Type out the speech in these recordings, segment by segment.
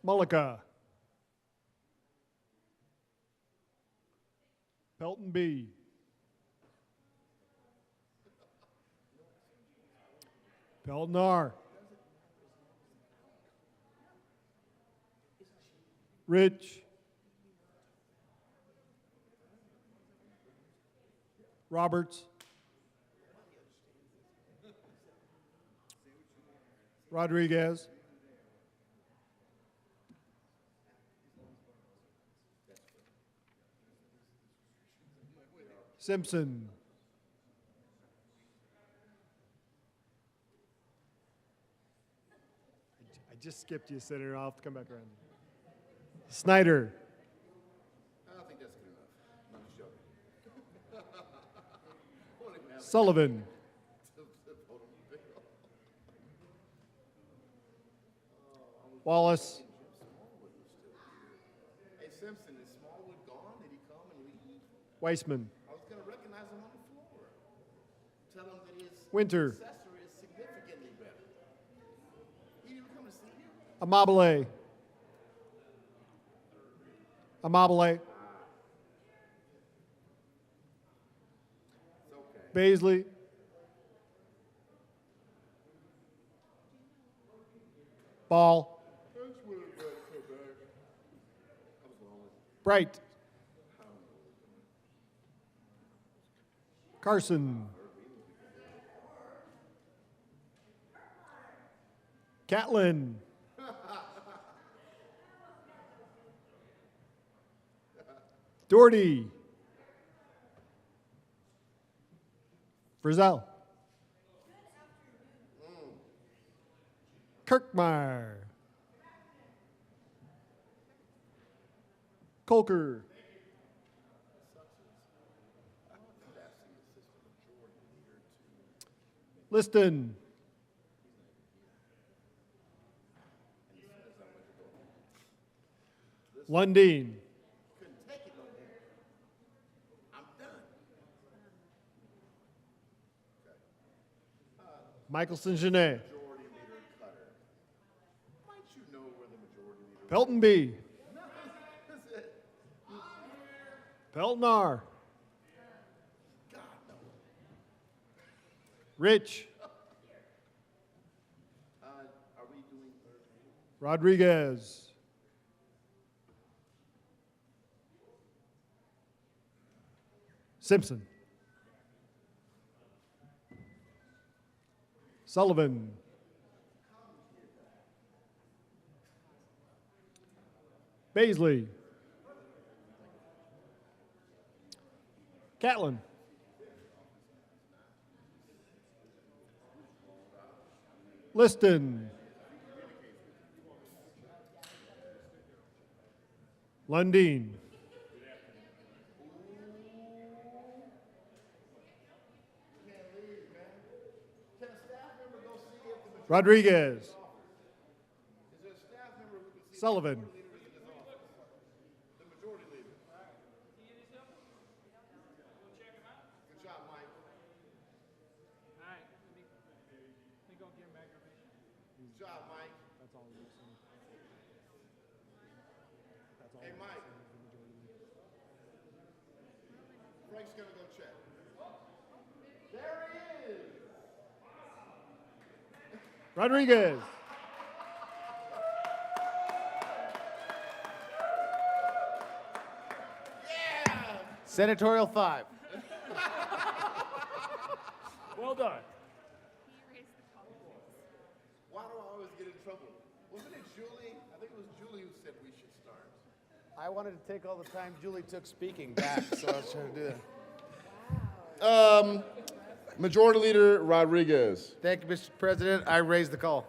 Mullica. Pelton B. Pelton R. Rich. Roberts. Rodriguez. Simpson. I just skipped you, Senator. I'll have to come back around. Snyder. I don't think that's good enough. I'm just joking. Sullivan. Wallace. Hey, Simpson, is Smallwood gone? Did he come and leave? Weissman. I was going to recognize him on the floor. Tell him that his Winter. successor is significantly better. He didn't come to see you? Amabile. Amabile. It's okay. Baisley. Ball. Bright. Carson. Catlin. Doherty. Frizzell. Kirkmeyer. Colker. Liston. Lundeen. Couldn't take it no more. I'm done. Michelson Genet. Majority Leader Cutter. Might you know where the Majority Leader Pelton B. No, that's it. Pelton R. God, no. Rich. Are we doing third reading? Rodriguez. Simpson. Sullivan. Baisley. Catlin. Liston. Lundeen. Rodriguez. Is there a staff member who can see Sullivan. the leader is in his office? The Majority Leader. Good job, Mike. All right, let me go get him aggravation. Good job, Mike. That's all we're saying. That's all Hey, we're Mike. saying is the majority leader. Frank's gonna go check. There he is. Rodriguez. Yeah. Senatorial 5. Well done. Why do I always get in trouble? Wasn't it Julie? I think it was Julie who said we should start. I wanted to take all the time Julie took speaking back, so I was trying to do that. Majority Leader Rodriguez. Thank you, Mr. President. I raise the call.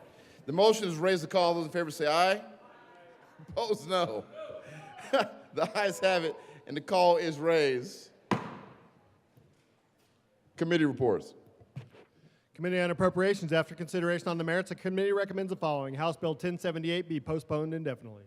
The motion is raise the call. Those in favor say aye. Opposed, no. The ayes have it, and the call is raised. Committee reports. Committee on Appropriations, after consideration on the merits, the committee recommends the following. House Bill 1078 be postponed indefinitely.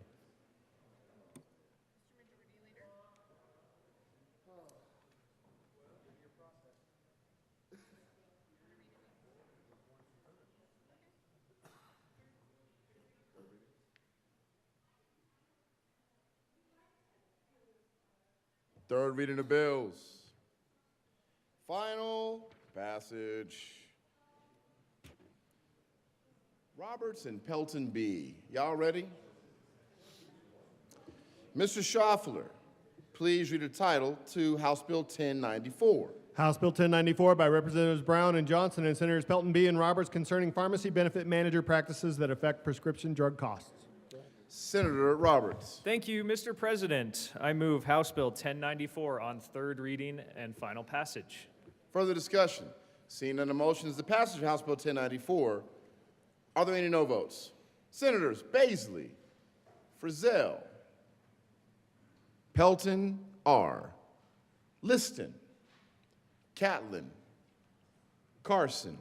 Third reading of bills. Final passage. Roberts and Pelton B. Y'all ready? Mr. Schaffler, please read the title to House Bill 1094. House Bill 1094 by Representatives Brown and Johnson and Senators Pelton B. and Roberts concerning pharmacy benefit manager practices that affect prescription drug costs. Senator Roberts. Thank you, Mr. President. I move House Bill 1094 on third reading and final passage. Further discussion. Seeing none, the motion is the passage of House Bill 1094. Are there any no votes? Senators Baisley, Frizzell, Pelton R., Liston, Catlin, Carson,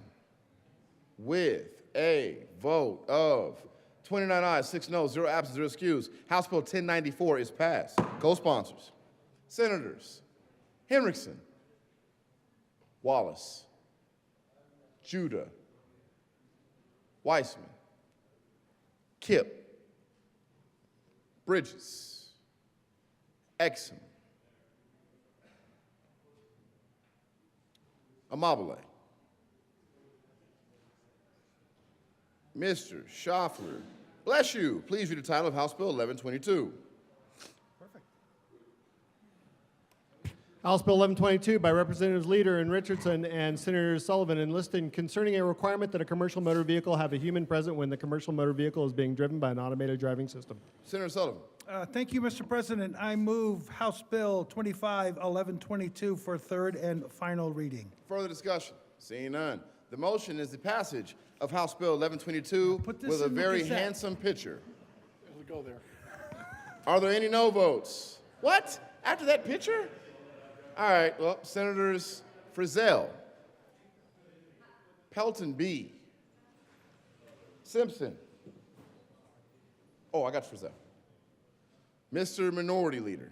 with a vote of 29 ayes, 6 noes, 0 absent, 0 excused. House Bill 1094 is passed. Co-sponsors, Senators Henriksen, Wallace, Judah, Weissman, Kipp, Bridges, Exum, Amabile. Mr. Schaffler, bless you. Please read the title of House Bill 1122. House Bill 1122 by Representatives Leader and Richardson and Senators Sullivan and Liston concerning a requirement that a commercial motor vehicle have a human present when the commercial motor vehicle is being driven by an automated driving system. Senator Sullivan. Thank you, Mr. President. I move House Bill 251122 for third and final reading. Further discussion? Seeing none. The motion is the passage of House Bill 1122 Put this with a in the very Gazette. handsome picture. We go there. Are there any no votes? What? After that picture? All right, well, Senators Frizzell, Pelton B., Simpson. Oh, I got Frizzell. Mr. Minority Leader,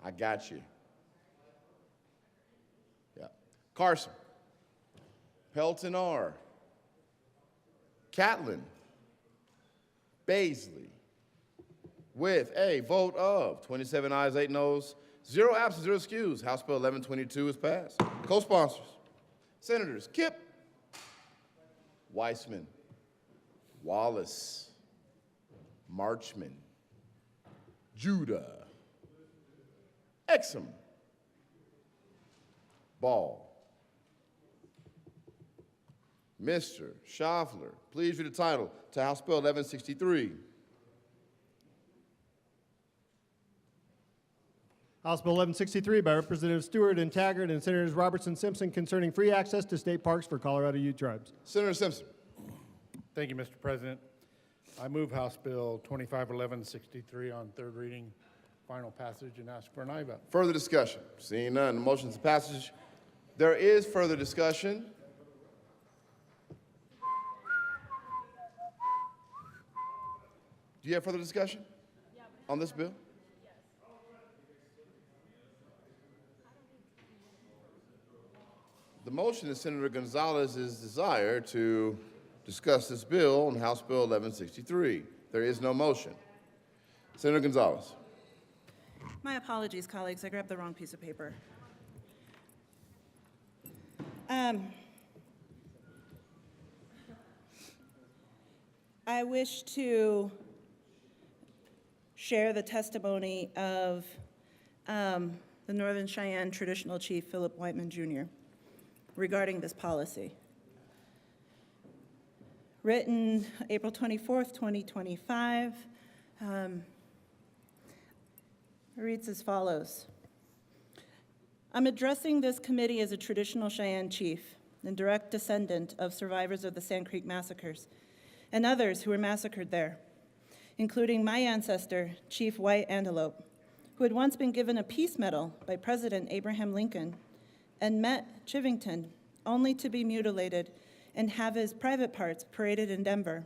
I got you. Yeah. Carson, Pelton R., Catlin, Baisley, with a vote of 27 ayes, 8 noes, 0 absent, 0 excused. House Bill 1122 is passed. Co-sponsors, Senators Kipp, Weissman, Wallace, Marchman, Judah, Exum, Ball. Mr. Schaffler, please read the title to House Bill 1163. House Bill 1163 by Representatives Stewart and Taggart and Senators Roberts and Simpson concerning free access to state parks for Colorado Ute tribes. Senator Simpson. Thank you, Mr. President. I move House Bill 251163 on third reading, final passage, and ask for an aye vote. Further discussion? Seeing none, the motion is passage. There is further discussion. Do you have further discussion on this bill? The motion is Senator Gonzalez's desire to discuss this bill on House Bill 1163. There is no motion. Senator Gonzalez. My apologies, colleagues. I grabbed the wrong piece of paper. I wish to share the testimony of the Northern Cheyenne Traditional Chief Philip Whiteman, Jr. regarding this policy. Written April 24th, 2025, reads as follows. I'm addressing this committee as a traditional Cheyenne chief and direct descendant of survivors of the Sand Creek massacres and others who were massacred there, including my ancestor, Chief White Antelope, who had once been given a peace medal by President Abraham Lincoln and met Chivington only to be mutilated and have his private parts paraded in Denver.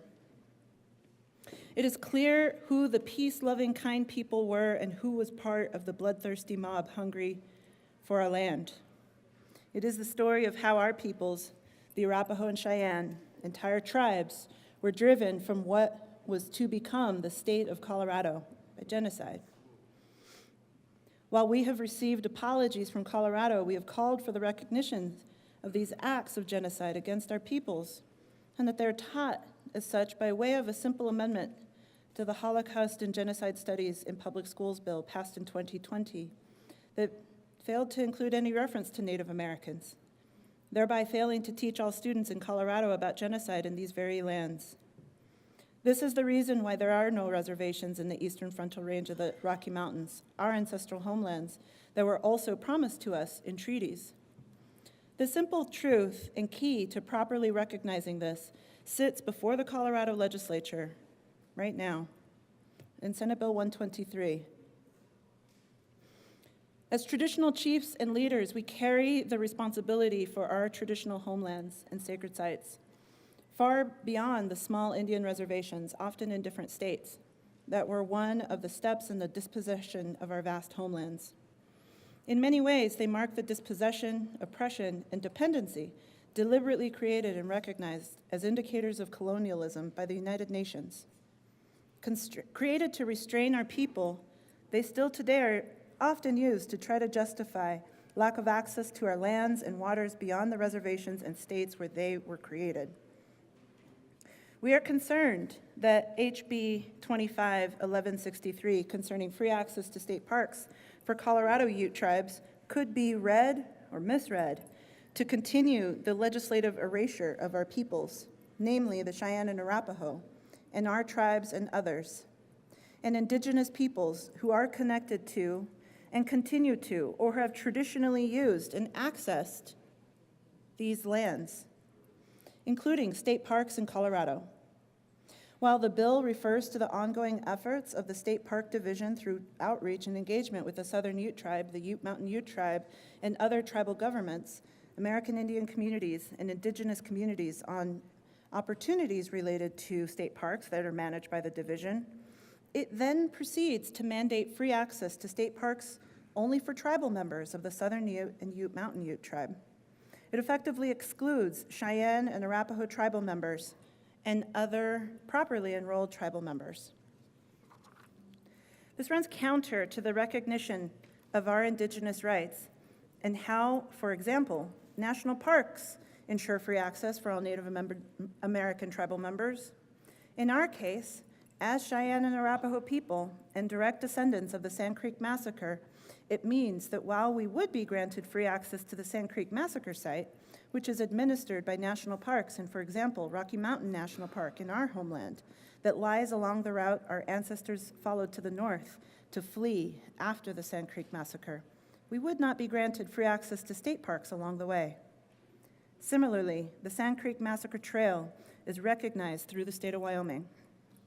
It is clear who the peace-loving, kind people were and who was part of the bloodthirsty mob hungry for our land. It is the story of how our peoples, the Arapaho and Cheyenne, entire tribes, were driven from what was to become the state of Colorado by genocide. While we have received apologies from Colorado, we have called for the recognition of these acts of genocide against our peoples, and that they're taught as such by way of a simple amendment to the Holocaust and Genocide Studies in Public Schools bill passed in 2020 that failed to include any reference to Native Americans, thereby failing to teach all students in Colorado about genocide in these very lands. This is the reason why there are no reservations in the eastern frontal range of the Rocky Mountains, our ancestral homelands, that were also promised to us in treaties. The simple truth and key to properly recognizing this sits before the Colorado legislature right now in Senate Bill 123. As traditional chiefs and leaders, we carry the responsibility for our traditional homelands and sacred sites, far beyond the small Indian reservations, often in different states, that were one of the steps in the dispossession of our vast homelands. In many ways, they mark the dispossession, oppression, and dependency deliberately created and recognized as indicators of colonialism by the United Nations. Created to restrain our people, they still today are often used to try to justify lack of access to our lands and waters beyond the reservations and states where they were created. We are concerned that HB 25-1163 concerning free access to state parks for Colorado Ute tribes could be read or misread to continue the legislative erasure of our peoples, namely the Cheyenne and Arapaho, and our tribes and others, and indigenous peoples who are connected to and continue to or have traditionally used and accessed these lands, including state parks in Colorado. While the bill refers to the ongoing efforts of the State Park Division through outreach and engagement with the Southern Ute Tribe, the Ute Mountain Ute Tribe, and other tribal governments, American Indian communities, and indigenous communities on opportunities related to state parks that are managed by the division, it then proceeds to mandate free access to state parks only for tribal members of the Southern Ute and Ute Mountain Ute Tribe. It effectively excludes Cheyenne and Arapaho tribal members and other properly enrolled tribal members. This runs counter to the recognition of our indigenous rights and how, for example, national parks ensure free access for all Native American tribal members. In our case, as Cheyenne and Arapaho people and direct descendants of the Sand Creek Massacre, it means that while we would be granted free access to the Sand Creek Massacre site, which is administered by national parks, and for example, Rocky Mountain National Park in our homeland, that lies along the route our ancestors followed to the north to flee after the Sand Creek Massacre, we would not be granted free access to state parks along the way. Similarly, the Sand Creek Massacre Trail is recognized through the state of Wyoming.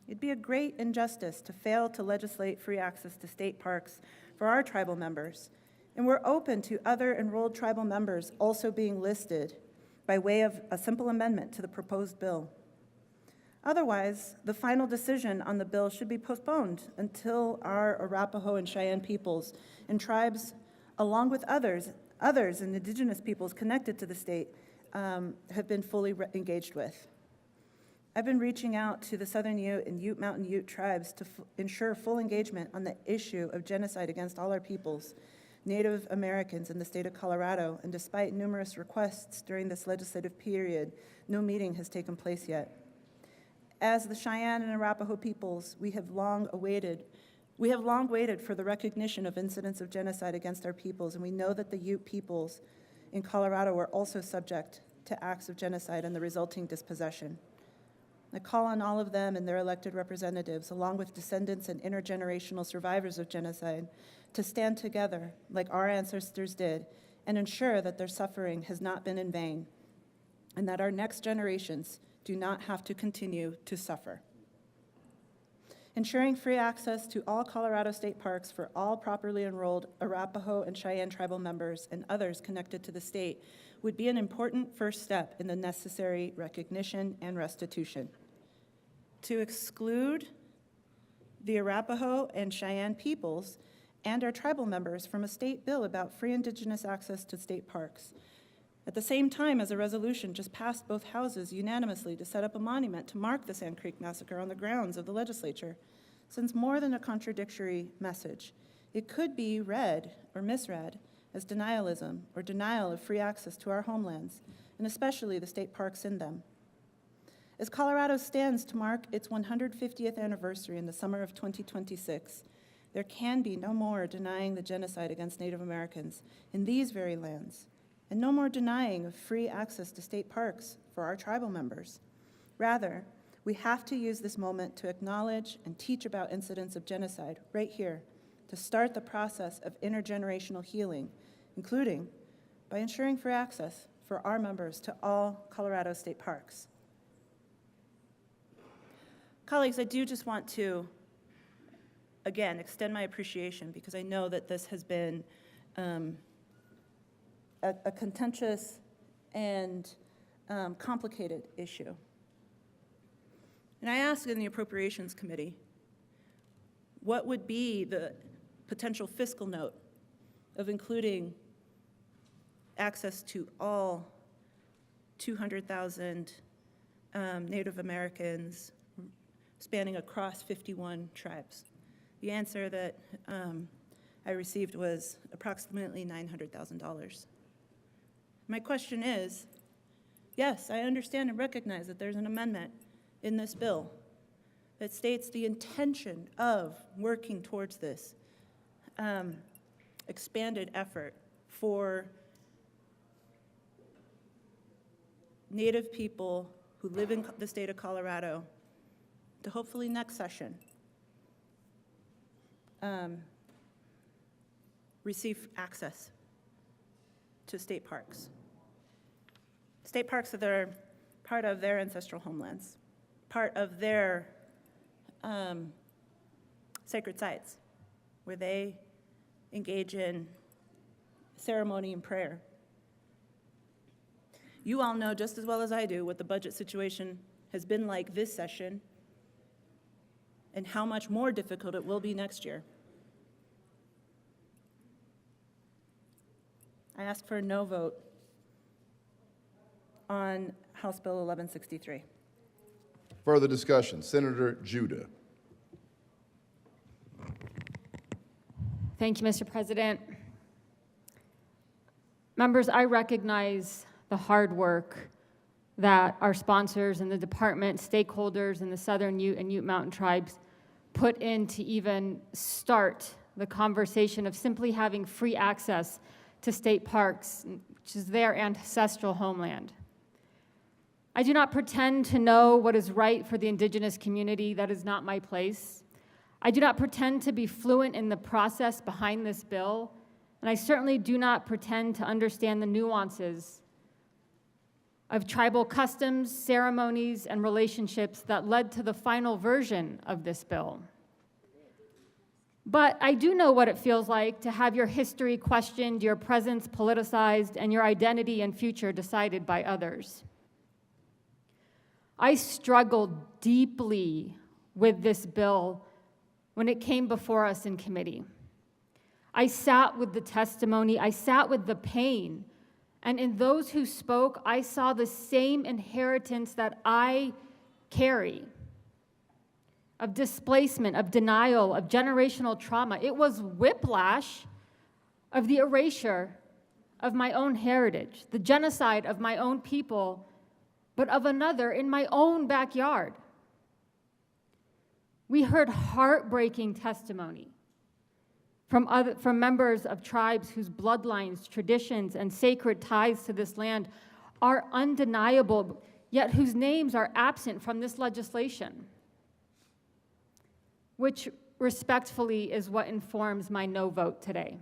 It'd be a great injustice to fail to legislate free access to state parks for our tribal members, and we're open to other enrolled tribal members also being listed by way of a simple amendment to the proposed bill. Otherwise, the final decision on the bill should be postponed until our Arapaho and Cheyenne peoples and tribes, along with others and indigenous peoples connected to the state, have been fully engaged with. I've been reaching out to the Southern Ute and Ute Mountain Ute tribes to ensure full engagement on the issue of genocide against all our peoples, Native Americans in the state of Colorado, and despite numerous requests during this legislative period, no meeting has taken place yet. As the Cheyenne and Arapaho peoples, we have long waited for the recognition of incidents of genocide against our peoples, and we know that the Ute peoples in Colorado were also subject to acts of genocide and the resulting dispossession. I call on all of them and their elected representatives, along with descendants and intergenerational survivors of genocide, to stand together like our ancestors did and ensure that their suffering has not been in vain and that our next generations do not have to continue to suffer. Ensuring free access to all Colorado state parks for all properly enrolled Arapaho and Cheyenne tribal members and others connected to the state would be an important first step in the necessary recognition and restitution. To exclude the Arapaho and Cheyenne peoples and our tribal members from a state bill about free indigenous access to state parks. At the same time as a resolution just passed both houses unanimously to set up a monument to mark the Sand Creek Massacre on the grounds of the legislature, sends more than a contradictory message. It could be read or misread as denialism or denial of free access to our homelands, and especially the state parks in them. As Colorado stands to mark its 150th anniversary in the summer of 2026, there can be no more denying the genocide against Native Americans in these very lands, and no more denying of free access to state parks for our tribal members. Rather, we have to use this moment to acknowledge and teach about incidents of genocide right here, to start the process of intergenerational healing, including by ensuring free access for our members to all Colorado state parks. Colleagues, I do just want to, again, extend my appreciation because I know that this has been a contentious and complicated issue. And I asked in the Appropriations Committee, what would be the potential fiscal note of including access to all 200,000 Native Americans spanning across 51 tribes? The answer that I received was approximately $900,000. My question is, yes, I understand and recognize that there's an amendment in this bill that states the intention of working towards this expanded effort for Native people who live in the state of Colorado to hopefully next session receive access to state parks. State parks are part of their ancestral homelands, part of their sacred sites, where they engage in ceremony and prayer. You all know just as well as I do what the budget situation has been like this session and how much more difficult it will be next year. I ask for a no vote on House Bill 1163. Further discussion, Senator Judah. Thank you, Mr. President. Members, I recognize the hard work that our sponsors and the department, stakeholders in the Southern Ute and Ute Mountain tribes put in to even start the conversation of simply having free access to state parks, which is their ancestral homeland. I do not pretend to know what is right for the Indigenous community. That is not my place. I do not pretend to be fluent in the process behind this bill, and I certainly do not pretend to understand the nuances of tribal customs, ceremonies, and relationships that led to the final version of this bill. But I do know what it feels like to have your history questioned, your presence politicized, and your identity and future decided by others. I struggled deeply with this bill when it came before us in committee. I sat with the testimony, I sat with the pain, and in those who spoke, I saw the same inheritance that I carry of displacement, of denial, of generational trauma. It was whiplash of the erasure of my own heritage, the genocide of my own people, but of another in my own backyard. We heard heartbreaking testimony from members of tribes whose bloodlines, traditions, and sacred ties to this land are undeniable, yet whose names are absent from this legislation, which respectfully is what informs my no vote today.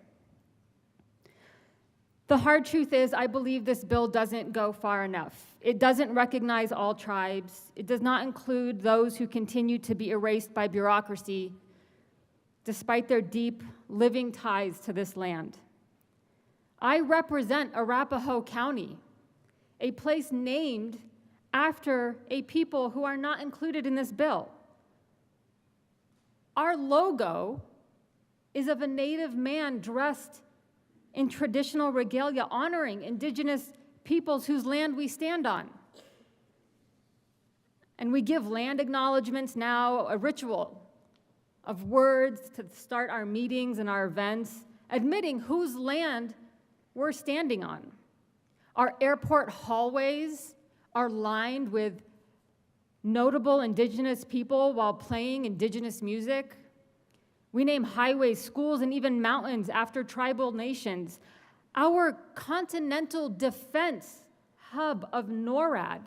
The hard truth is, I believe this bill doesn't go far enough. It doesn't recognize all tribes. It does not include those who continue to be erased by bureaucracy, despite their deep living ties to this land. I represent Arapahoe County, a place named after a people who are not included in this bill. Our logo is of a Native man dressed in traditional regalia, honoring Indigenous peoples whose land we stand on. And we give land acknowledgements now, a ritual of words to start our meetings and our events, admitting whose land we're standing on. Our airport hallways are lined with notable Indigenous people while playing Indigenous music. We name highways, schools, and even mountains after tribal nations. Our continental defense hub of NORAD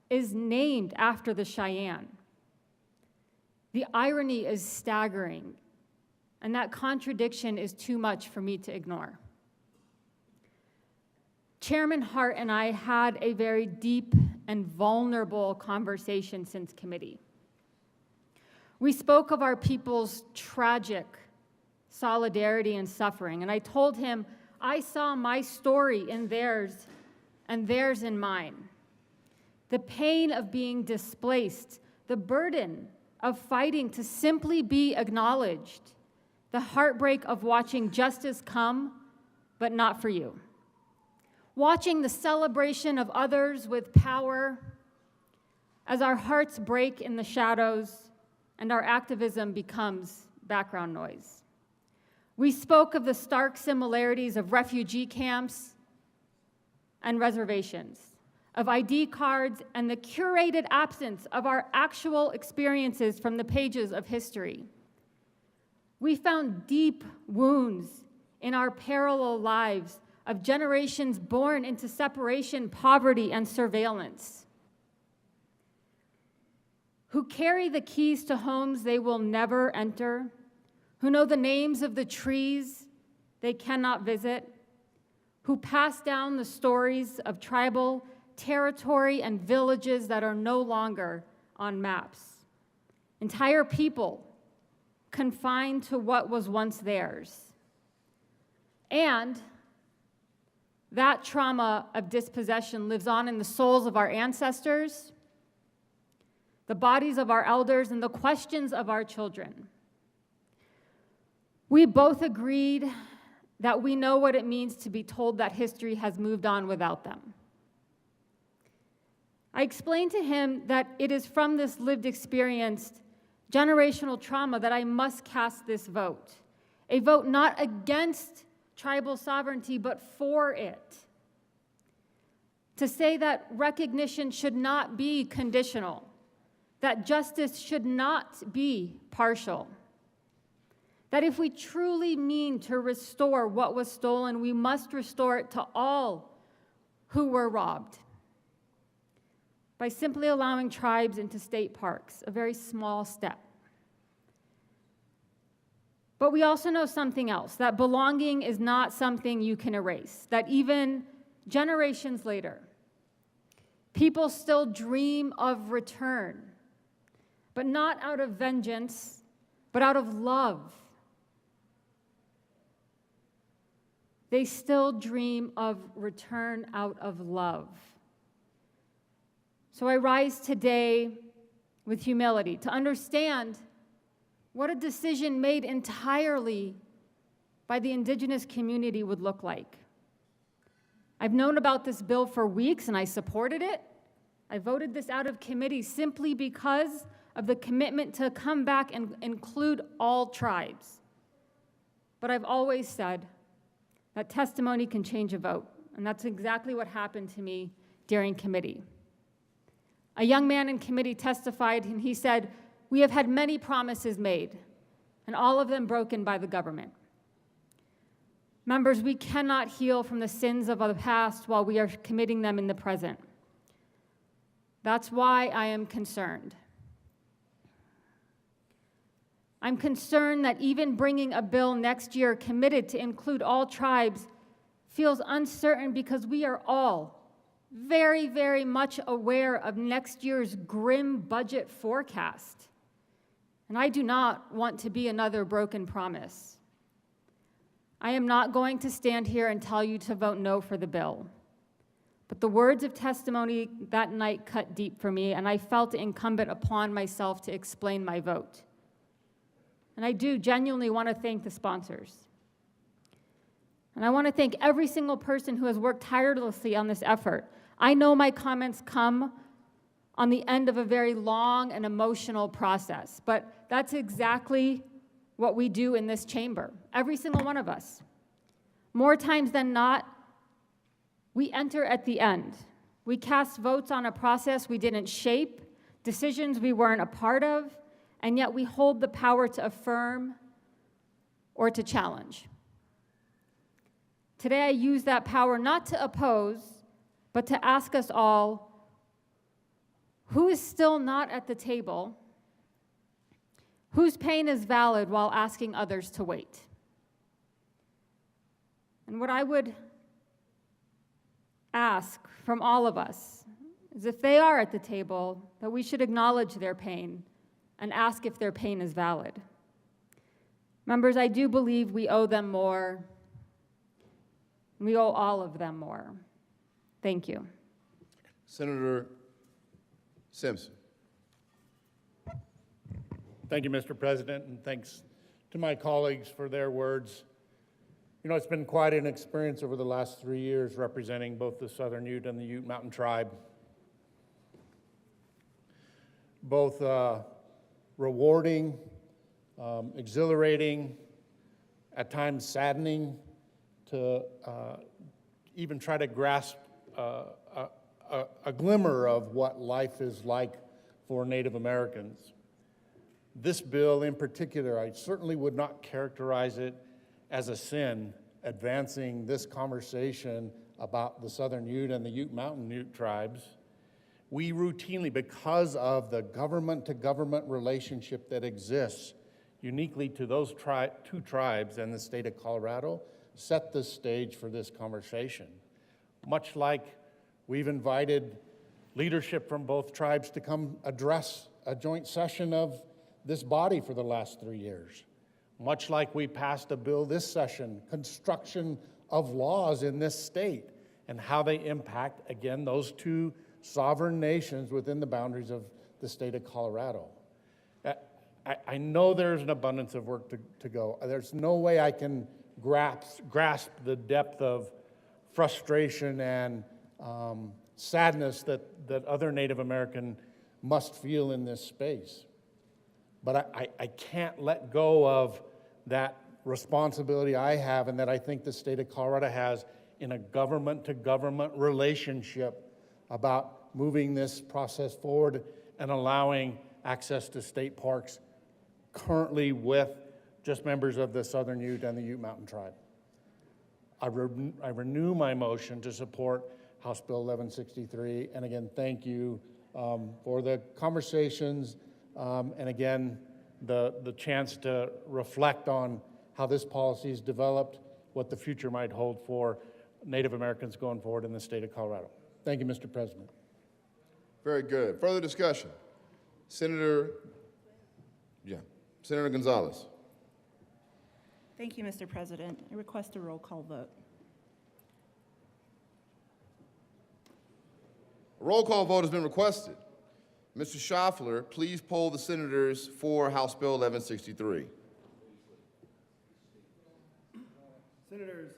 is named after the Cheyenne. The irony is staggering, and that contradiction is too much for me to ignore. Chairman Hart and I had a very deep and vulnerable conversation since committee. We spoke of our people's tragic solidarity and suffering, and I told him I saw my story in theirs and theirs in mine. The pain of being displaced, the burden of fighting to simply be acknowledged, the heartbreak of watching justice come, but not for you. Watching the celebration of others with power as our hearts break in the shadows and our activism becomes background noise. We spoke of the stark similarities of refugee camps and reservations, of ID cards and the curated absence of our actual experiences from the pages of history. We found deep wounds in our parallel lives of generations born into separation, poverty, and surveillance, who carry the keys to homes they will never enter, who know the names of the trees they cannot visit, who pass down the stories of tribal territory and villages that are no longer on maps. Entire people confined to what was once theirs. And that trauma of dispossession lives on in the souls of our ancestors, the bodies of our elders, and the questions of our children. We both agreed that we know what it means to be told that history has moved on without them. I explained to him that it is from this lived experience, generational trauma, that I must cast this vote. A vote not against tribal sovereignty, but for it. To say that recognition should not be conditional, that justice should not be partial, that if we truly mean to restore what was stolen, we must restore it to all who were robbed. By simply allowing tribes into state parks, a very small step. But we also know something else, that belonging is not something you can erase, that even generations later, people still dream of return, but not out of vengeance, but out of love. They still dream of return out of love. So I rise today with humility to understand what a decision made entirely by the Indigenous community would look like. I've known about this bill for weeks and I supported it. I voted this out of committee simply because of the commitment to come back and include all tribes. But I've always said that testimony can change a vote, and that's exactly what happened to me during committee. A young man in committee testified, and he said, "We have had many promises made, and all of them broken by the government." Members, we cannot heal from the sins of the past while we are committing them in the present. That's why I am concerned. I'm concerned that even bringing a bill next year committed to include all tribes feels uncertain because we are all very, very much aware of next year's grim budget forecast. And I do not want to be another broken promise. I am not going to stand here and tell you to vote no for the bill. But the words of testimony that night cut deep for me, and I felt it incumbent upon myself to explain my vote. And I do genuinely want to thank the sponsors. And I want to thank every single person who has worked tirelessly on this effort. I know my comments come on the end of a very long and emotional process, but that's exactly what we do in this chamber, every single one of us. More times than not, we enter at the end. We cast votes on a process we didn't shape, decisions we weren't a part of, and yet we hold the power to affirm or to challenge. Today I use that power not to oppose, but to ask us all, who is still not at the table? Whose pain is valid while asking others to wait? And what I would ask from all of us is if they are at the table, that we should acknowledge their pain and ask if their pain is valid. Members, I do believe we owe them more. We owe all of them more. Thank you. Senator Simpson. Thank you, Mr. President, and thanks to my colleagues for their words. You know, it's been quite an experience over the last 3 years representing both the Southern Ute and the Ute Mountain Tribe. Both rewarding, exhilarating, at times saddening to even try to grasp a glimmer of what life is like for Native Americans. This bill in particular, I certainly would not characterize it as a sin, advancing this conversation about the Southern Ute and the Ute Mountain Ute tribes. We routinely, because of the government-to-government relationship that exists uniquely to those two tribes and the state of Colorado, set the stage for this conversation. Much like we've invited leadership from both tribes to come address a joint session of this body for the last 3 years. Much like we passed a bill this session, construction of laws in this state and how they impact, again, those two sovereign nations within the boundaries of the state of Colorado. I know there's an abundance of work to go. There's no way I can grasp the depth of frustration and sadness that other Native American must feel in this space. But I can't let go of that responsibility I have and that I think the state of Colorado has in a government-to-government relationship about moving this process forward and allowing access to state parks currently with just members of the Southern Ute and the Ute Mountain Tribe. I renew my motion to support House Bill 1163, and again, thank you for the conversations, and again, the chance to reflect on how this policy is developed, what the future might hold for Native Americans going forward in the state of Colorado. Thank you, Mr. President. Very good. Further discussion? Senator Gonzalez. Thank you, Mr. President. I request a roll call vote. A roll call vote has been requested. Mr. Schaffler, please poll the senators for House Bill 1163. Senators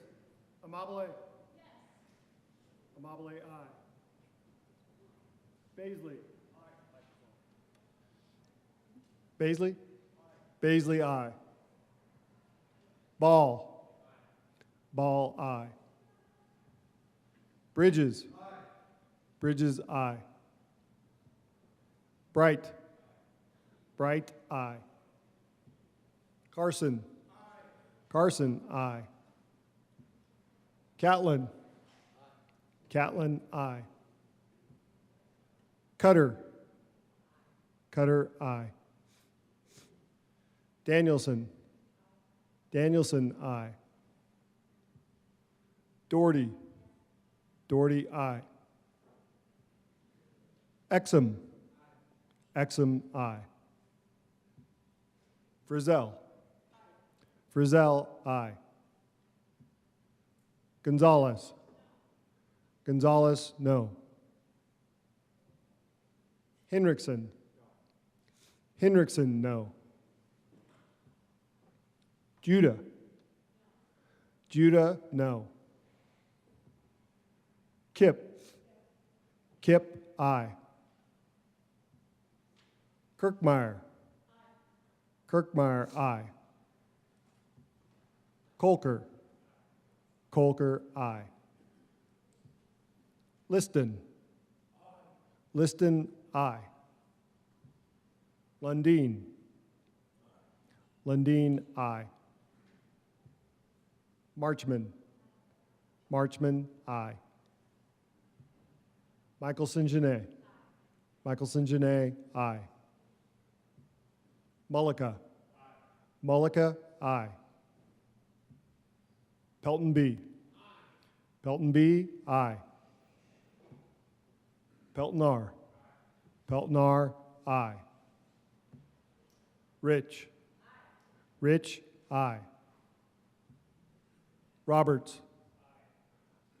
Amabile? Yes. Amabile, aye. Baisley? Aye. Baisley? Aye. Baisley, aye. Ball? Aye. Ball, aye. Bridges? Aye. Bridges, aye. Bright? Bright, aye. Carson? Aye. Carson, aye. Catlin? Aye. Catlin, aye. Cutter? Cutter, aye. Danielson? Danielson, aye. Doherty? Doherty, aye. Exum? Exum, aye. Frizzell? Frizzell, aye. Gonzalez? Gonzalez, no. Henriksen? Henriksen, no. Judah? Judah, no. Kip? Kip, aye. Kirkmeyer? Kirkmeyer, aye. Colker. Colker, aye. Liston. Liston, aye. Lundin. Lundin, aye. Marchman. Marchman, aye. Michelson-Genet. Michelson-Genet, aye. Mullica. Mullica, aye. Pelton B. Pelton B, aye. Pelton R. Pelton R, aye. Rich. Rich, aye. Roberts.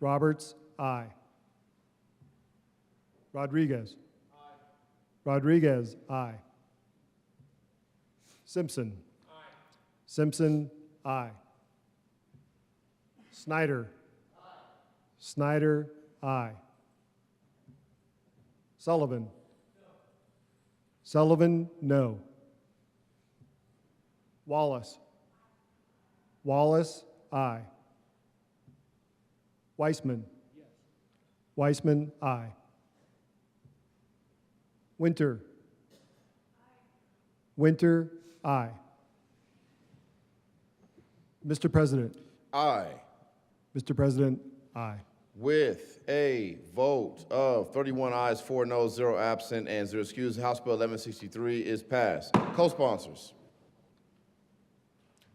Roberts, aye. Rodriguez. Rodriguez, aye. Simpson. Simpson, aye. Snyder. Snyder, aye. Sullivan. Sullivan, no. Wallace. Wallace, aye. Weissman. Weissman, aye. Winter. Winter, aye. Mr. President. Aye. Mr. President, aye. With a vote of 31 ayes, 4 noes, 0 absent, and 0 excused, House Bill 1163 is passed. Co-sponsors: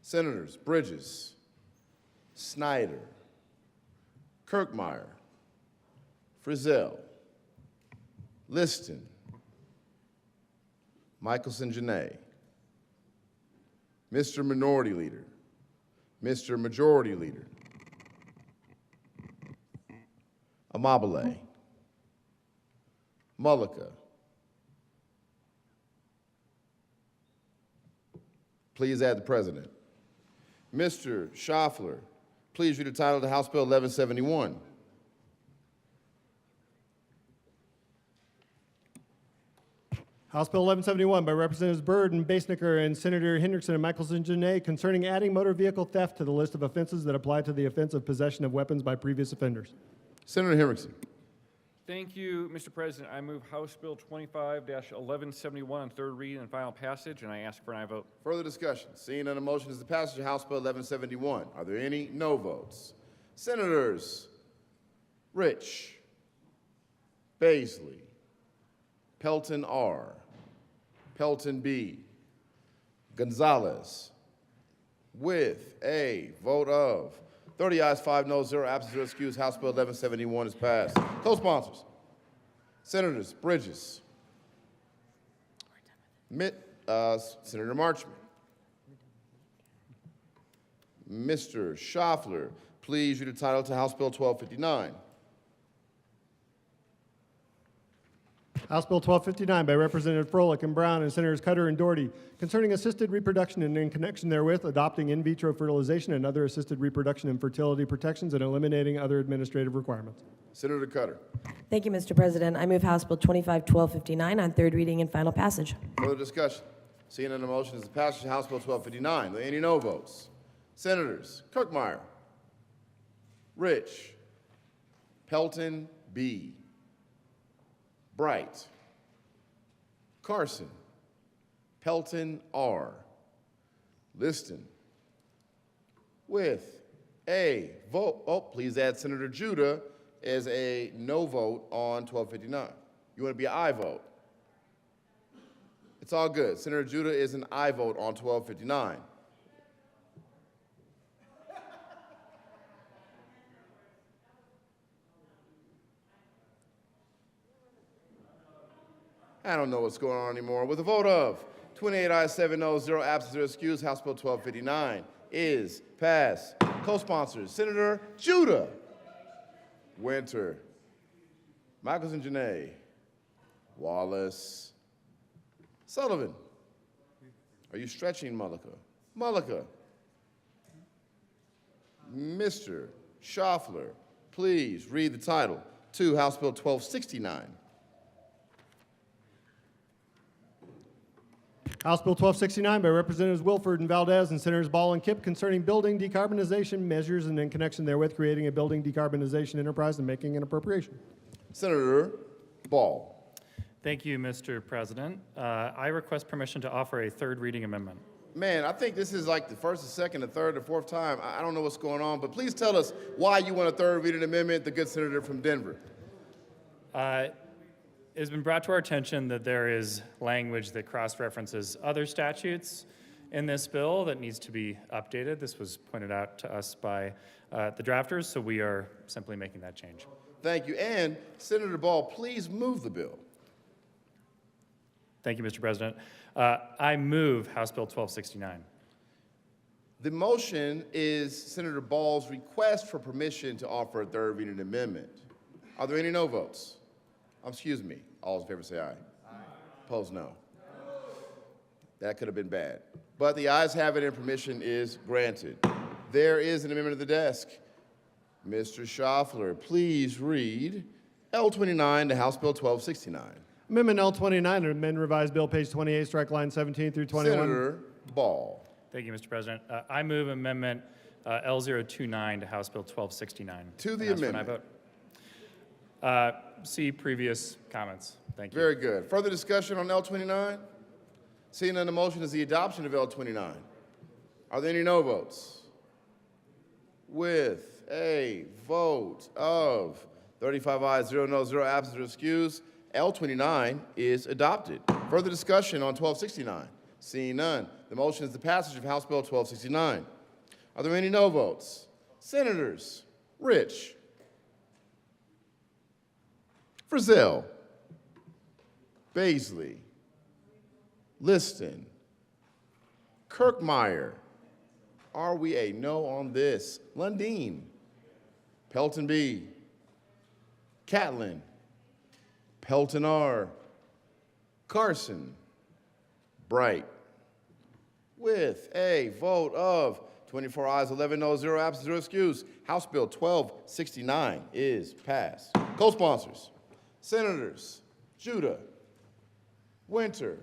Senators Bridges, Snyder, Kirkmeyer, Frizzell, Liston, Michelson-Genet, Mr. Minority Leader, Mr. Majority Leader, Amabile, Mullica. Please add the President. Mr. Schaffler, please read the title of the House Bill 1171. House Bill 1171 by Representatives Byrd and Basnicker and Senator Hendrickson and Michelson-Genet concerning adding motor vehicle theft to the list of offenses that apply to the offense of possession of weapons by previous offenders. Senator Hendrickson. Thank you, Mr. President. I move House Bill 25-1171 on third reading and final passage, and I ask for an aye vote. Further discussion. Seeing none, the motion is the passage of House Bill 1171. Are there any no votes? Senators Rich, Baisley, Pelton R., Pelton B., Gonzalez. With a vote of 30 ayes, 5 noes, 0 absent, 0 excused, House Bill 1171 is passed. Co-sponsors: Senators Bridges, Senator Marchman, Mr. Schaffler, please read the title to House Bill 1259. House Bill 1259 by Representative Froelich and Brown and Senators Cutter and Doherty concerning assisted reproduction and in connection therewith adopting in vitro fertilization and other assisted reproduction and fertility protections and eliminating other administrative requirements. Senator Cutter. Thank you, Mr. President. I move House Bill 25-1259 on third reading and final passage. Further discussion. Seeing none, the motion is the passage of House Bill 1259. Are there any no votes? Senators Kirkmeyer, Rich, Pelton B., Bright, Carson, Pelton R., Liston. With a vote, please add Senator Judah as a no vote on 1259. You want to be an aye vote? It's all good. Senator Judah is an aye vote on 1259. I don't know what's going on anymore. With a vote of 28 ayes, 7 noes, 0 absent, 0 excused, House Bill 1259 is passed. Co-sponsors: Senator Judah, Winter, Michelson-Genet, Wallace, Sullivan. Are you stretching, Mullica? Mullica. Mr. Schaffler, please read the title to House Bill 1269. House Bill 1269 by Representatives Wilford and Valdez and Senators Ball and Kipp concerning building decarbonization measures and in connection therewith creating a building decarbonization enterprise and making an appropriation. Senator Ball. Thank you, Mr. President. I request permission to offer a third reading amendment. Man, I think this is like the first, the second, the third, the fourth time. I don't know what's going on, but please tell us why you want a third reading amendment, the good senator from Denver. It has been brought to our attention that there is language that cross-references other statutes in this bill that needs to be updated. This was pointed out to us by the drafters, so we are simply making that change. Thank you. And Senator Ball, please move the bill. Thank you, Mr. President. I move House Bill 1269. The motion is Senator Ball's request for permission to offer a third reading amendment. Are there any no votes? Excuse me. All in favor say aye. Aye. Opposed, no. That could have been bad. But the ayes have it and permission is granted. There is an amendment of the desk. Mr. Schaffler, please read L29 to House Bill 1269. Amendment L29, amend revised bill, page 28, strike line 17 through 21. Senator Ball. Thank you, Mr. President. I move amendment L029 to House Bill 1269. To the Ask for an amendment. aye vote. See previous comments. Thank you. Very good. Further discussion on L29? Seeing none, the motion is the adoption of L29. Are there any no votes? With a vote of 35 ayes, 0 no, 0 absent, 0 excused, L29 is adopted. Further discussion on 1269? Seeing none, the motion is the passage of House Bill 1269. Are there any no votes? Senators Rich, Frizzell, Baisley, Liston, Kirkmeyer. Are we a no on this? Lundeen, Pelton B, Catlin, Pelton R, Carson, Bright. With a vote of 24 ayes, 11 no, 0 absent, 0 excused, House Bill 1269 is passed. Co-sponsors, Senators Judah, Winter,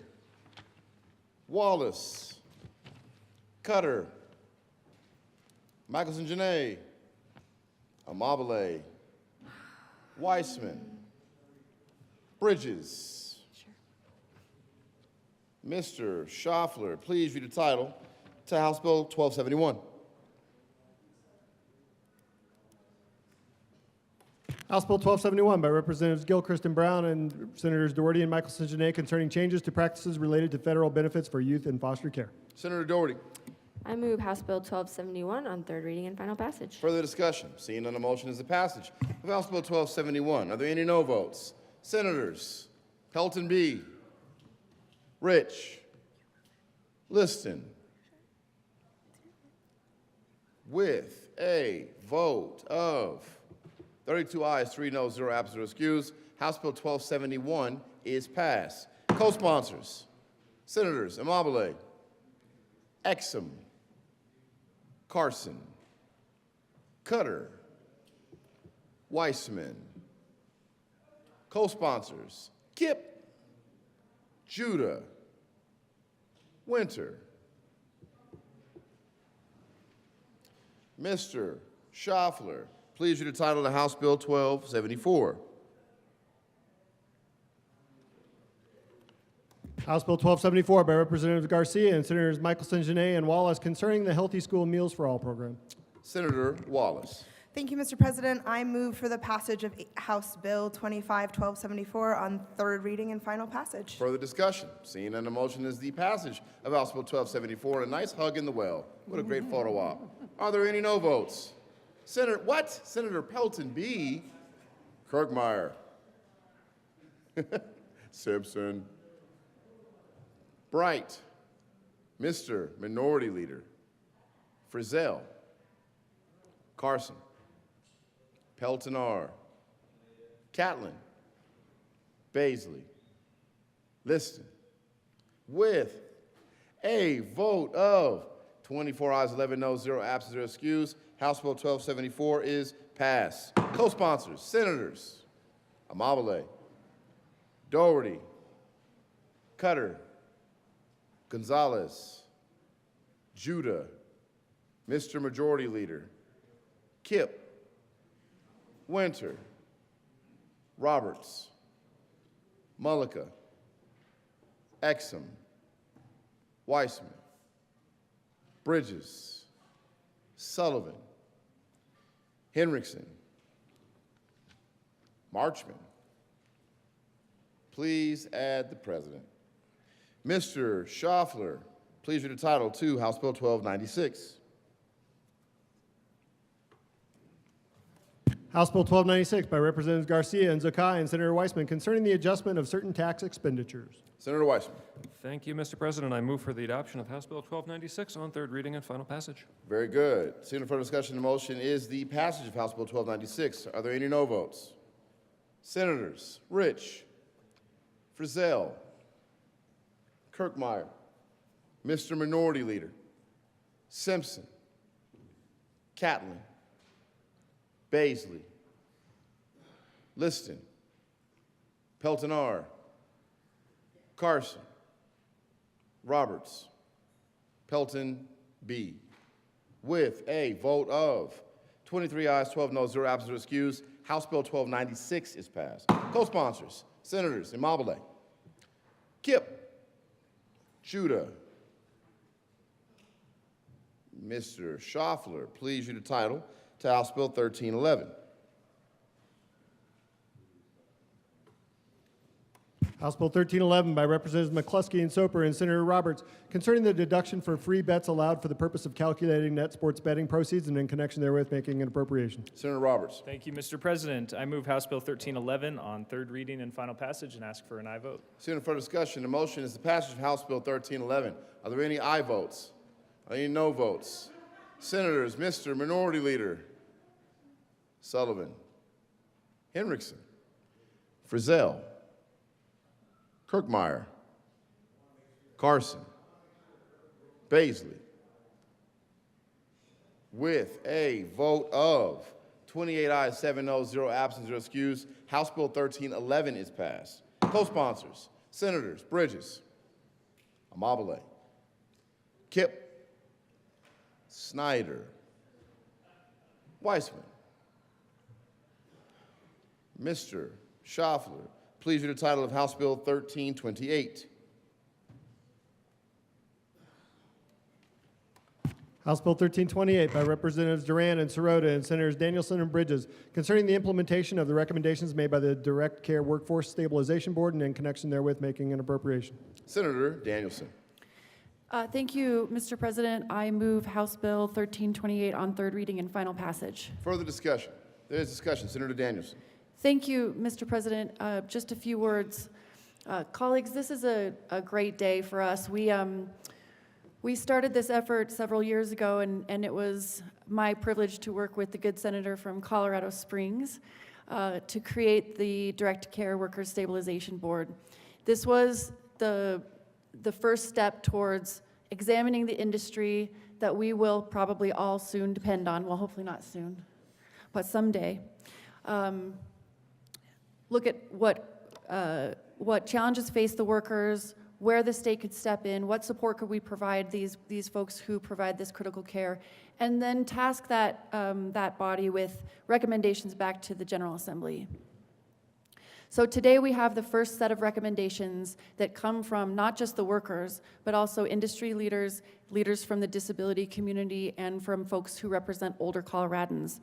Wallace, Cutter, Michelson Janae, Amabile, Weissman, Bridges. Mr. Schaffler, please read the title to House Bill 1271. House Bill 1271 by Representatives Gilchrist and Brown and Senators Doherty and Michelson Janae concerning changes to practices related to federal benefits for youth in foster care. Senator Doherty. I move House Bill 1271 on third reading and final passage. Further discussion. Seeing none, the motion is the passage of House Bill 1271. Are there any no votes? Senators Pelton B, Rich, Liston. With a vote of 32 ayes, 3 no, 0 absent, 0 excused, House Bill 1271 is passed. Co-sponsors, Senators Amabile, Exum, Carson, Cutter, Weissman. Co-sponsors, Kipp, Judah, Winter. Mr. Schaffler, please read the title of House Bill 1274. House Bill 1274 by Representatives Garcia and Senators Michelson, Janae, and Wallace concerning the Healthy School Meals for All program. Senator Wallace. Thank you, Mr. President. I move for the passage of House Bill 25-1274 on third reading and final passage. Further discussion. Seeing none, the motion is the passage of House Bill 1274 and a nice hug in the well. What a great photo op. Are there any no votes? Senator Pelton B. Kirkmeyer. Simpson. Bright. Mr. Minority Leader. Frizzell. Carson. Pelton R. Catlin. Baisley. Liston. With a vote of 24 ayes, 11 no, 0 absent, 0 excused, House Bill 1274 is passed. Co-sponsors, Senators Amabile, Doherty, Cutter, Gonzalez, Judah, Mr. Majority Leader, Kip, Winter, Roberts, Mullica, Exum, Weissman, Bridges, Sullivan, Henriksen, Marchman. Please add the president. Mr. Schaffler, please read the title to House Bill 1296. House Bill 1296 by Representatives Garcia and Zakai and Senator Weissman concerning the adjustment of certain tax expenditures. Senator Weissman. Thank you, Mr. President. I move for the adoption of House Bill 1296 on third reading and final passage. Very good. Seeing no further discussion, the motion is the passage of House Bill 1296. Are there any no votes? Senators Rich, Frizzell, Kirkmeyer, Mr. Minority Leader, Simpson, Catlin, Baisley, Liston, Peltonar, Carson, Roberts, Pelton B. With a vote of 23 ayes, 12 noes, 0 absent or excused, House Bill 1296 is passed. Co-sponsors, Senators Immobile, Kip, Judah, Mr. Schaffler, please read the title to House Bill 1311. House Bill 1311 by Representatives McCluskey and Soper and Senator Roberts concerning the deduction for free bets allowed for the purpose of calculating net sports betting proceeds and in connection therewith making an appropriation. Senator Roberts. Thank you, Mr. President. I move House Bill 1311 on third reading and final passage and ask for an aye vote. Seeing no further discussion, the motion is the passage of House Bill 1311. Are there any aye votes? Are there any no votes? Senators, Mr. Minority Leader, Sullivan, Henriksen, Frizzell, Kirkmeyer, Carson, Baisley. With a vote of 28 ayes, 7 noes, 0 absent, 0 excused, House Bill 1311 is passed. Co-sponsors, Senators Bridges, Immobile, Kip, Snyder, Weissman, Mr. Schaffler, please read the title of House Bill 1328. House Bill 1328 by Representatives Duran and Sirota and Senators Danielson and Bridges concerning the implementation of the recommendations made by the Direct Care Workforce Stabilization Board and in connection therewith making an appropriation. Senator Danielson. Thank you, Mr. President. I move House Bill 1328 on third reading and final passage. Further discussion. There is discussion. Senator Danielson. Thank you, Mr. President. Just a few words. Colleagues, this is a great day for us. We started this effort several years ago, and it was my privilege to work with the good senator from Colorado Springs to create the Direct Care Workers Stabilization Board. This was the first step towards examining the industry that we will probably all soon depend on. Well, hopefully not soon, but someday. Look at what challenges face the workers, where the state could step in, what support could we provide these folks who provide this critical care, and then task that body with recommendations back to the General Assembly. So today we have the first set of recommendations that come from not just the workers, but also industry leaders, leaders from the disability community, and from folks who represent older Coloradans,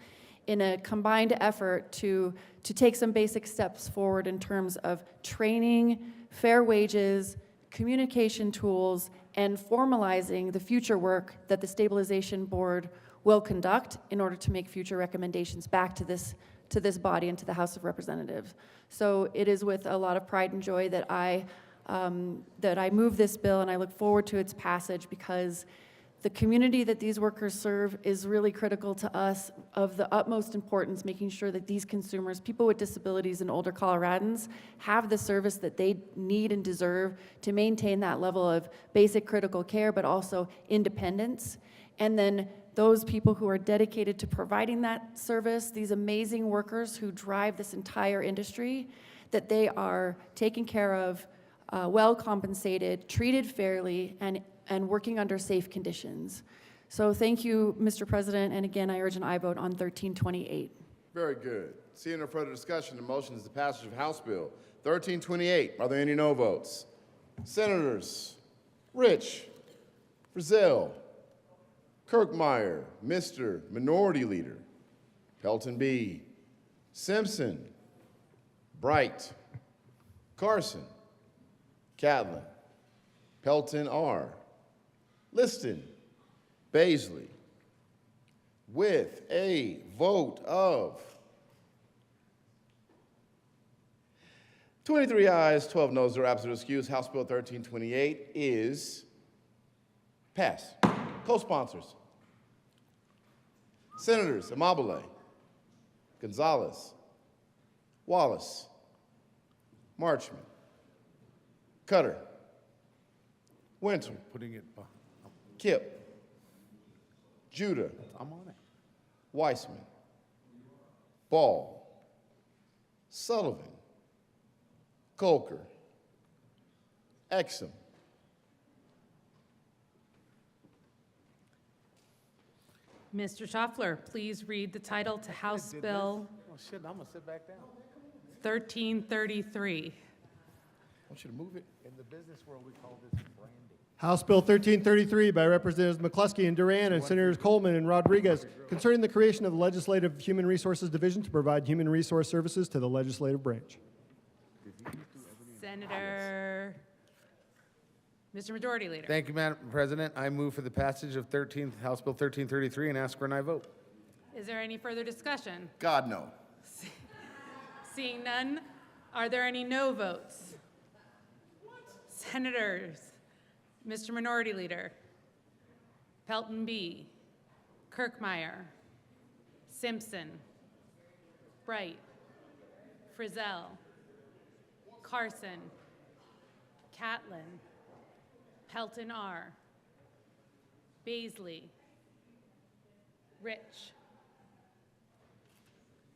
in a combined effort to take some basic steps forward in terms of training, fair wages, communication tools, and formalizing the future work that the Stabilization Board will conduct in order to make future recommendations back to this body and to the House of Representatives. So it is with a lot of pride and joy that I move this bill, and I look forward to its passage because the community that these workers serve is really critical to us, of the utmost importance, making sure that these consumers, people with disabilities and older Coloradans, have the service that they need and deserve to maintain that level of basic critical care, but also independence. And then those people who are dedicated to providing that service, these amazing workers who drive this entire industry, that they are taken care of well compensated, treated fairly, and working under safe conditions. So thank you, Mr. President, and again, I urge an aye vote on 1328. Very good. Seeing no further discussion, the motion is the passage of House Bill 1328. Are there any no votes? Senators Rich, Frizzell, Kirkmeyer, Mr. Minority Leader, Pelton B., Simpson, Bright, Carson, Catlin, Pelton R., Liston, Baisley, with a vote of 23 ayes, 12 noes, 0 absent or excused, House Bill 1328 is passed. Co-sponsors: Senators Amabile, Gonzalez, Wallace, Marchman, Cutter, Winter, Kip, Judah, Weissman, Ball, Sullivan, Colker, Exum, Mr. Schaffler, please read the title to House Bill Oh, shit, I'm gonna sit back down. 1333. I want you to move it. In the business world, we call this branding. House Bill 1333 by Representatives McCluskey and Duran and Senators Coleman and Rodriguez concerning the creation of the Legislative Human Resources Division to provide human resource services to the legislative branch. Senator, Mr. Majority Leader. Thank you, Madam President. I move for the passage of House Bill 1333 and ask for an aye vote. Is there any further discussion? God, no. Seeing none, are there any no votes? Senators, Mr. Minority Leader, Pelton B., Kirkmeyer, Simpson, Bright, Frizzell, Carson, Catlin, Pelton R., Baisley, Rich.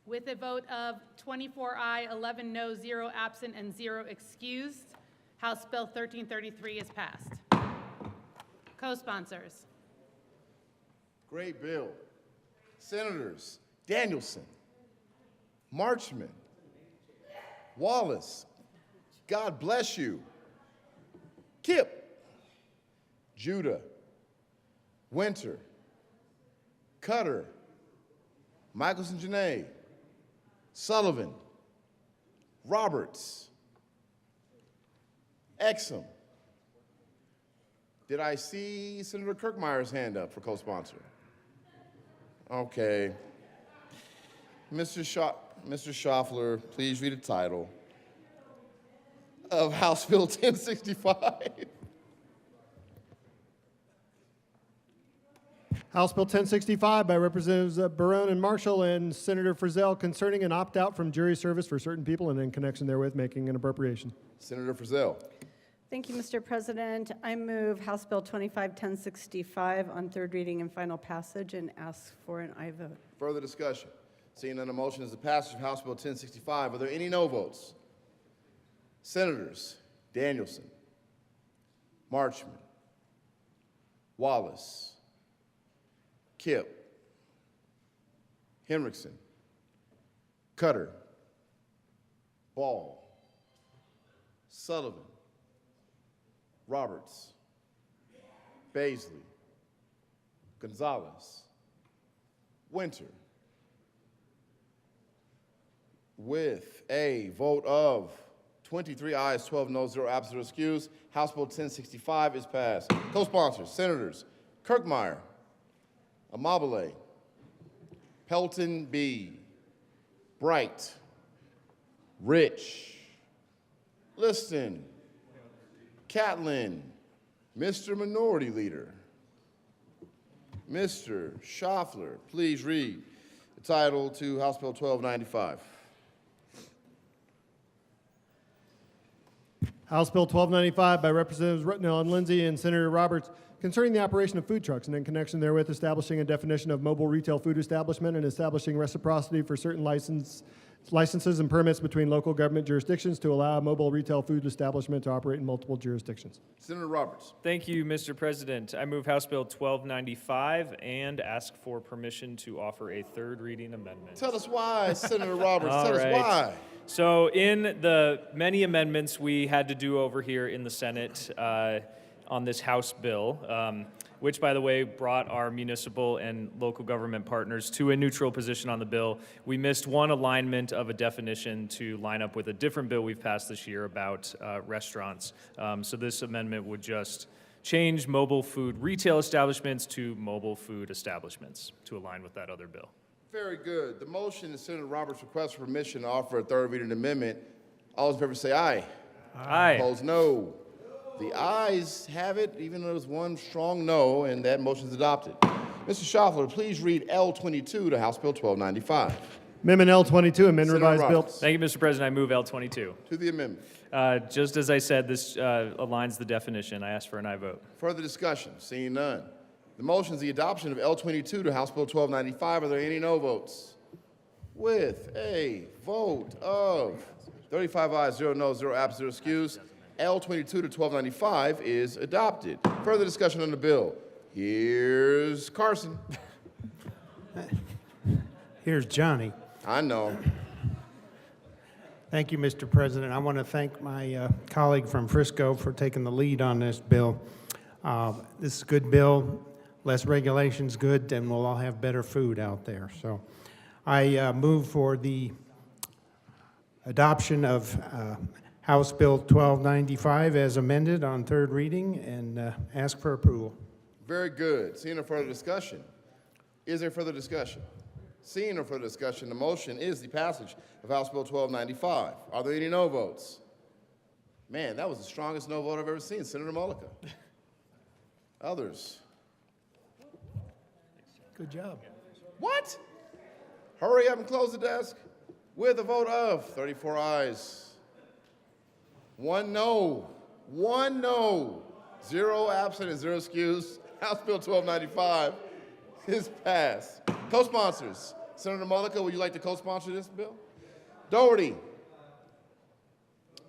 With a vote of 24 aye, 11 no, 0 absent, and 0 excused, House Bill 1333 is passed. Co-sponsors: Great bill. Senators Danielson, Marchman, Wallace, God bless you, Kip, Judah, Winter, Cutter, Michelson Janae, Sullivan, Roberts, Exum. Did I see Senator Kirkmeyer's hand up for co-sponsor? Okay. Mr. Schaffler, please read the title of House Bill 1065. House Bill 1065 by Representatives Barone and Marshall and Senator Frizzell concerning an opt-out from jury service for certain people and in connection therewith making an appropriation. Senator Frizzell. Thank you, Mr. President. I move House Bill 251065 on third reading and final passage and ask for an aye vote. Further discussion. Seeing none, the motion is the passage of House Bill 1065. Are there any no votes? Senators Danielson, Marchman, Wallace, Kip, Henriksen, Cutter, Ball, Sullivan, Roberts, Baisley, Gonzalez, Winter. With a vote of 23 ayes, 12 noes, 0 absent or excused, House Bill 1065 is passed. Co-sponsors, Senators Kirkmeyer, Amabile, Pelton B., Bright, Rich, Liston, Catlin, Mr. Minority Leader. Mr. Schaffler, please read the title to House Bill 1295. House Bill 1295 by Representatives Rutnell and Lindsay and Senator Roberts concerning the operation of food trucks and in connection therewith establishing a definition of mobile retail food establishment and establishing reciprocity for certain licenses and permits between local government jurisdictions to allow a mobile retail food establishment to operate in multiple jurisdictions. Senator Roberts. Thank you, Mr. President. I move House Bill 1295 and ask for permission to offer a third reading amendment. Tell us why, Senator Roberts. All Tell us right. why. So in the many amendments we had to do over here in the Senate on this House bill, which, by the way, brought our municipal and local government partners to a neutral position on the bill, we missed one alignment of a definition to line up with a different bill we've passed this year about restaurants. So this amendment would just change mobile food retail establishments to mobile food establishments to align with that other bill. Very good. The motion is Senator Roberts' request for permission to offer a third reading amendment. All those in favor say aye. Aye. Opposed, no. The ayes have it, even though there's one strong no, and that motion is adopted. Mr. Schaffler, please read L22 to House Bill 1295. Amendment L22, amend Senator revised bill. Roberts. Thank you, Mr. President. I move L22. To the amendment. Just as I said, this aligns the definition. I ask for an aye vote. Further discussion? Seeing none. The motion is the adoption of L22 to House Bill 1295. Are there any no votes? With a vote of 35 ayes, 0 noes, 0 absent, 0 excused, L22 to 1295 is adopted. Further discussion on the bill. Here's Carson. Here's Johnny. I know. Thank you, Mr. President. I want to thank my colleague from Frisco for taking the lead on this bill. This is a good bill. Less regulations, good, and we'll all have better food out there. So I move for the adoption of House Bill 1295 as amended on third reading and ask for approval. Very good. Seeing no further discussion. Is there further discussion? Seeing no further discussion, the motion is the passage of House Bill 1295. Are there any no votes? Man, that was the strongest no vote I've ever seen. Senator Mullica. Others. Good job. What? Hurry up and close the desk. With a vote of 34 ayes, 1 no, 0 absent, and 0 excused. House Bill 1295 is passed. Co-sponsors. Senator Mullica, would you like to co-sponsor this bill? Doherty,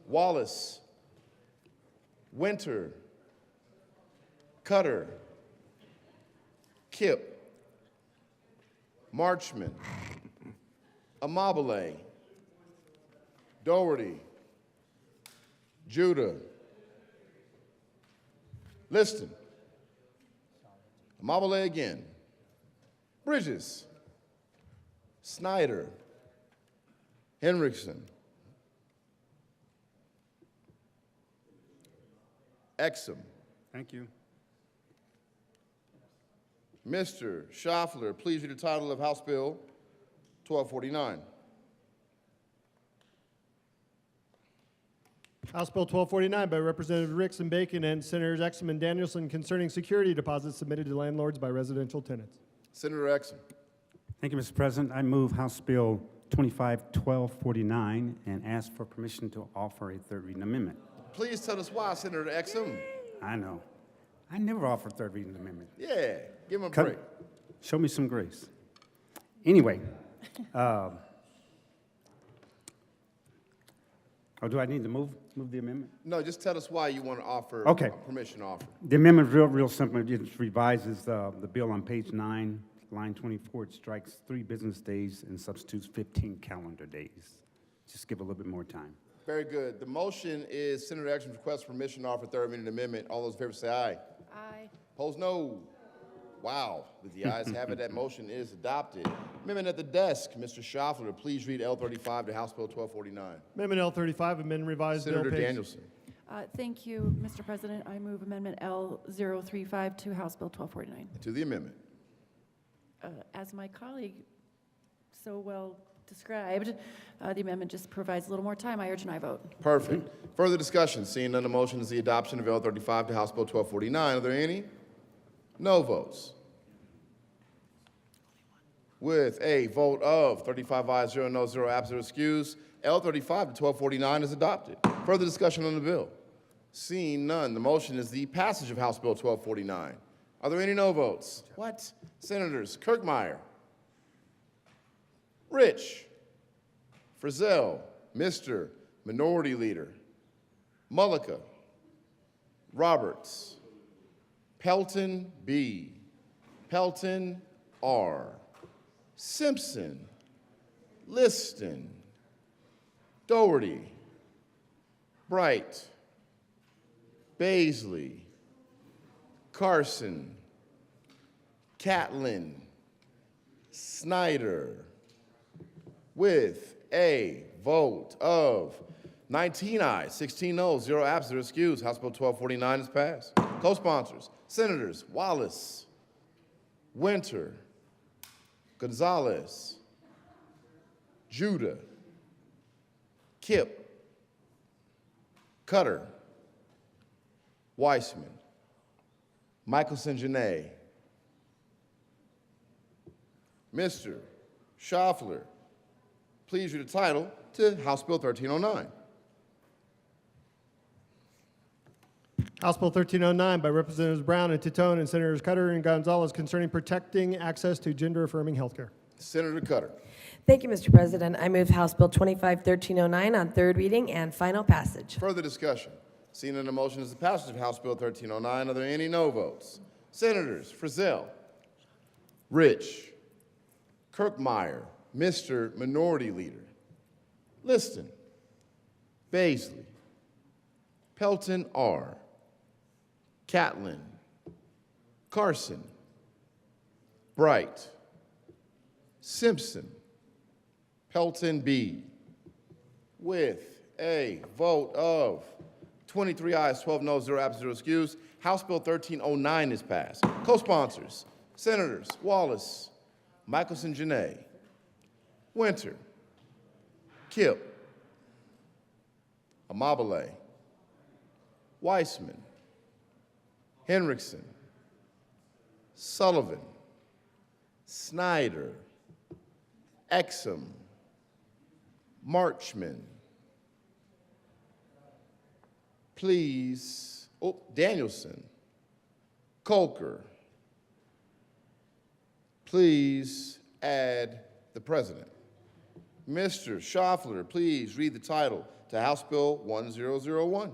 Wallace, Winter, Cutter, Kipp, Marchman, Amabile, Doherty, Judah, Liston, Amabile again, Bridges, Snyder, Henriksen, Exum. Thank you. Mr. Schaffler, please read the title of House Bill 1249. House Bill 1249 by Representative Ricks and Bacon and Senators Exum and Danielson concerning security deposits submitted to landlords by residential tenants. Senator Exum. Thank you, Mr. President. I move House Bill 251249 and ask for permission to offer a third reading amendment. Please tell us why, Senator Exum. I know. I never offer third reading amendment. Yeah, give him a Come- break. Show me some grace. Anyway, do I need to move the amendment? No, just tell us why you want to offer Okay. permission to offer. The amendment is real simple. It just revises the bill on page 9, line 24. It strikes 3 business days and substitutes 15 calendar days. Just give a little bit more time. Very good. The motion is Senator Exum's request for permission to offer third reading amendment. All those in favor say aye. Aye. Opposed, no. Wow. With the ayes have it, that motion is adopted. Amendment at the desk. Mr. Schaffler, please read L35 to House Bill 1249. Amendment L35, amend revised bill. Senator page- Danielson. Thank you, Mr. President. I move Amendment L035 to House Bill 1249. To the amendment. As my colleague so well described, the amendment just provides a little more time. I urge an aye vote. Perfect. Further discussion. Seeing none, the motion is the adoption of L35 to House Bill 1249. Are there any? No votes. With a vote of 35 ayes, 0 noes, 0 absent, or excused, L35 to 1249 is adopted. Further discussion on the bill. Seeing none, the motion is the passage of House Bill 1249. Are there any no votes? What? Senators Kirkmeyer, Rich, Frizzell, Mr. Minority Leader, Mullica, Roberts, Pelton B, Pelton R, Simpson, Liston, Doherty, Bright, Baisley, Carson, Catlin, Snyder, with a vote of 19 ayes, 16 noes, 0 absent, 0 excused. House Bill 1249 is passed. Co-sponsors, Senators Wallace, Winter, Gonzalez, Judah, Kip, Cutter, Weissman, Michelson Janae, Mr. Schaffler, please read the title to House Bill 1309. House Bill 1309 by Representatives Brown and Titone and Senators Cutter and Gonzalez concerning protecting access to gender-affirming health care. Senator Cutter. Thank you, Mr. President. I move House Bill 25-1309 on third reading and final passage. Further discussion. Seeing none, the motion is the passage of House Bill 1309. Are there any no votes? Senators Frizzell, Rich, Kirkmeyer, Mr. Minority Leader, Liston, Baisley, Pelton R, Catlin, Carson, Bright, Simpson, Pelton B, with a vote of 23 ayes, 12 noes, 0 absent, 0 excused. House Bill 1309 is passed. Co-sponsors, Senators Wallace, Michelson Janae, Winter, Kip, Amabile, Weissman, Henriksen, Sullivan, Snyder, Exum, Marchman, please, Danielson, Colker, please add the president. Mr. Schaffler, please read the title to House Bill 1001.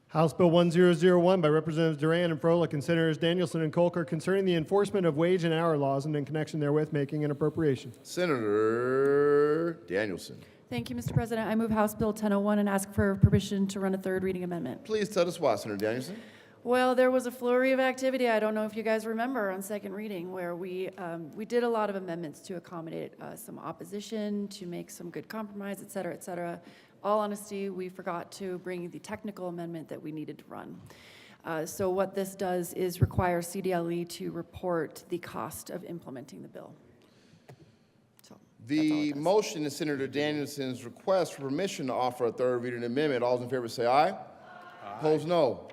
House Bill 1001 by Representatives Duran and Froelich and Senators Danielson and Colker concerning the enforcement of wage and hour laws and in connection therewith making an appropriation. Senator Danielson. Thank you, Mr. President. I move House Bill 1001 and ask for permission to run a third reading amendment. Please tell us why, Senator Danielson. Well, there was a flurry of activity, I don't know if you guys remember, on second reading, where we did a lot of amendments to accommodate some opposition, to make some good compromise, et cetera, et cetera. All honesty, we forgot to bring the technical amendment that we needed to run. So what this does is require CDLE to report the cost of implementing the bill. The motion is Senator Danielson's request for permission to offer a third reading amendment. All those in favor say aye. Aye. Opposed, no.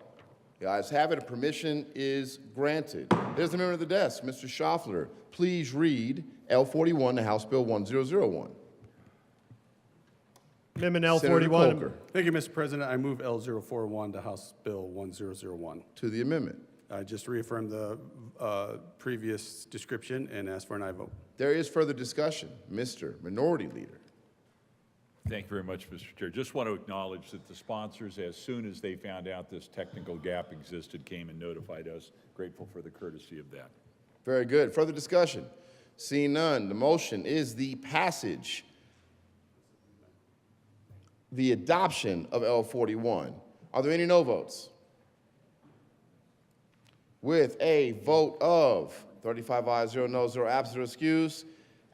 The ayes have it. Permission is granted. There's the member of the desk, Mr. Schaffler. Please read L41 to House Bill 1001. Amendment Senator L41. Colker. Thank you, Mr. President. I move L041 to House Bill 1001. To the amendment. I just reaffirm the previous description and ask for an aye vote. There is further discussion. Mr. Minority Leader. Thank you very much, Mr. Chair. Just want to acknowledge that the sponsors, as soon as they found out this technical gap existed, came and notified us. Grateful for the courtesy of that. Very good. Further discussion. Seeing none, the motion is the passage, the adoption of L41. Are there any no votes? With a vote of 35 ayes, 0 noes, 0 absent, 0 excused,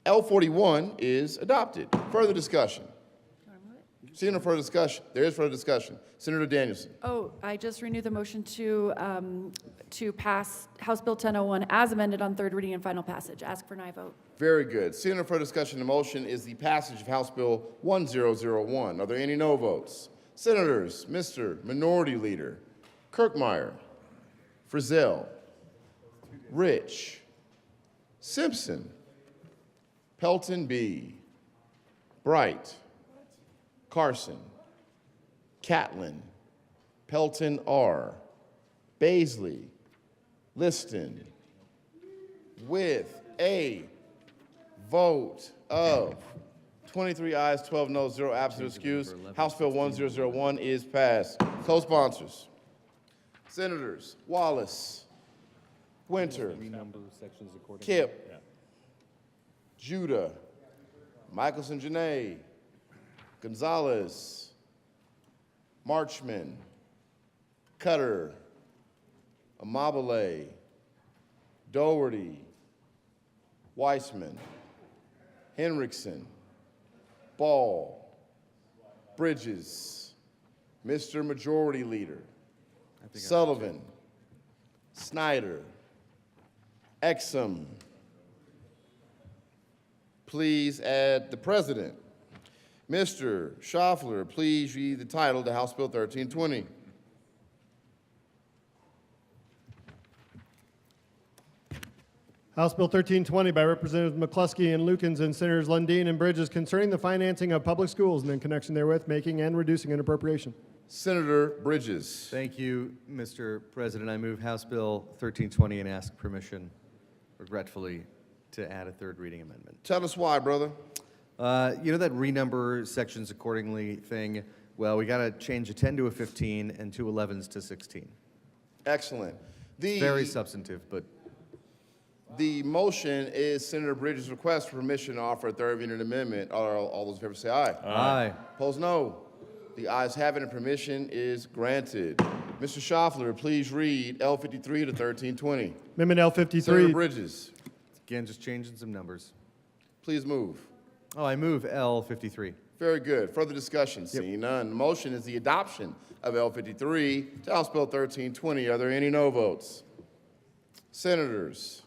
L41 is adopted. Further discussion. Seeing no further discussion, there is further discussion. Senator Danielson. Oh, I just renewed the motion to pass House Bill 1001 as amended on third reading and final passage. Ask for an aye vote. Very good. Seeing no further discussion, the motion is the passage of House Bill 1001. Are there any no votes? Senators, Mr. Minority Leader, Kirkmeyer, Frizzell, Rich, Simpson, Pelton B, Bright, Carson, Catlin, Pelton R., Baisley, Liston, with a vote of 23 ayes, 12 noes, 0 absent or excused, House Bill 1001 is passed. Co-sponsors, Senators Wallace, Winter, Kip, Judah, Michelson Janae, Gonzalez, Marchman, Cutter, Amabile, Doherty, Weissman, Henriksen, Ball, Bridges, Mr. Majority Leader, Sullivan, Snyder, Exum. Please add the President. Mr. Schaffler, please read the title to House Bill 1320. House Bill 1320 by Representatives McCluskey and Lukens and Senators Lundin and Bridges concerning the financing of public schools and in connection therewith making and reducing an appropriation. Senator Bridges. Thank you, Mr. President. I move House Bill 1320 and ask permission, regretfully, to add a third reading amendment. Tell us why, brother. You know that renumber sections accordingly thing? Well, we got to change a 10 to a 15 and two 11s to 16. Excellent. It's very substantive, but the motion is Senator Bridges' request for permission to offer a third reading amendment. All those in favor say aye. Aye. Opposed, no. The ayes have it and permission is granted. Mr. Schaffler, please read L 53 to 1320. Amendment L 53. Senator Bridges. again, just changing some numbers. Please move. Oh, I move L 53. Very good. Further discussion? Seeing none. The motion is the adoption of L 53 to House Bill 1320. Are there any no votes? Senators,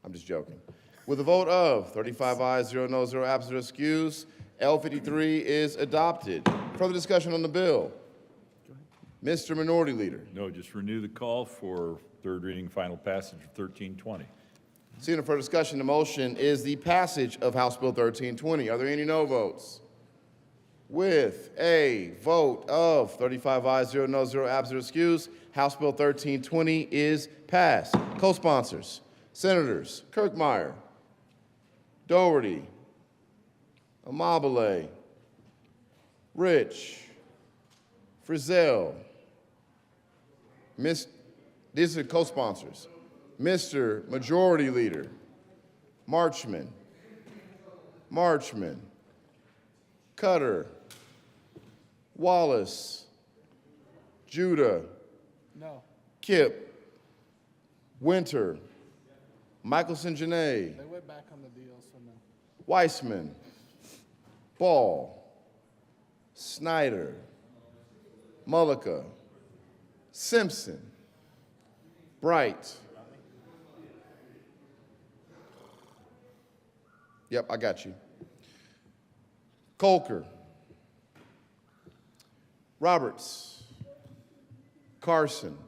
I'm just joking. With a vote of 35 ayes, 0 noes, 0 absent or excused, L 53 is adopted. Further discussion on the bill? Mr. Minority Leader. No, just renew the call for third reading, final passage of 1320. Seeing no further discussion, the motion is the passage of House Bill 1320. Are there any no votes? With a vote of 35 ayes, 0 noes, 0 absent or excused, House Bill 1320 is passed. Co-sponsors, Senators Kirkmeyer, Doherty, Amabile, Rich, Frizzell. These are co-sponsors. Mr. Majority Leader, Marchman, Cutter, Wallace, Judah, No. Kip, Winter, Michelson Janae, They went back on the deal, so no. Weissman, Ball, Snyder, Mullica, Simpson, Bright. Yep, I got you. Colker, Roberts, Carson,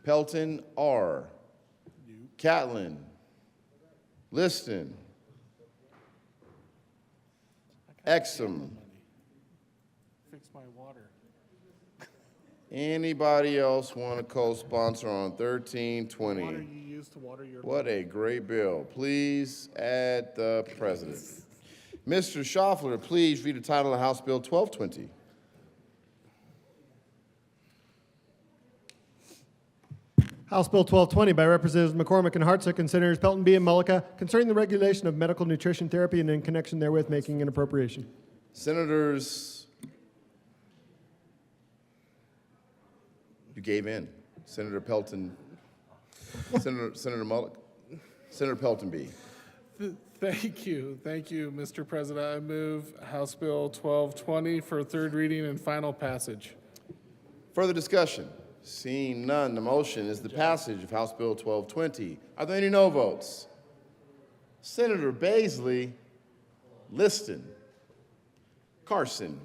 Pelton R., Catlin, Liston, Exum. Fix my water. Anybody else want to co-sponsor on Water 1320? you use to water your. What a great bill. Please add the president. Mr. Schaffler, please read the title of House Bill 1220. House Bill 1220 by Representatives McCormick and Hartsick and Senators Pelton B. and Mullica concerning the regulation of medical nutrition therapy and in connection therewith making an appropriation. Senators, you gave in. Senator Pelton, Senator Mullica, Senator Pelton B. Thank you, Mr. President. I move House Bill 1220 for third reading and final passage. Further discussion? Seeing none, the motion is the passage of House Bill 1220. Are there any no votes? Senator Baisley, Liston, Carson,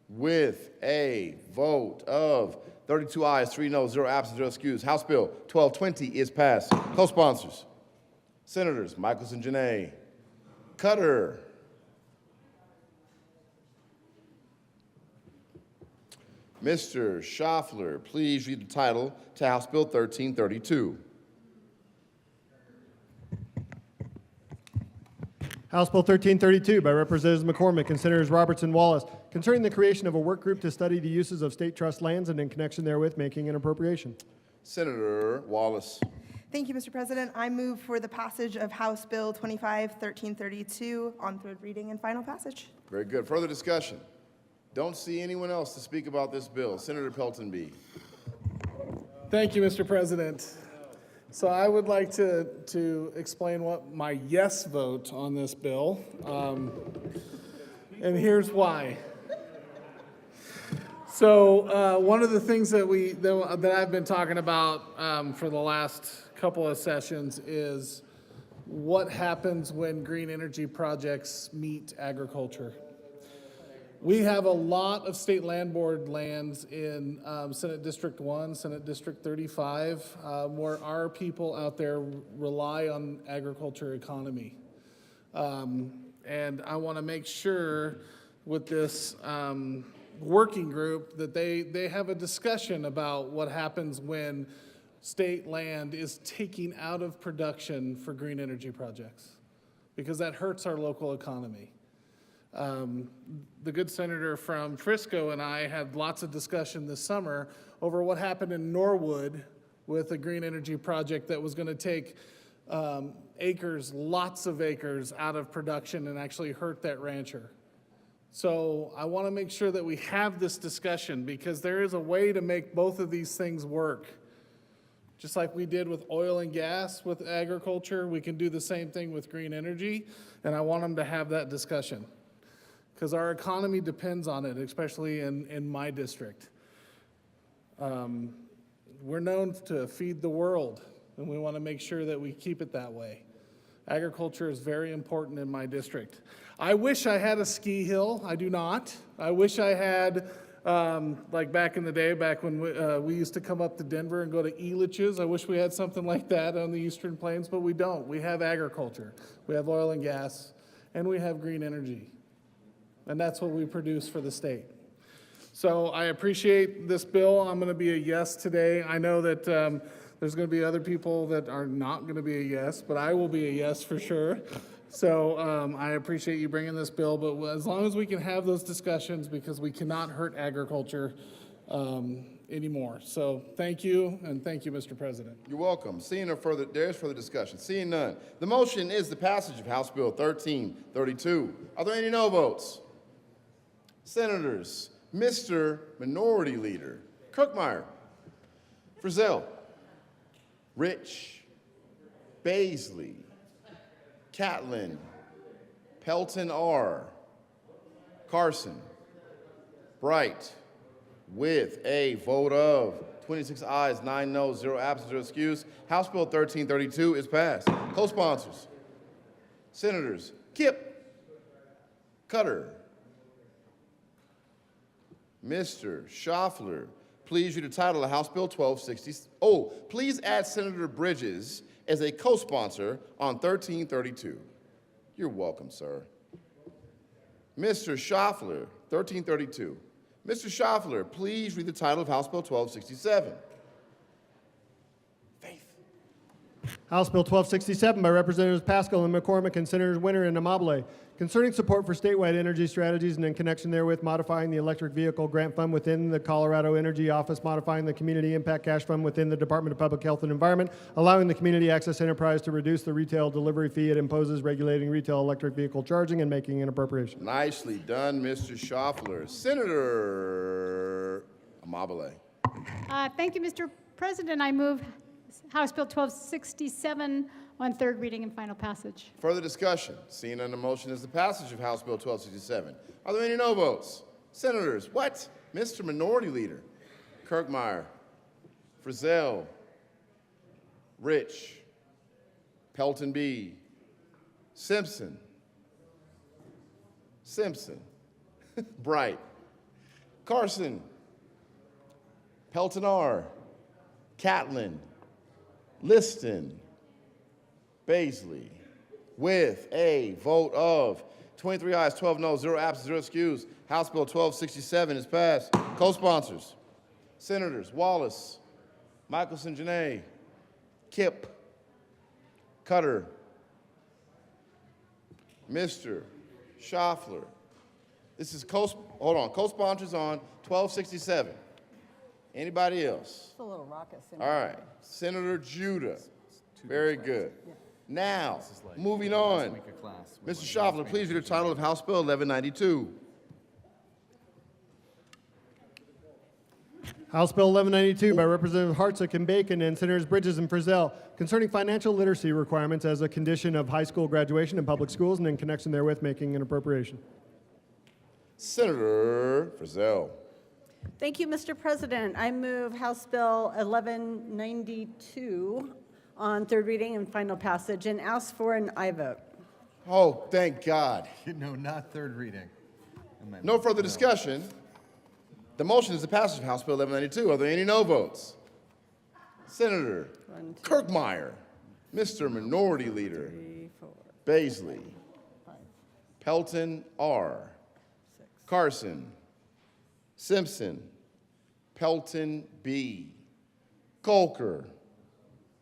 with a vote of 32 ayes, 3 noes, 0 absent, 0 excused, House Bill 1220 is passed. Co-sponsors, Senators Michelson Janae, Cutter, Mr. Schaffler, please read the title to House Bill 1332. House Bill 1332 by Representatives McCormick and Senators Robertson Wallace, concerning the creation of a work group to study the uses of state trust lands and in connection therewith making an appropriation. Senator Wallace. Thank you, Mr. President. I move for the passage of House Bill 1332 on third reading and final passage. Very good. Further discussion? Don't see anyone else to speak about this bill. Senator Pelton B. Thank you, Mr. President. So I would like to explain what my yes vote on this bill, and here's why. So one of the things that I've been talking about for the last couple of sessions is what happens when green energy projects meet agriculture. We have a lot of state land board lands in Senate District 1, Senate District 35, where our people out there rely on agriculture economy. And I want to make sure with this working group that they have a discussion about what happens when state land is taking out of production for green energy projects, because that hurts our local economy. The good senator from Frisco and I had lots of discussion this summer over what happened in Norwood with a green energy project that was going to take acres, lots of acres out of production and actually hurt that rancher. So I want to make sure that we have this discussion, because there is a way to make both of these things work. Just like we did with oil and gas with agriculture, we can do the same thing with green energy, and I want them to have that discussion, because our economy depends on it, especially in my district. We're known to feed the world, and we want to make sure that we keep it that way. Agriculture is very important in my district. I wish I had a ski hill. I do not. I wish I had, like back in the day, back when we used to come up to Denver and go to Elitch's. I wish we had something like that on the Eastern Plains, but we don't. We have agriculture. We have oil and gas, and we have green energy. And that's what we produce for the state. So I appreciate this bill. I'm going to be a yes today. I know that there's going to be other people that are not going to be a yes, but I will be a yes for sure. So I appreciate you bringing this bill, but as long as we can have those discussions, because we cannot hurt agriculture anymore. So thank you, and thank you, Mr. President. You're welcome. There's further discussion. Seeing none. The motion is the passage of House Bill 1332. Are there any no votes? Senators, Mr. Minority Leader Kirkmeyer, Frizzell, Rich, Baisley, Catlin, Pelton R., Carson, Bright, with a vote of 26 ayes, 9 noes, 0 absent, 0 excused. House Bill 1332 is passed. Co-sponsors, Senators Kipp, Cutter, Mr. Schaffler, please read the title of House Bill 1260. Oh, please add Senator Bridges as a co-sponsor on 1332. You're welcome, sir. Mr. Schaffler, 1332. Mr. Schaffler, please read the title of House Bill 1267. House Bill 1267 by Representatives Pascal and McCormick and Senators Winter and Amabile, concerning support for statewide energy strategies and in connection therewith modifying the electric vehicle grant fund within the Colorado Energy Office, modifying the community impact cash fund within the Department of Public Health and Environment, allowing the community access enterprise to reduce the retail delivery fee it imposes, regulating retail electric vehicle charging, and making an appropriation. Nicely done, Mr. Schaffler. Senator Amabile. Thank you, Mr. President. I move House Bill 1267 on third reading and final passage. Further discussion. Seeing none, the motion is the passage of House Bill 1267. Are there any no votes? Senators, what? Mr. Minority Leader Kirkmeyer, Frizzell, Rich, Pelton B., Simpson, Bright, Carson, Pelton R., Catlin, Liston, Baisley, with a vote of 23 ayes, 12 noes, 0 absent, 0 excused. House Bill 1267 is passed. Co-sponsors, Senators Wallace, Michelson Janae, Kip, Cutter, Mr. Schaffler. This is co-sponsors on 1267. Anybody else? It's a little raucous. All right, Senator Judah. Very good. Now, moving on. Mr. Schaffler, please read the title of House Bill 1192. House Bill 1192 by Representative Hartsick and Bacon and Senators Bridges and Frizzell concerning financial literacy requirements as a condition of high school graduation in public schools and in connection therewith making an appropriation. Senator Frizzell. Thank you, Mr. President. I move House Bill 1192 on third reading and final passage and ask for an aye vote. Oh, thank God. No, not third reading. No further discussion. The motion is the passage of House Bill 1192. Are there any no votes? Senator Kirkmeyer, Mr. Minority Leader, Baisley, Pelton R, Carson, Simpson, Pelton B, Colker,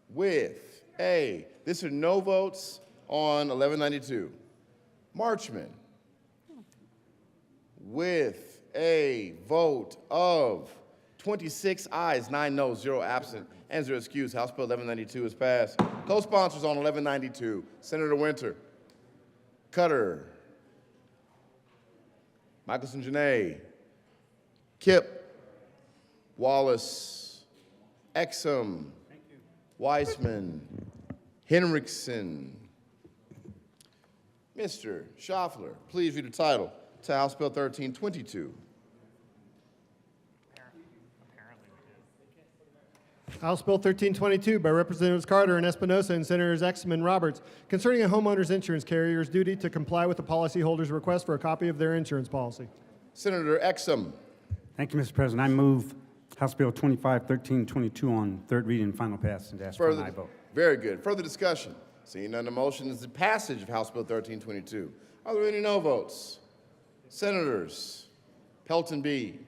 with a, these are no votes on 1192. Marchman, with a vote of 26 ayes, 9 noes, 0 absent, and 0 excused. House Bill 1192 is passed. Co-sponsors on 1192, Senator Winter, Cutter, Michelson Janae, Kip, Wallace, Exum, Weissman, Henriksen. Mr. Schaffler, please read the title to House Bill 1322. House Bill 1322 by Representatives Carter and Espinosa and Senators Exum and Roberts concerning a homeowner's insurance carrier's duty to comply with the policyholder's request for a copy of their insurance policy. Senator Exum. Thank you, Mr. President. I move House Bill 251322 on third reading and final passage and ask for an aye vote. Very good. Further discussion. Seeing none, the motion is the passage of House Bill 1322. Are there any no votes? Senators Pelton B,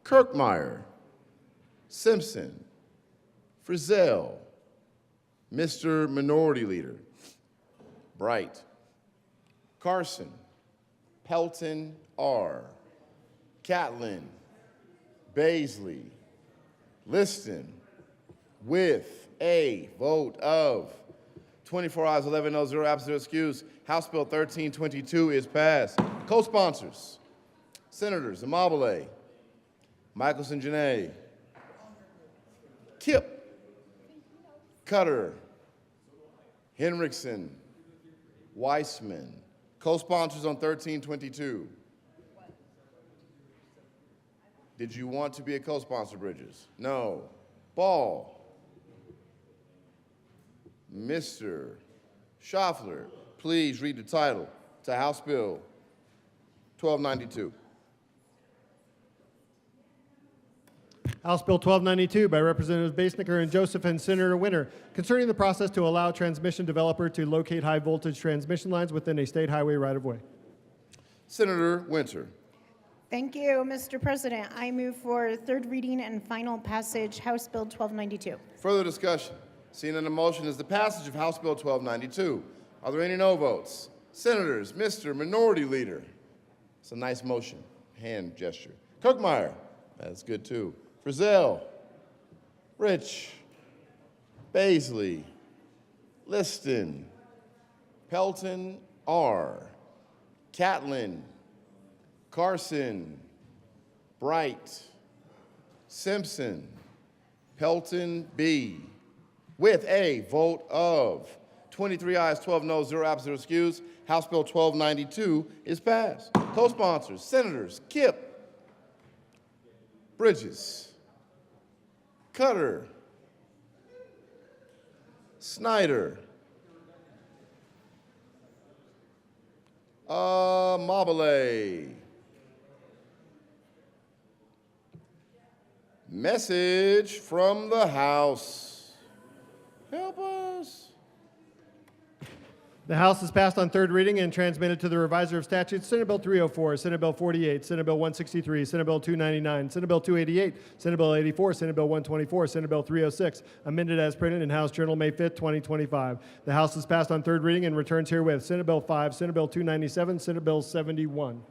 Kirkmeyer, Simpson, Frizzell, Mr. Minority Leader, Bright, Carson, Pelton R, Catlin, Baisley, Liston, with a vote of 24 ayes, 11 noes, 0 absent, 0 excused. House Bill 1322 is passed. Co-sponsors, Senators Amabile, Michelson Janae, Kip, Cutter, Henriksen, Weissman. Co-sponsors on 1322. Did you want to be a co-sponsor, Bridges? No. Ball. Mr. Schaffler, please read the title to House Bill 1292. House Bill 1292 by Representatives Basnicker and Joseph and Senator Winter concerning the process to allow transmission developer to locate high voltage transmission lines within a state highway right-of-way. Senator Winter. Thank you, Mr. President. I move for third reading and final passage, House Bill 1292. Further discussion. Seeing none, the motion is the passage of House Bill 1292. Are there any no votes? Senators, Mr. Minority Leader. It's a nice motion, hand gesture. Kirkmeyer, that's good too. Frizzell, Rich, Baisley, Liston, Pelton R, Catlin, Carson, Bright, Simpson, Pelton B, with a vote of 23 ayes, 12 noes, 0 absent, 0 excused. House Bill 1292 is passed. Co-sponsors, Senators Kip, Bridges, Cutter, Snyder, Mobile. Message from the House. Help us. The House has passed on third reading and transmitted to the Reviser of Statutes Senate Bill 304, Senate Bill 48, Senate Bill 163, Senate Bill 299, Senate Bill 288, Senate Bill 84, Senate Bill 124, Senate Bill 306, amended as printed in House Journal May 5, 2025. The House has passed on third reading and returns herewith Senate Bill 5, Senate Bill 297, Senate Bill 71.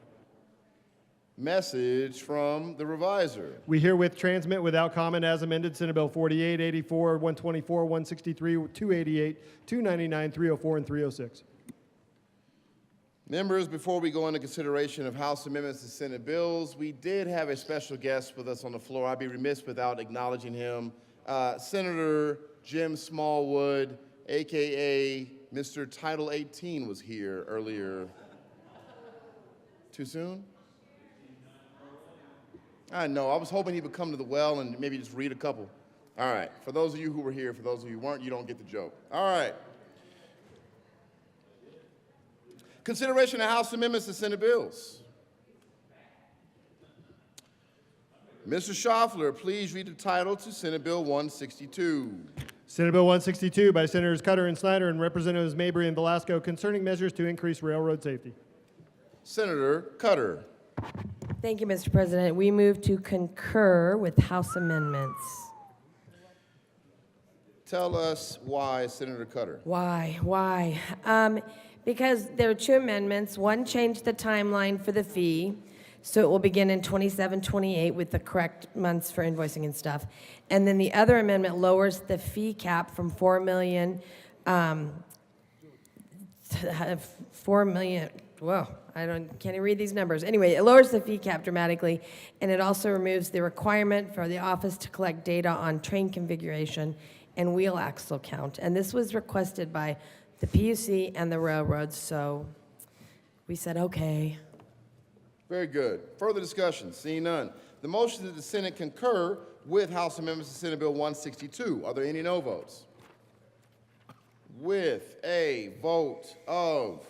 Message from the Reviser. We herewith transmit without comment as amended Senate Bill 48, 84, 124, 163, 288, 299, 304, and 306. Members, before we go into consideration of House amendments to Senate bills, we did have a special guest with us on the floor. I'd be remiss without acknowledging him. Senator Jim Smallwood, AKA Mr. Title 18, was here earlier. Too soon? I know. I was hoping he would come to the well and maybe just read a couple. All right. For those of you who were here, for those of you who weren't, you don't get the joke. All right. Consideration of House amendments to Senate bills. Mr. Schaffler, please read the title to Senate Bill 162. Senate Bill 162 by Senators Cutter and Snyder and Representatives Mabry and Velasco concerning measures to increase railroad safety. Senator Cutter. Thank you, Mr. President. We move to concur with House amendments. Tell us why, Senator Cutter. Why? Because there are two amendments. One changed the timeline for the fee, so it will begin in 27-28 with the correct months for invoicing and stuff. And then the other amendment lowers the fee cap from $4 million, whoa, can't even read these numbers. Anyway, it lowers the fee cap dramatically, and it also removes the requirement for the office to collect data on train configuration and wheel axle count. And this was requested by the PUC and the railroads, so we said okay. Very good. Further discussion? Seeing none. The motion that the Senate concur with House amendments to Senate Bill 162. Are there any no votes? With a vote of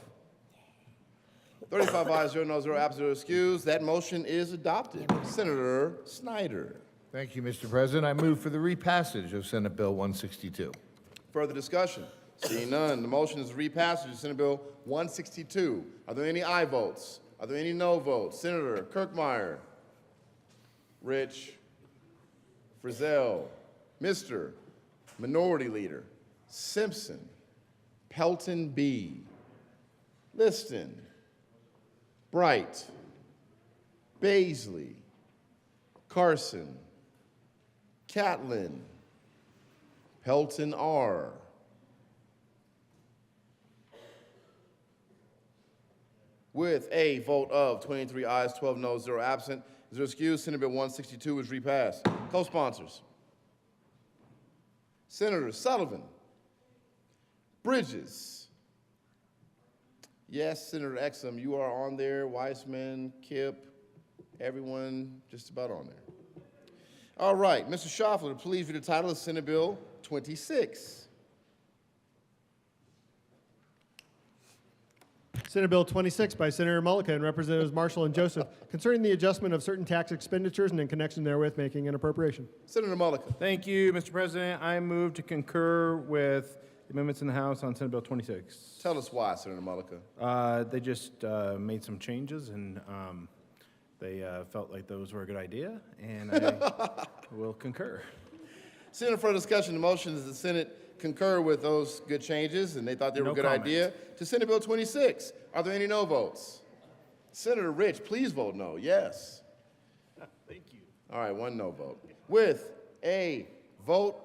35 ayes, 0 noes, 0 absent, 0 excused, that motion is adopted. Senator Snyder. Thank you, Mr. President. I move for the repassage of Senate Bill 162. Further discussion? Seeing none, the motion is repassage of Senate Bill 162. Are there any aye votes? Are there any no votes? Senator Kirkmeyer, Rich, Frizzell, Mr. Minority Leader, Simpson, Pelton B, Liston, Bright, Baisley, Carson, Catlin, Pelton R, with a vote of 23 ayes, 12 noes, 0 absent, 0 excused, Senate Bill 162 is repassed. Co-sponsors: Senators Sullivan, Bridges. Yes, Senator Exum, you are on there. Weissman, Kipp, everyone just about on there. All right, Mr. Schaffler, please read the title of Senate Bill 26. Senate Bill 26 by Senator Mullica and Representatives Marshall and Joseph concerning the adjustment of certain tax expenditures and in connection therewith making an appropriation. Senator Mullica. Thank you, Mr. President. I move to concur with the amendments in the House on Senate Bill 26. Tell us why, Senator Mullica. They just made some changes, and they felt like those were a good idea, and I will concur. Senator, for discussion, the motion is the Senate concur with those good changes, and they thought they were a good idea. To Senate Bill 26, are there any no votes? Senator Rich, please vote no. Yes. Thank you. All right, one no vote. With a vote,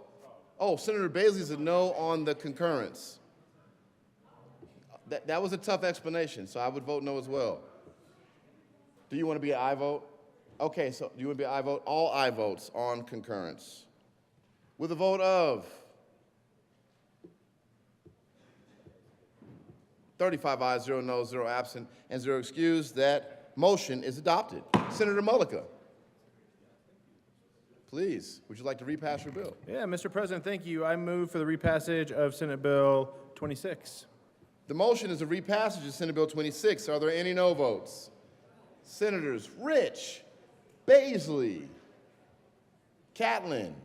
Senator Baisley's a no on the concurrence. That was a tough explanation, so I would vote no as well. Do you want to be an aye vote? Okay, so do you want to be an aye vote? All aye votes on concurrence. With a vote of 35 ayes, 0 noes, 0 absent, and 0 excused, that motion is adopted. Senator Mullica, please, would you like to repass your bill? Yeah, Mr. President, thank you. I move for the repassage of Senate Bill 26. The motion is a repassage of Senate Bill 26. Are there any no votes? Senators Rich, Baisley, Catlin.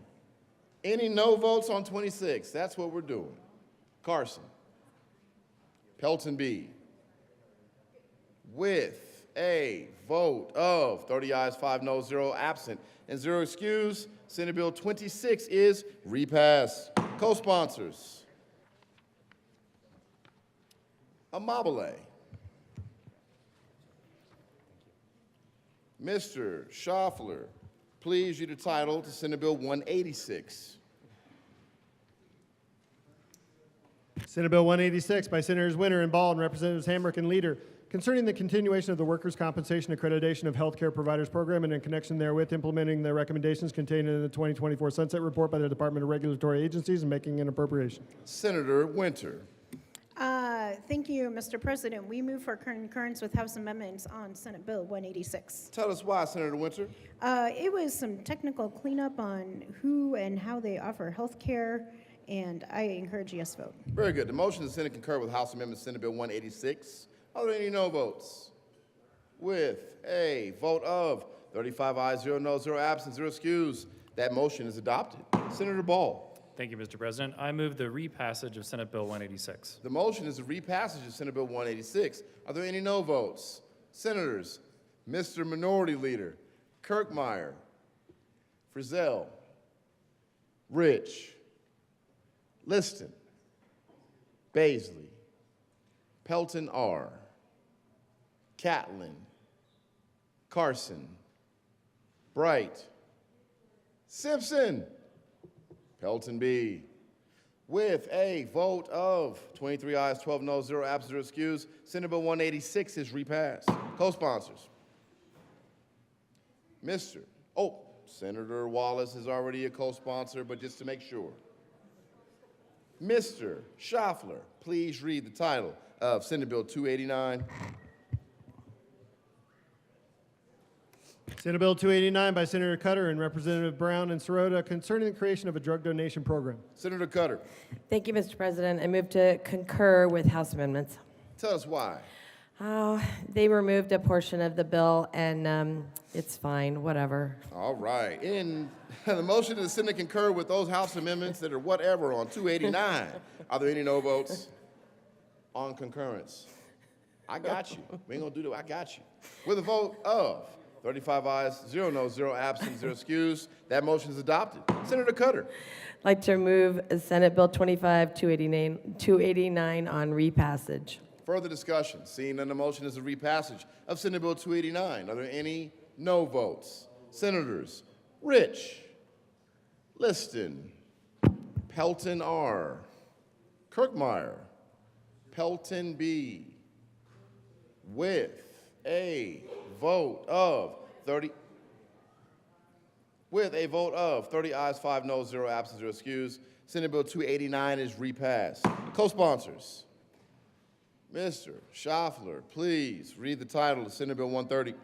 Any no votes on 26? That's what we're doing. Carson, Pelton B. With a vote of 30 ayes, 5 noes, 0 absent, and 0 excused, Senate Bill 26 is repassed. Co-sponsors. Amabile. Mr. Schaffler, please read the title to Senate Bill 186. Senate Bill 186 by Senators Winter and Ball and Representatives Hamrick and Leader, concerning the continuation of the Workers' Compensation Accreditation of Healthcare Providers Program and in connection therewith implementing the recommendations contained in the 2024 Sunset Report by the Department of Regulatory Agencies and making an appropriation. Senator Winter. Thank you, Mr. President. We move for concurrence with House amendments on Senate Bill 186. Tell us why, Senator Winter. It was some technical cleanup on who and how they offer health care, and I encourage yes vote. Very good. The motion of the Senate concur with House Amendment Senate Bill 186. Are there any no votes? With a vote of 35 ayes, 0 noes, 0 absent, 0 excused, that motion is adopted. Senator Ball. Thank you, Mr. President. I move the repassage of Senate Bill 186. The motion is the repassage of Senate Bill 186. Are there any no votes? Senators, Mr. Minority Leader Kirkmeyer, Frizzell, Rich, Liston, Baisley, Pelton R., Catlin, Carson, Bright, Simpson, Pelton B. With a vote of 23 ayes, 12 noes, 0 absent, 0 excused, Senate Bill 186 is repassed. Co-sponsors. Senator Wallace is already a co-sponsor, but just to make sure. Mr. Schaffler, please read the title of Senate Bill 289. Senate Bill 289 by Senator Cutter and Representative Brown and Sirota, concerning the creation of a drug donation program. Senator Cutter. Thank you, Mr. President. I move to concur with House amendments. Tell us why. Oh, they removed a portion of the bill, and it's fine, whatever. All right. In the motion of the Senate concur with those House amendments that are whatever on 289. Are there any no votes on concurrence? I got you. We ain't gonna do that. I got you. With a vote of 35 ayes, 0 noes, 0 absent, 0 excused, that motion is adopted. Senator Cutter. I'd like to move Senate Bill 289 on repassage. Further discussion. Seeing none, the motion is a repassage of Senate Bill 289. Are there any no votes? Senators Rich, Liston, Pelton R., Kirkmeyer, Pelton B. With a vote of 30 ayes, 5 noes, 0 absent, 0 excused, Senate Bill 289 is repassed. Co-sponsors. Mr. Schaffler, please read the title of Senate Bill 130.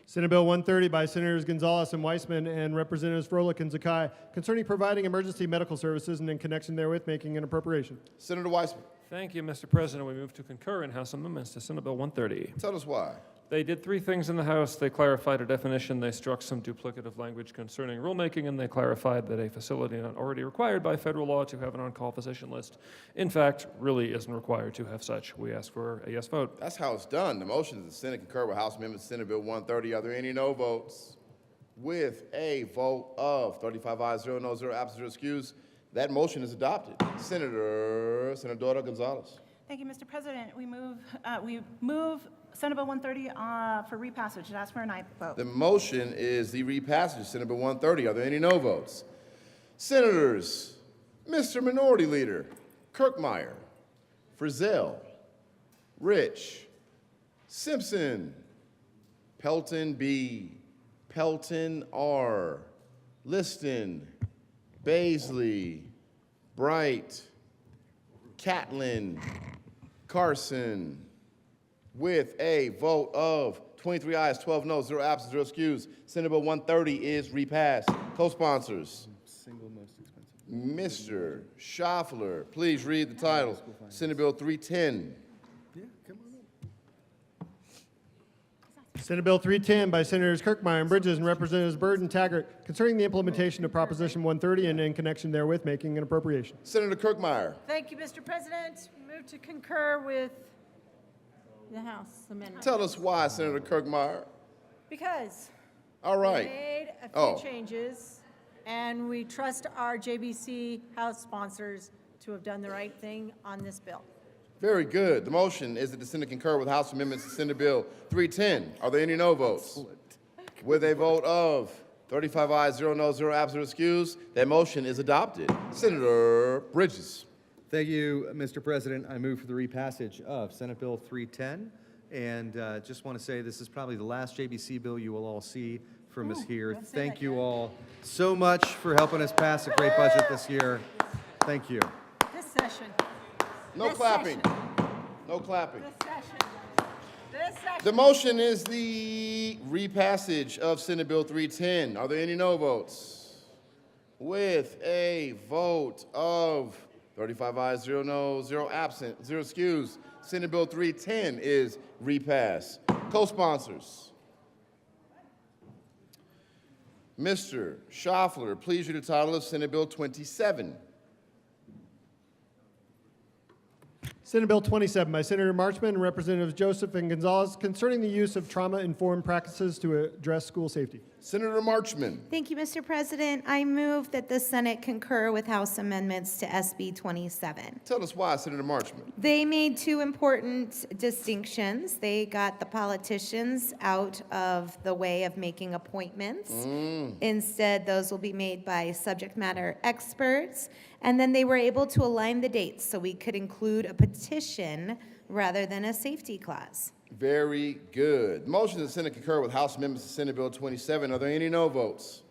Senate Bill 130 by Senators Gonzalez and Weissman and Representatives Froelich and Zakai, concerning providing emergency medical services and in connection therewith making an appropriation. Senator Weissman. Thank you, Mr. President. We move to concur in House amendments to Senate Bill 130. Tell us why. They did three things in the House. They clarified a definition, they struck some duplicative language concerning rulemaking, and they clarified that a facility not already required by federal law to have an on-call physician list, in fact, really isn't required to have such. We ask for a yes vote. That's how it's done. The motion is the Senate concur with House Amendment Senate Bill 130. Are there any no votes? With a vote of 35 ayes, 0 noes, 0 absent, 0 excused, that motion is adopted. Senadora Gonzalez. Thank you, Mr. President. We move Senate Bill 130 for repassage and ask for an aye vote. The motion is the repassage of Senate Bill 130. Are there any no votes? Senators, Mr. Minority Leader Kirkmeyer, Frizzell, Rich, Simpson, Pelton B, Pelton R, Liston, Baisley, Bright, Catlin, Carson. With a vote of 23 ayes, 12 noes, 0 absent, 0 excused, Senate Bill 130 is repassed. Co-sponsors. Single most expensive. Mr. Schaffler, please read the title. Senate Bill 310. Senate Bill 310 by Senators Kirkmeyer and Bridges and Representatives Byrd and Taggart concerning the implementation of Proposition 130 and in connection therewith making an appropriation. Senator Kirkmeyer. Thank you, Mr. President. Move to concur with the House amendment. Tell us why, Senator Kirkmeyer. Because All we right. made a Oh. few changes, and we trust our JBC House sponsors to have done the right thing on this bill. Very good. The motion is that the Senate concur with House amendments to Senate Bill 310. Are there any no votes? With a vote of 35 ayes, 0 noes, 0 absent, excused, that motion is adopted. Senator Bridges. Thank you, Mr. President. I move for the repassage of Senate Bill 310. And just want to say this is probably the last JBC bill you will all see from us here. Thank you all so much for helping us pass a great budget this year. Thank you. This session. No This clapping. session. No clapping. This session. This session. The motion is the repassage of Senate Bill 310. Are there any no votes? With a vote of 35 ayes, 0 noes, 0 absent, 0 excused, Senate Bill 310 is repassed. Co-sponsors. Mr. Schaffler, please read the title of Senate Bill 27. Senate Bill 27 by Senator Marchman and Representatives Joseph and Gonzalez concerning the use of trauma-informed practices to address school safety. Senator Marchman. Thank you, Mr. President. I move that the Senate concur with House amendments to SB 27. Tell us why, Senator Marchman. They made two important distinctions. They got the politicians out of the way of making appointments. Instead, those will be made by subject matter experts. And then they were able to align the dates so we could include a petition rather than a safety clause. Very good. Motion to the Senate concur with House amendments to Senate Bill 27. Are there any no votes?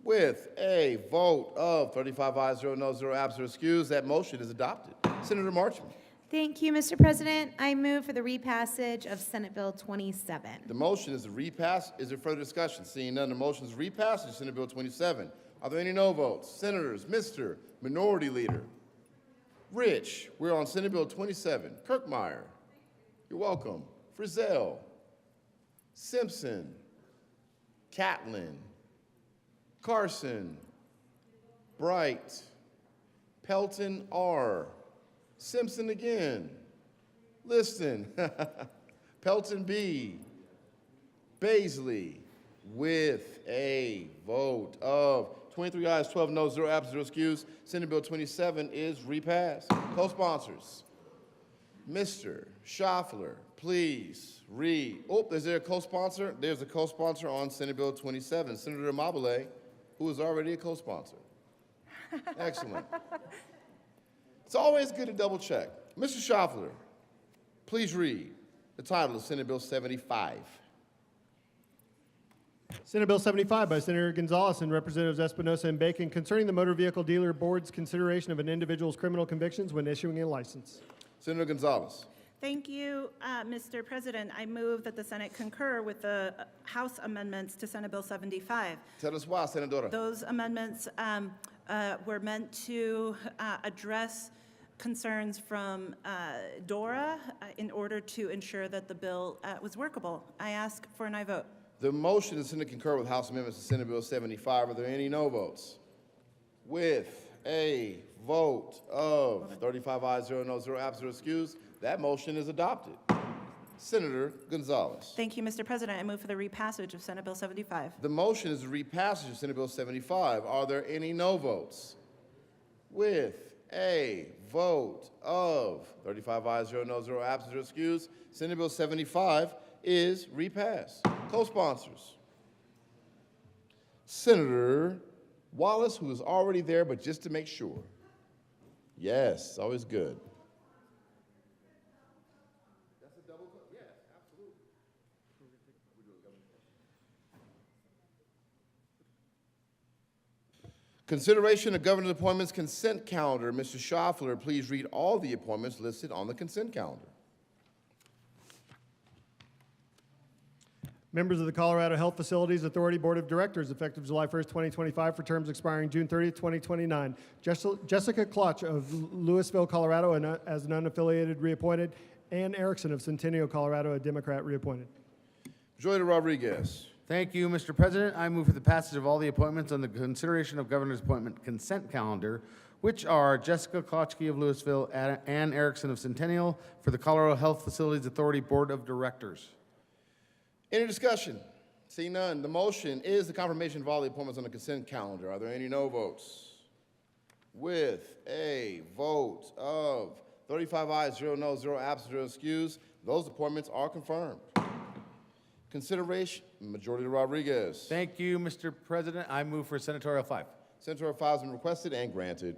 With a vote of 35 ayes, 0 noes, 0 absent, or excused, that motion is adopted. Senator Marchman. Thank you, Mr. President. I move for the repassage of Senate Bill 27. The motion is to repass. Is there further discussion? Seeing none, the motion is repassage of Senate Bill 27. Are there any no votes? Senators, Mr. Minority Leader Rich, we're on Senate Bill 27. Kirkmeyer, you're welcome. Frizzell, Simpson, Catlin, Carson, Bright, Pelton R, Simpson again, Liston, Pelton B, Baisley, with a vote of 23 ayes, 12 noes, 0 absent, 0 excused, Senate Bill 27 is repassed. Co-sponsors, Mr. Schaffler, please read. Oh, is there a co-sponsor? There's a co-sponsor on Senate Bill 27, Senator Amabile, who is already a co-sponsor. Excellent. It's always good to double check. Mr. Schaffler, please read the title of Senate Bill 75. Senate Bill 75 by Senator Gonzalez and Representatives Espinosa and Bacon concerning the Motor Vehicle Dealer Board's consideration of an individual's criminal convictions when issuing a license. Senator Gonzalez. Thank you, Mr. President. I move that the Senate concur with the House amendments to Senate Bill 75. Tell us why, Senadora. Those amendments were meant to address concerns from DORA in order to ensure that the bill was workable. I ask for an aye vote. The motion is to concur with House amendments to Senate Bill 75. Are there any no votes? With a vote of 35 ayes, 0 noes, 0 absent, or excused, that motion is adopted. Senator Gonzalez. Thank you, Mr. President. I move for the repassage of Senate Bill 75. The motion is a repassage of Senate Bill 75. Are there any no votes? With a vote of 35 ayes, 0 noes, 0 absent, or excused, Senate Bill 75 is repassed. Co-sponsors, Senator Wallace, who is already there, but just to make sure. Yes, always good. That's a double, yes, absolutely. Consideration of governor's appointments consent calendar. Mr. Schaffler, please read all the appointments listed on the consent calendar. Members of the Colorado Health Facilities Authority Board of Directors, effective July 1st, 2025, for terms expiring June 30th, 2029. Jessica Clutch of Louisville, Colorado, as an unaffiliated reappointed. Ann Erickson of Centennial, Colorado, a Democrat reappointed. Majority Leader Rodriguez. Thank you, Mr. President. I move for the passage of all the appointments on the consideration of governor's appointment consent calendar, which are Jessica Klotsky of Louisville, Ann Erickson of Centennial for the Colorado Health Facilities Authority Board of Directors. Any discussion? See none. The motion is the confirmation of all the appointments on the consent calendar. Are there any no votes? With a vote of 35 ayes, 0 no, 0 absent, 0 excused, those appointments are confirmed. Consideration, Majority Leader Rodriguez. Thank you, Mr. President. I move for Senatorial 5. Senatorial 5 has been requested and granted.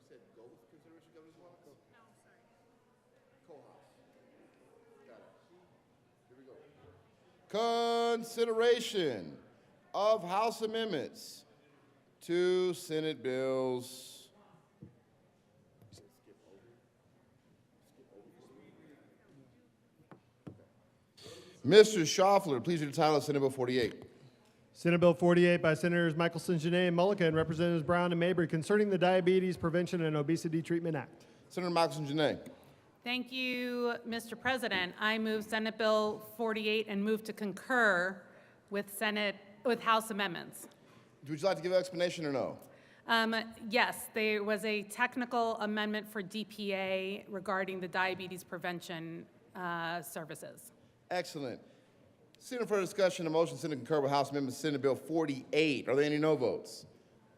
said go with consideration of governor's appointments? No, sorry. Co-house. Got it. Here we go. Consideration of House amendments to Senate bills. Mr. Schaffler, please read the title of Senate Bill 48. Senate Bill 48 by Senators Michelson, Janae, and Mulligan, Representatives Brown and Mabry, concerning the Diabetes Prevention and Obesity Treatment Act. Senator Michelson, Janae. Thank you, Mr. President. I move Senate Bill 48 and move to concur with House amendments. Would you like to give an explanation or no? Yes, there was a technical amendment for DPA regarding the diabetes prevention services. Excellent. Seeing further discussion, the motion Senate concur with House Amendment Senate Bill 48. Are there any no votes?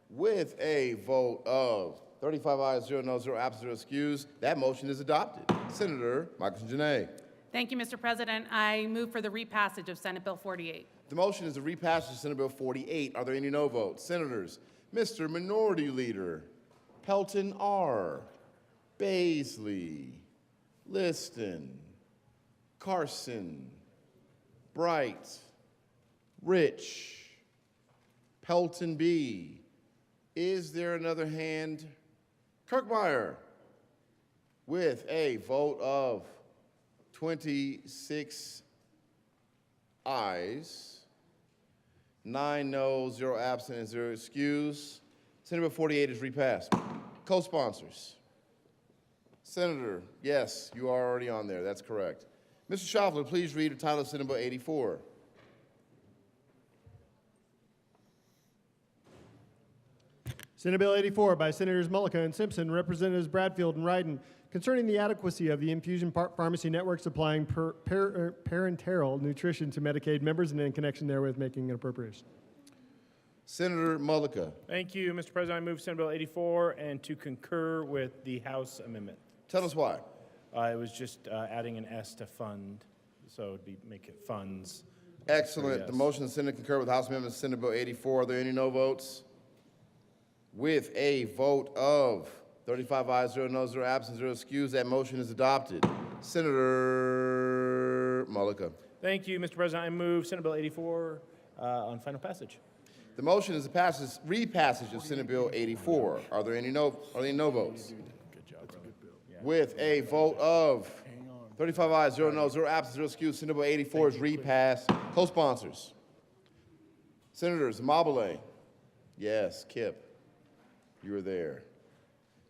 With a vote of 35 ayes, 0 noes, 0 absent, 0 excused, that motion is adopted. Senator Michelson Janae. Thank you, Mr. President. I move for the repassage of Senate Bill 48. The motion is the repassage of Senate Bill 48. Are there any no votes? Senators, Mr. Minority Leader Pelton R., Baisley, Liston, Carson, Bright, Rich, Pelton B. Is there another hand? Kirkmeyer. With a vote of 26 ayes, 9 noes, 0 absent, and 0 excused, Senate Bill 48 is repassed. Co-sponsors. Senator, yes, you are already on there. That's correct. Mr. Schaffler, please read the title of Senate Bill 84. Senate Bill 84 by Senators Mullica and Simpson, Representatives Bradfield and Ryden, concerning the adequacy of the infusion pharmacy network supplying parenteral nutrition to Medicaid members and in connection therewith making an appropriation. Senator Mullica. Thank you, Mr. President. I move Senate Bill 84 and to concur with the House amendment. Tell us why. It was just adding an S to fund, so it'd make it funds. Excellent. Yes. The motion of the Senate concur with House Amendment Senate Bill 84. Are there any no votes? With a vote of 35 ayes, 0 noes, 0 absent, 0 excused, that motion is adopted. Senator Mullica. Thank you, Mr. President. I move Senate Bill 84 on final passage. The motion is the repassage of Senate Bill 84. Are there any no votes? Good job, brother. With a vote of 35 ayes, 0 noes, 0 absent, 0 excused, Senate Bill 84 is repassed. Co-sponsors. Senators Mabele. Yes, Kip. You were there.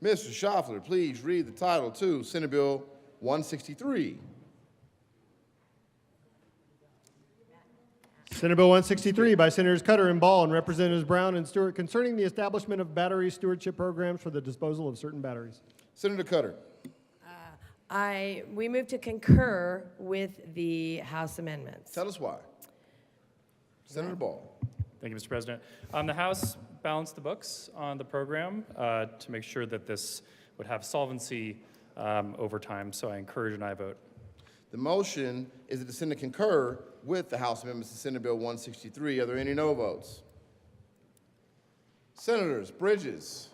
Mr. Schaffler, please read the title to Senate Bill 163. Senate Bill 163 by Senators Cutter and Ball and Representatives Brown and Stewart, concerning the establishment of battery stewardship programs for the disposal of certain batteries. Senator Cutter. We move to concur with the House amendments. Tell us why. Senator Ball. Thank you, Mr. President. The House balanced the books on the program to make sure that this would have solvency over time, so I encourage an aye vote. The motion is that the Senate concur with the House amendments to Senate Bill 163. Are there any no votes? Senators Bridges,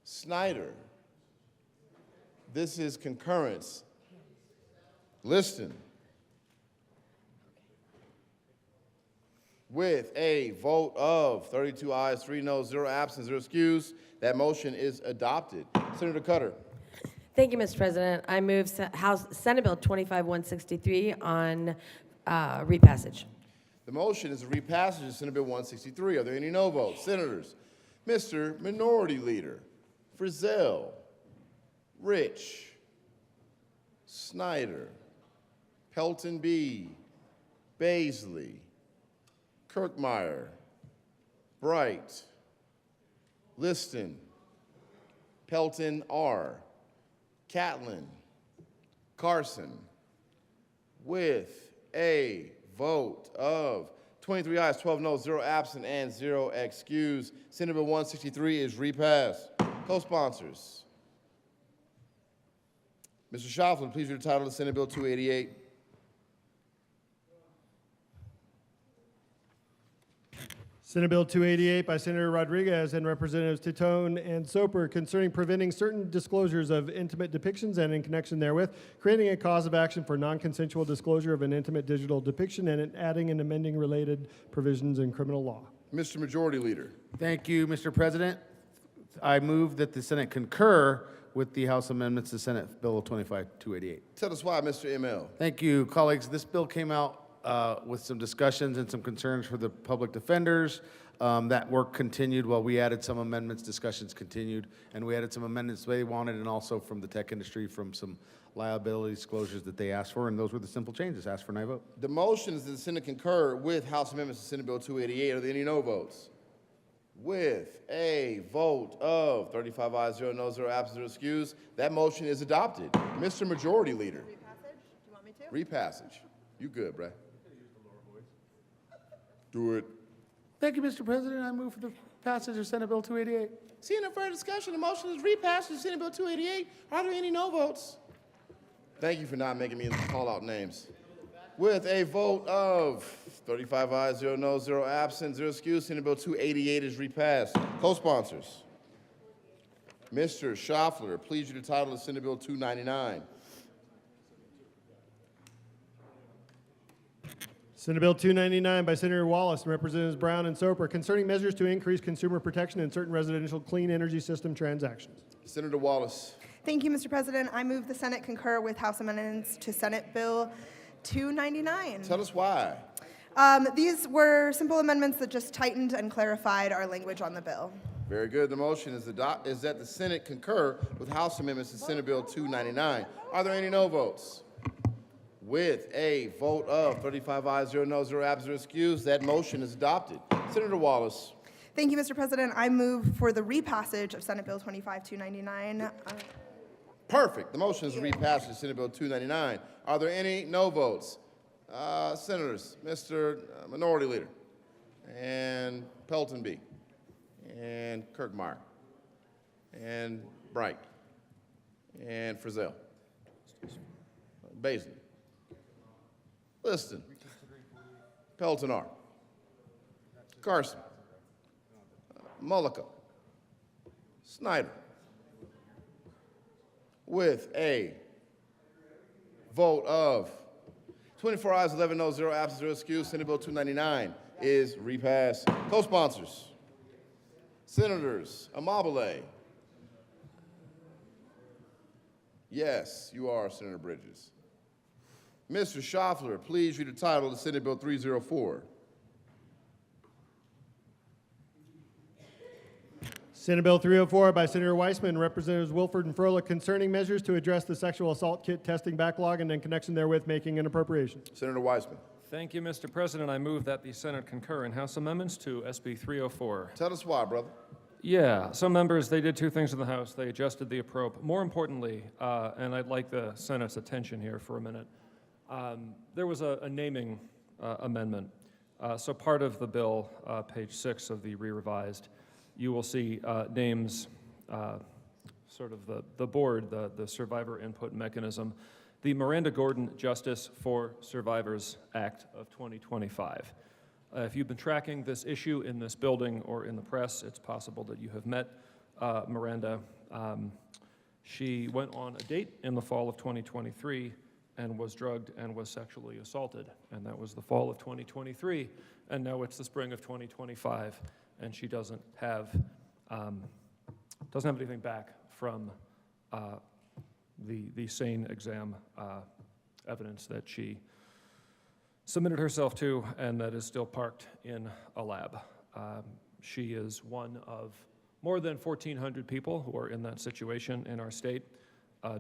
Snyder. This is concurrence. Liston. With a vote of 32 ayes, 3 noes, 0 absent, 0 excused, that motion is adopted. Senator Cutter. Thank you, Mr. President. I move Senate Bill 25-163 on repassage. The motion is a repassage of Senate Bill 163. Are there any no votes? Senators, Mr. Minority Leader Frizzell, Rich, Snyder, Pelton B., Baisley, Kirkmeyer, Bright, Liston, Pelton R., Catlin, Carson, with a vote of 23 ayes, 12 noes, 0 absent, and 0 excused, Senate Bill 163 is repassed. Co-sponsors. Mr. Schaffler, please read the title of Senate Bill 288. Senate Bill 288 by Senator Rodriguez and Representatives Titone and Soper concerning preventing certain disclosures of intimate depictions and in connection therewith, creating a cause of action for non-consensual disclosure of an intimate digital depiction and adding and amending related provisions in criminal law. Mr. Majority Leader. Thank you, Mr. President. I move that the Senate concur with the House amendments to Senate Bill 25288. Tell us why, Mr. ML. Thank you, colleagues. This bill came out with some discussions and some concerns for the public defenders. That work continued while we added some amendments, discussions continued, and we added some amendments they wanted, and also from the tech industry, from some liability disclosures that they asked for, and those were the simple changes. Ask for an aye vote. The motion is that the Senate concur with House amendments to Senate Bill 288. Are there any no votes? With a vote of 35 ayes, 0 noes, 0 absent, 0 excused, that motion is adopted. Mr. Majority Leader. Repassage? Do you want me to? Repassage. You good, bruh. Do it. Thank you, Mr. President. I move for the passage of Senate Bill 288. Seeing no further discussion, the motion is repassage of Senate Bill 288. Are there any no votes? Thank you for not making me call out names. With a vote of 35 ayes, 0 noes, 0 absent, 0 excused, Senate Bill 288 is repassed. Co-sponsors. Mr. Schaffler, please read the title of Senate Bill 299. Senate Bill 299 by Senator Wallace and Representatives Brown and Soper concerning measures to increase consumer protection in certain residential clean energy system transactions. Senator Wallace. Thank you, Mr. President. I move the Senate concur with House amendments to Senate Bill 299. Tell us why. These were simple amendments that just tightened and clarified our language on the bill. Very good. The motion is that the Senate concur with House amendments to Senate Bill 299. Are there any no votes? With a vote of 35 ayes, 0 noes, 0 absent, 0 excused, that motion is adopted. Senator Wallace. Thank you, Mr. President. I move for the repassage of Senate Bill 25299. Perfect. The motion is repassage of Senate Bill 299. Are there any no votes? Senators, Mr. Minority Leader, and Pelton B, and Kirkmeyer, and Bright, and Frizzell, Baisley, Liston, Pelton R, Carson, Mullica, Snyder. With a vote of 24 ayes, 11 noes, 0 absent, 0 excused, Senate Bill 299 is repassed. Co-sponsors, Senators Amabile. Yes, you are, Senator Bridges. Mr. Schaffler, please read the title of Senate Bill 304. Senate Bill 304 by Senator Weissman and Representatives Wilford and Froelich concerning measures to address the sexual assault kit testing backlog and in connection therewith making an appropriation. Senator Weissman. Thank you, Mr. President. I move that the Senate concur in House amendments to SB 304. Tell us why, brother. Yeah, some members, they did two things in the House. They adjusted the appropriate. More importantly, and I'd like the Senate's attention here for a minute, there was a naming amendment. So part of the bill, page 6 of the re-revised, you will see names, sort of the board, the survivor input mechanism, the Miranda Gordon Justice for Survivors Act of 2025. If you've been tracking this issue in this building or in the press, it's possible that you have met Miranda. She went on a date in the fall of 2023 and was drugged and was sexually assaulted. And that was the fall of 2023, and now it's the spring of 2025, and she doesn't have anything back from the SANE exam evidence that she submitted herself to and that is still parked in a lab. She is one of more than 1,400 people who are in that situation in our state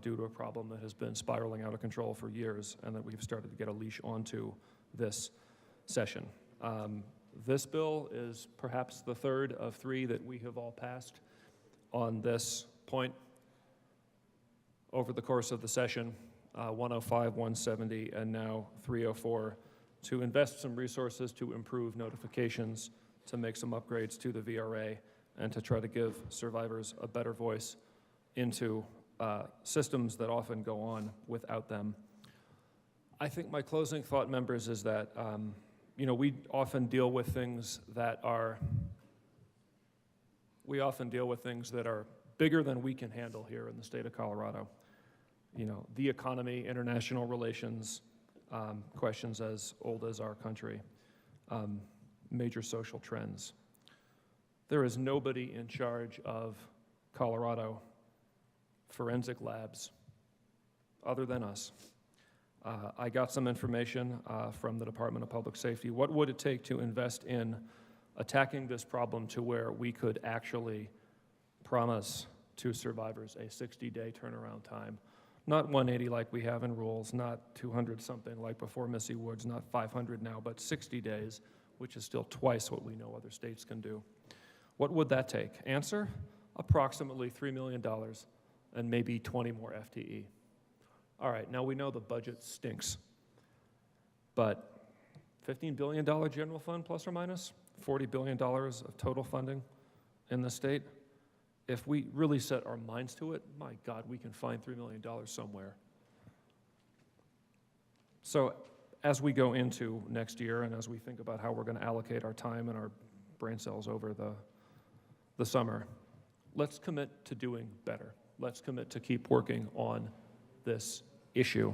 due to a problem that has been spiraling out of control for years and that we've started to get a leash onto this session. This bill is perhaps the third of three that we have all passed on this point over the course of the session, 105, 170, and now 304, to invest some resources to improve notifications, to make some upgrades to the VRA, and to try to give survivors a better voice into systems that often go on without them. I think my closing thought, members, is that we often deal with things that are bigger than we can handle here in the state of Colorado. The economy, international relations, questions as old as our country, major social trends. There is nobody in charge of Colorado forensic labs other than us. I got some information from the Department of Public Safety. What would it take to invest in attacking this problem to where we could actually promise to survivors a 60-day turnaround time? Not 180 like we have in rules, not 200 something like before Missy Woods, not 500 now, but 60 days, which is still twice what we know other states can do. What would that take? Answer, approximately $3 million and maybe 20 more FTE. All right, now we know the budget stinks, but $15 billion general fund plus or minus, $40 billion of total funding in the state. If we really set our minds to it, my God, we can find $3 million somewhere. So as we go into next year and as we think about how we're going to allocate our time and our brain cells over the summer, let's commit to doing better. Let's commit to keep working on this issue,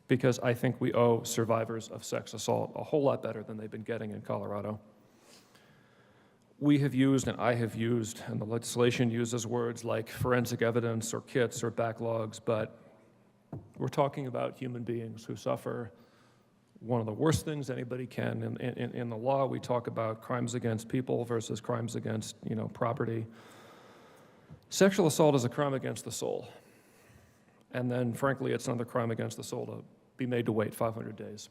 because I think we owe survivors of sex assault a whole lot better than they've been getting in Colorado. We have used, and I have used, and the legislation uses words like forensic evidence or kits or backlogs, but we're talking about human beings who suffer one of the worst things anybody can. In the law, we talk about crimes against people versus crimes against, property. Sexual assault is a crime against the soul. And then, frankly, it's another crime against the soul to be made to wait 500 days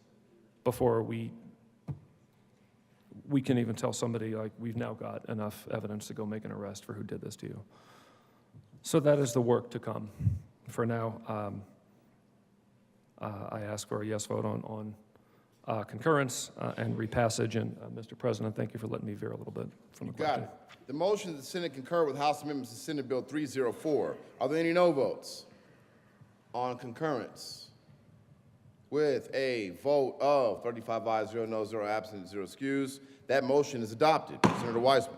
before we can even tell somebody, like, we've now got enough evidence to go make an arrest for who did this to you. So that is the work to come. For now, I ask for a yes vote on concurrence and repassage. And Mr. President, thank you for letting me veer a little bit from the question. Got it. The motion that the Senate concur with House amendments to Senate Bill 304. Are there any no votes on concurrence? With a vote of 35 ayes, 0 noes, 0 absent, 0 excused, that motion is adopted. Senator Weissman.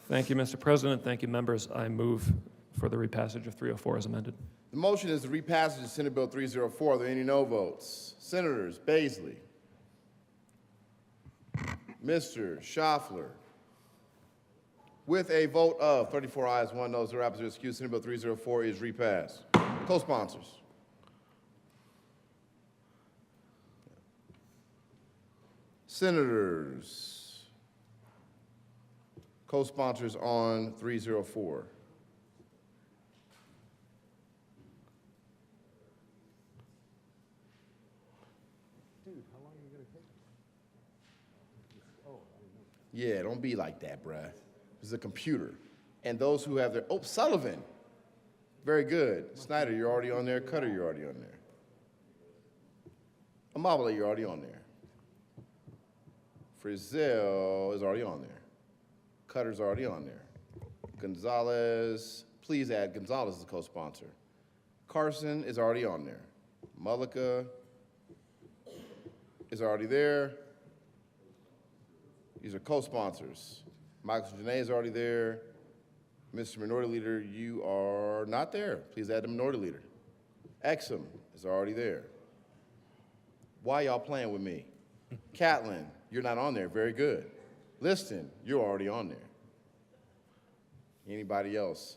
Thank you, Mr. President. Thank you, members. I move for the repassage of 304 as amended. The motion is the repassage of Senate Bill 304. Are there any no votes? Senators Baisley, Mr. Schaffler. With a vote of 34 ayes, 1 no, 0 absent, 0 excused, Senate Bill 304 is repassed. Co-sponsors. Senators, co-sponsors on 304. Dude, how long are you going to take? Yeah, don't be like that, bruh. This is a computer. And those who have their, oh, Sullivan. Very good. Snyder, you're already on there. Cutter, you're already on there. Amabile, you're already on there. Frizzell is already on there. Cutter's already on there. Gonzalez, please add Gonzalez as a co-sponsor. Carson is already on there. Mullica is already there. These are co-sponsors. Michael Janae is already there. Mr. Minority Leader, you are not there. Please add the Minority Leader. Exum is already there. Why y'all playing with me? Catlin, you're not on there. Very good. Liston, you're already on there. Anybody else?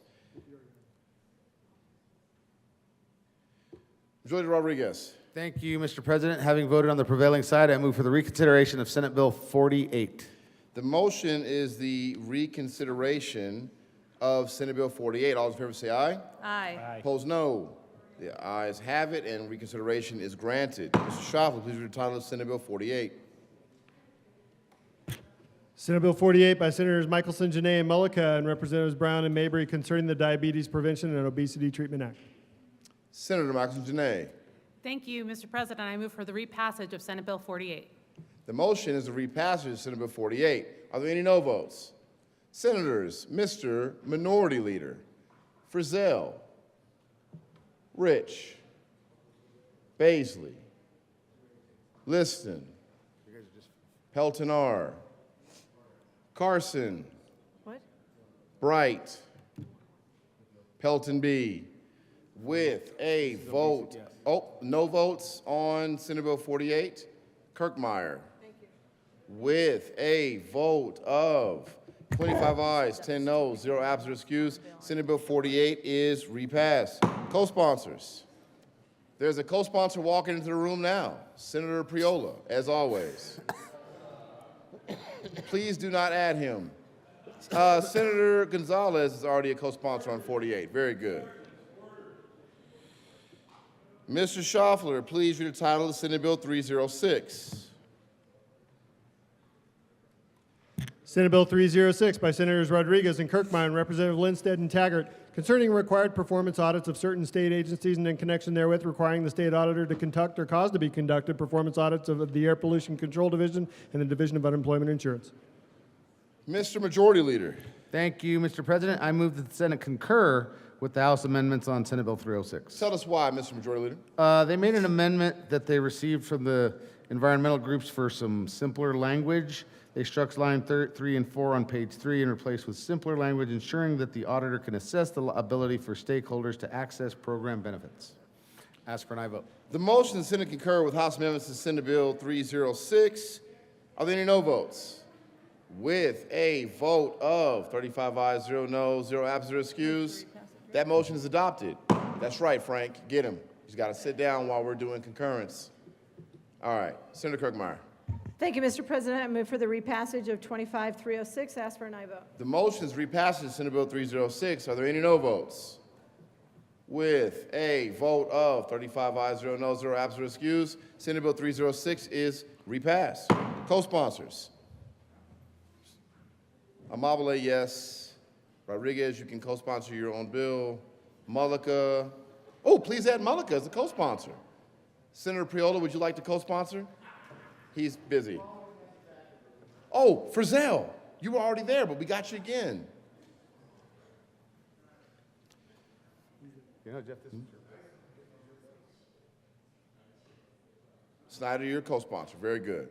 Majority Rodriguez. Thank you, Mr. President. Having voted on the prevailing side, I move for the reconsideration of Senate Bill 48. The motion is the reconsideration of Senate Bill 48. All those in favor say aye. Aye. Opposed, no. The ayes have it, and reconsideration is granted. Mr. Schauffele, please read the title of Senate Bill 48. Senate Bill 48 by Senators Michelson, Janae, and Mullica, and Representatives Brown and Mabry concerning the Diabetes Prevention and Obesity Treatment Act. Senator Michelson, Janae. Thank you, Mr. President. I move for the repassage of Senate Bill 48. The motion is the repassage of Senate Bill 48. Are there any no votes? Senators, Mr. Minority Leader, Frizzell, Rich, Baisley, Liston, Pelton R. Carson. What? Bright. Pelton B. With a vote, no votes on Senate Bill 48. Kirkmeyer. With a vote of 25 ayes, 10 noes, 0 absent or excused, Senate Bill 48 is repassed. Co-sponsors. There's a co-sponsor walking into the room now, Senator Priola, as always. Please do not add him. Senator Gonzalez is already a co-sponsor on 48. Very good. Mr. Schaffler, please read the title of Senate Bill 306. Senate Bill 306 by Senators Rodriguez and Kirkmeyer and Representative Lindstedt and Taggart concerning required performance audits of certain state agencies and in connection therewith requiring the state auditor to conduct or cause to be conducted performance audits of the Air Pollution Control Division and the Division of Unemployment Insurance. Mr. Majority Leader. Thank you, Mr. President. I move that the Senate concur with the House amendments on Senate Bill 306. Tell us why, Mr. Majority Leader. They made an amendment that they received from the environmental groups for some simpler language. They struck line 3 and 4 on page 3 and replaced with simpler language, ensuring that the auditor can assess the ability for stakeholders to access program benefits. Ask for an aye vote. The motion the Senate concur with House amendments to Senate Bill 306. Are there any no votes? With a vote of 35 ayes, 0 noes, 0 absent or excused, that motion is adopted. That's right, Frank. Get him. He's got to sit down while we're doing concurrence. All right, Senator Kirkmeyer. Thank you, Mr. President. I move for the repassage of 25306. Ask for an aye vote. The motion is repassage of Senate Bill 306. Are there any no votes? With a vote of 35 ayes, 0 noes, 0 absent or excused, Senate Bill 306 is repassed. Co-sponsors. Amabile, yes. Rodriguez, you can co-sponsor your own bill. Mullica. Oh, please add Mullica as a co-sponsor. Senator Priola, would you like to co-sponsor? He's busy. Oh, Frizzell, you were already there, but we got you again. Snyder, you're co-sponsor. Very good.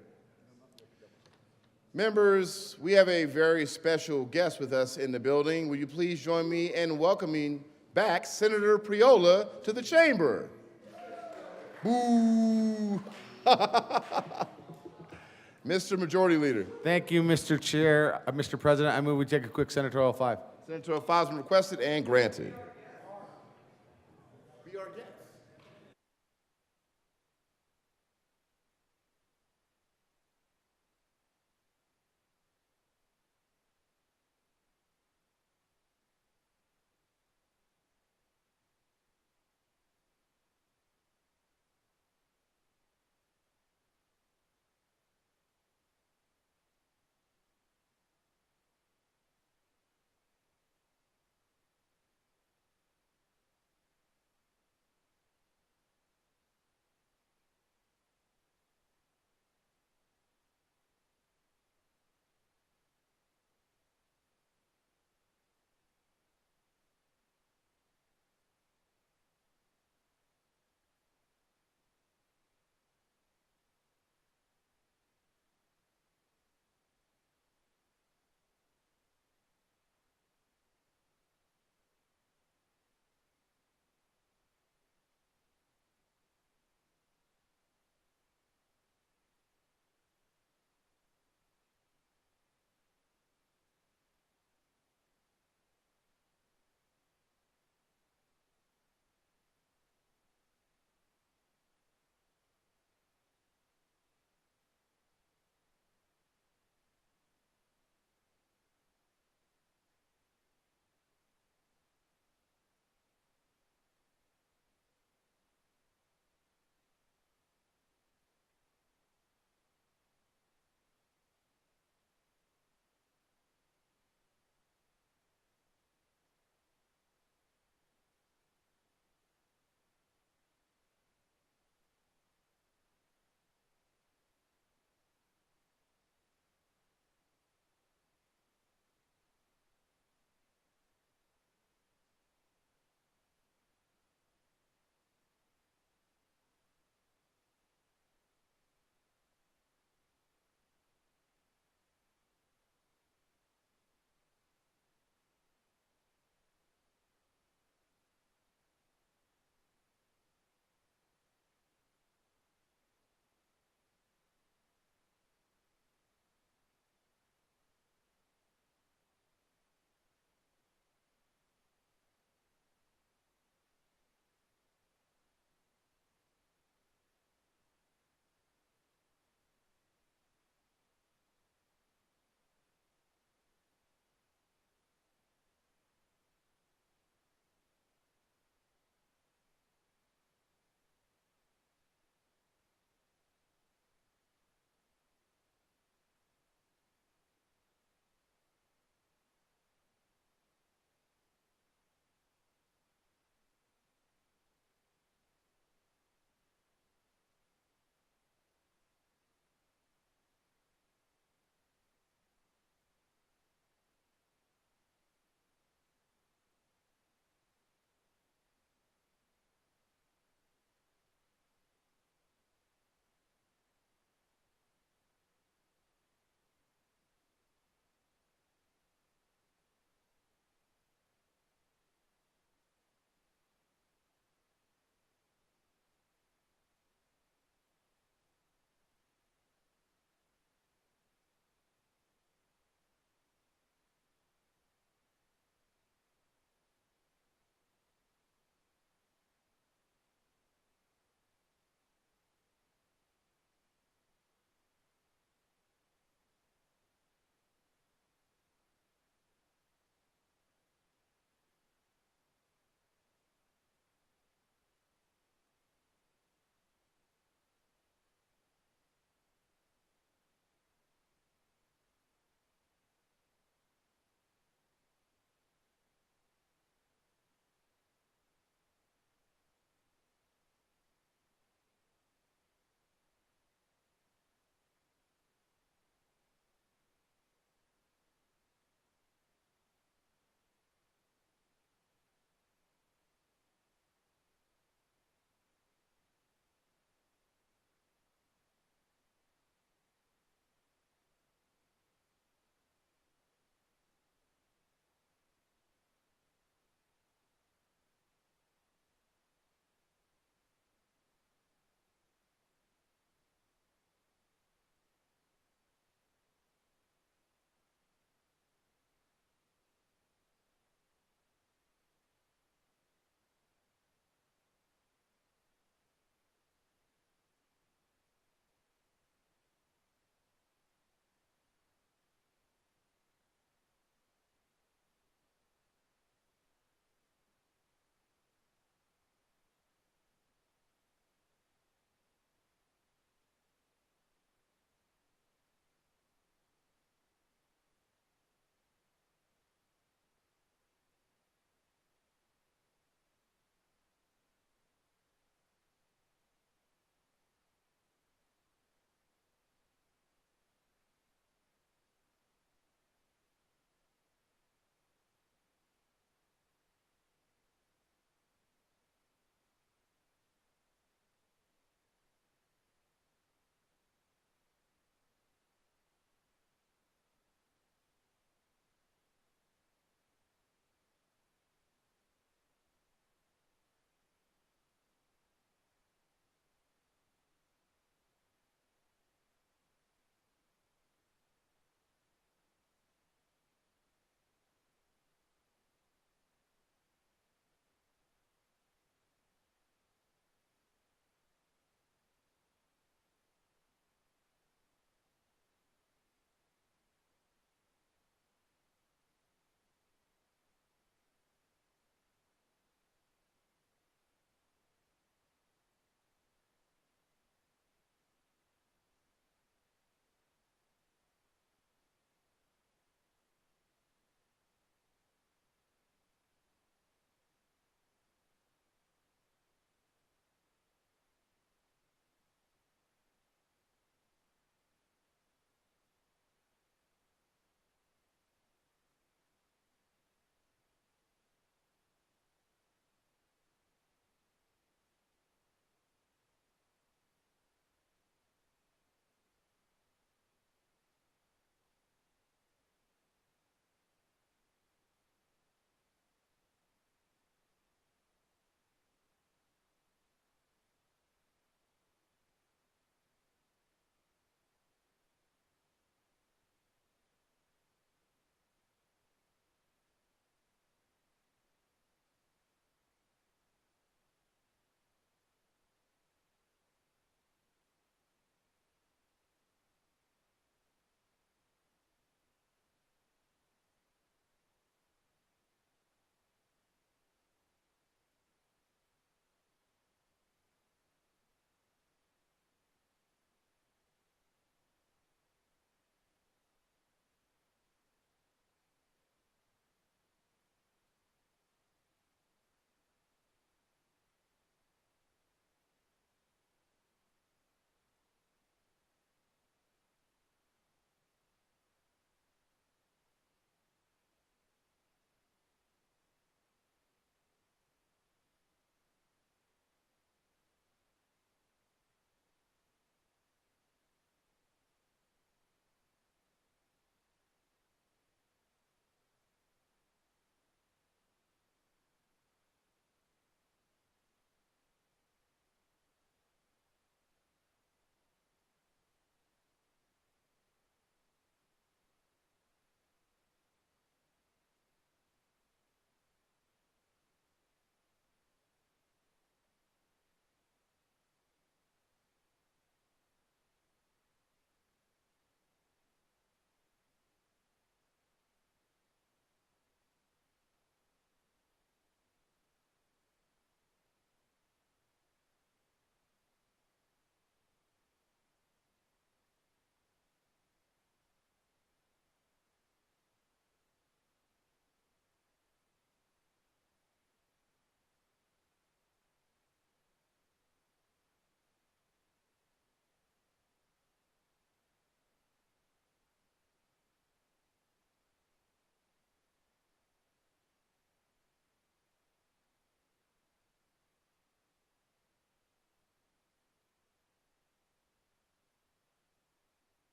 Members, we have a very special guest with us in the building. Will you please join me in welcoming back Senator Priola to the chamber? Boo! Mr. Majority Leader. Thank you, Mr. Chair. Mr. President, I move we take a quick senatorial 5. Senatorial 5 has been requested and granted.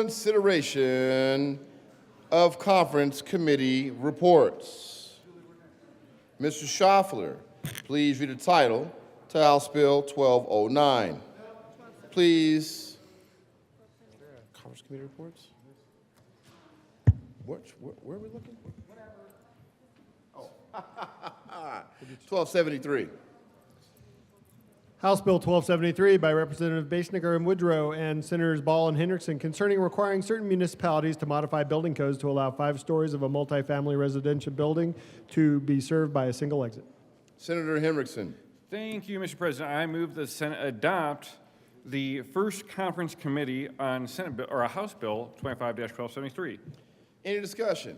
Consideration of conference committee reports. Mr. Schaffler, please read the title to House Bill 1209. Please. Conference committee reports? Where are we looking? Oh. 1273. House Bill 1273 by Representative Basnicker and Woodrow and Senators Ball and Hendrickson concerning requiring certain municipalities to modify building codes to allow 5 stories of a multifamily residential building to be served by a single exit. Senator Hendrickson. Thank you, Mr. President. I move the Senate adopt the first conference committee on Senate bill, or House Bill 25-1273. Any discussion?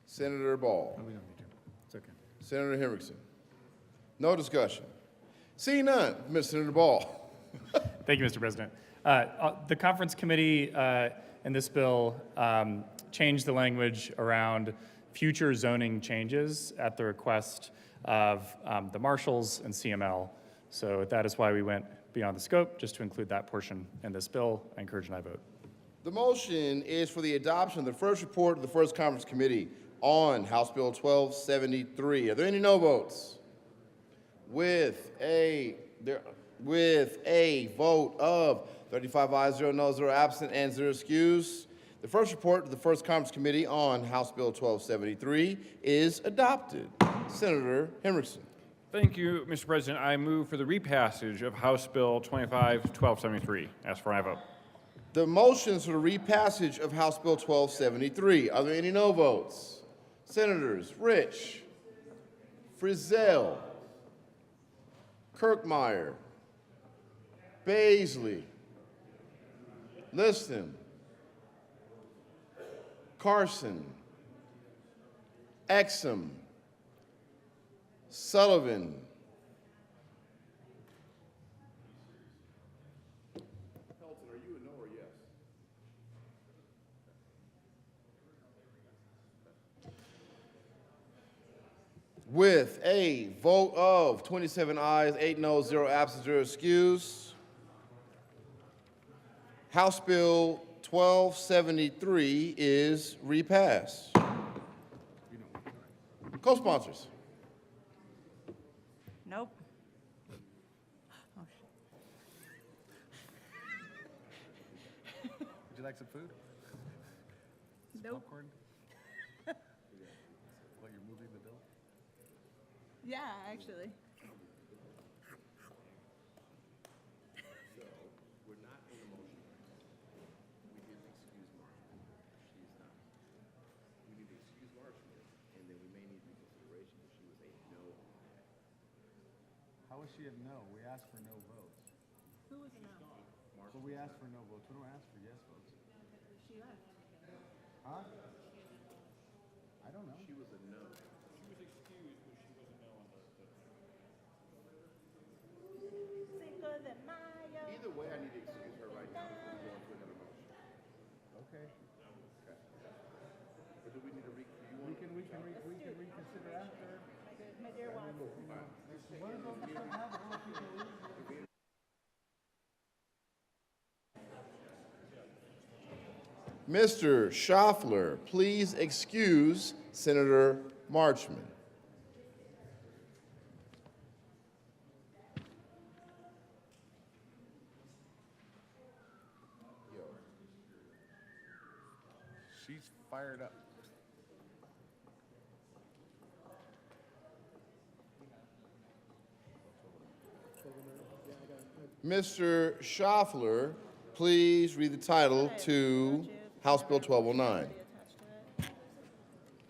Senator Ball. No, we don't need to. It's okay. Senator Hendrickson. No discussion. Seeing none, Mr. Senator Ball. Thank you, Mr. President. The conference committee in this bill changed the language around future zoning changes at the request of the marshals and CML. So that is why we went beyond the scope, just to include that portion in this bill. I encourage an aye vote. The motion is for the adoption of the first report of the first conference committee on House Bill 1273. Are there any no votes? With a vote of 35 ayes, 0 noes, 0 absent, and 0 excused, the first report of the first conference committee on House Bill 1273 is adopted. Senator Hendrickson. Thank you, Mr. President. I move for the repassage of House Bill 25-1273. Ask for an aye vote. The motion is for the repassage of House Bill 1273. Are there any no votes? Senators Rich, Frizzell, Kirkmeyer, Baisley, Liston, Carson, Exum, Sullivan, Pelton, are you a no or yes? With a vote of 27 ayes, 8 noes, 0 absent, 0 excused, House Bill 1273 is repassed. Co-sponsors. Nope. Would you like some food? Nope. Popcorn? While you're moving the bill? Yeah, actually. How was she a no? We asked for no votes. Who was a no? Well, we asked for no votes. We don't ask for yes votes. She left. Huh? I don't know. She was a no. She was excused, but she wasn't no on the. Cinco de Mayo. Either way, I need to excuse her right now before we go into another motion. Okay. But do we need to We can reconsider after. My dear one. Mr. Schaffler, please excuse Senator Marchman. She's fired up. Mr. Schaffler, please read the title to House Bill 1209.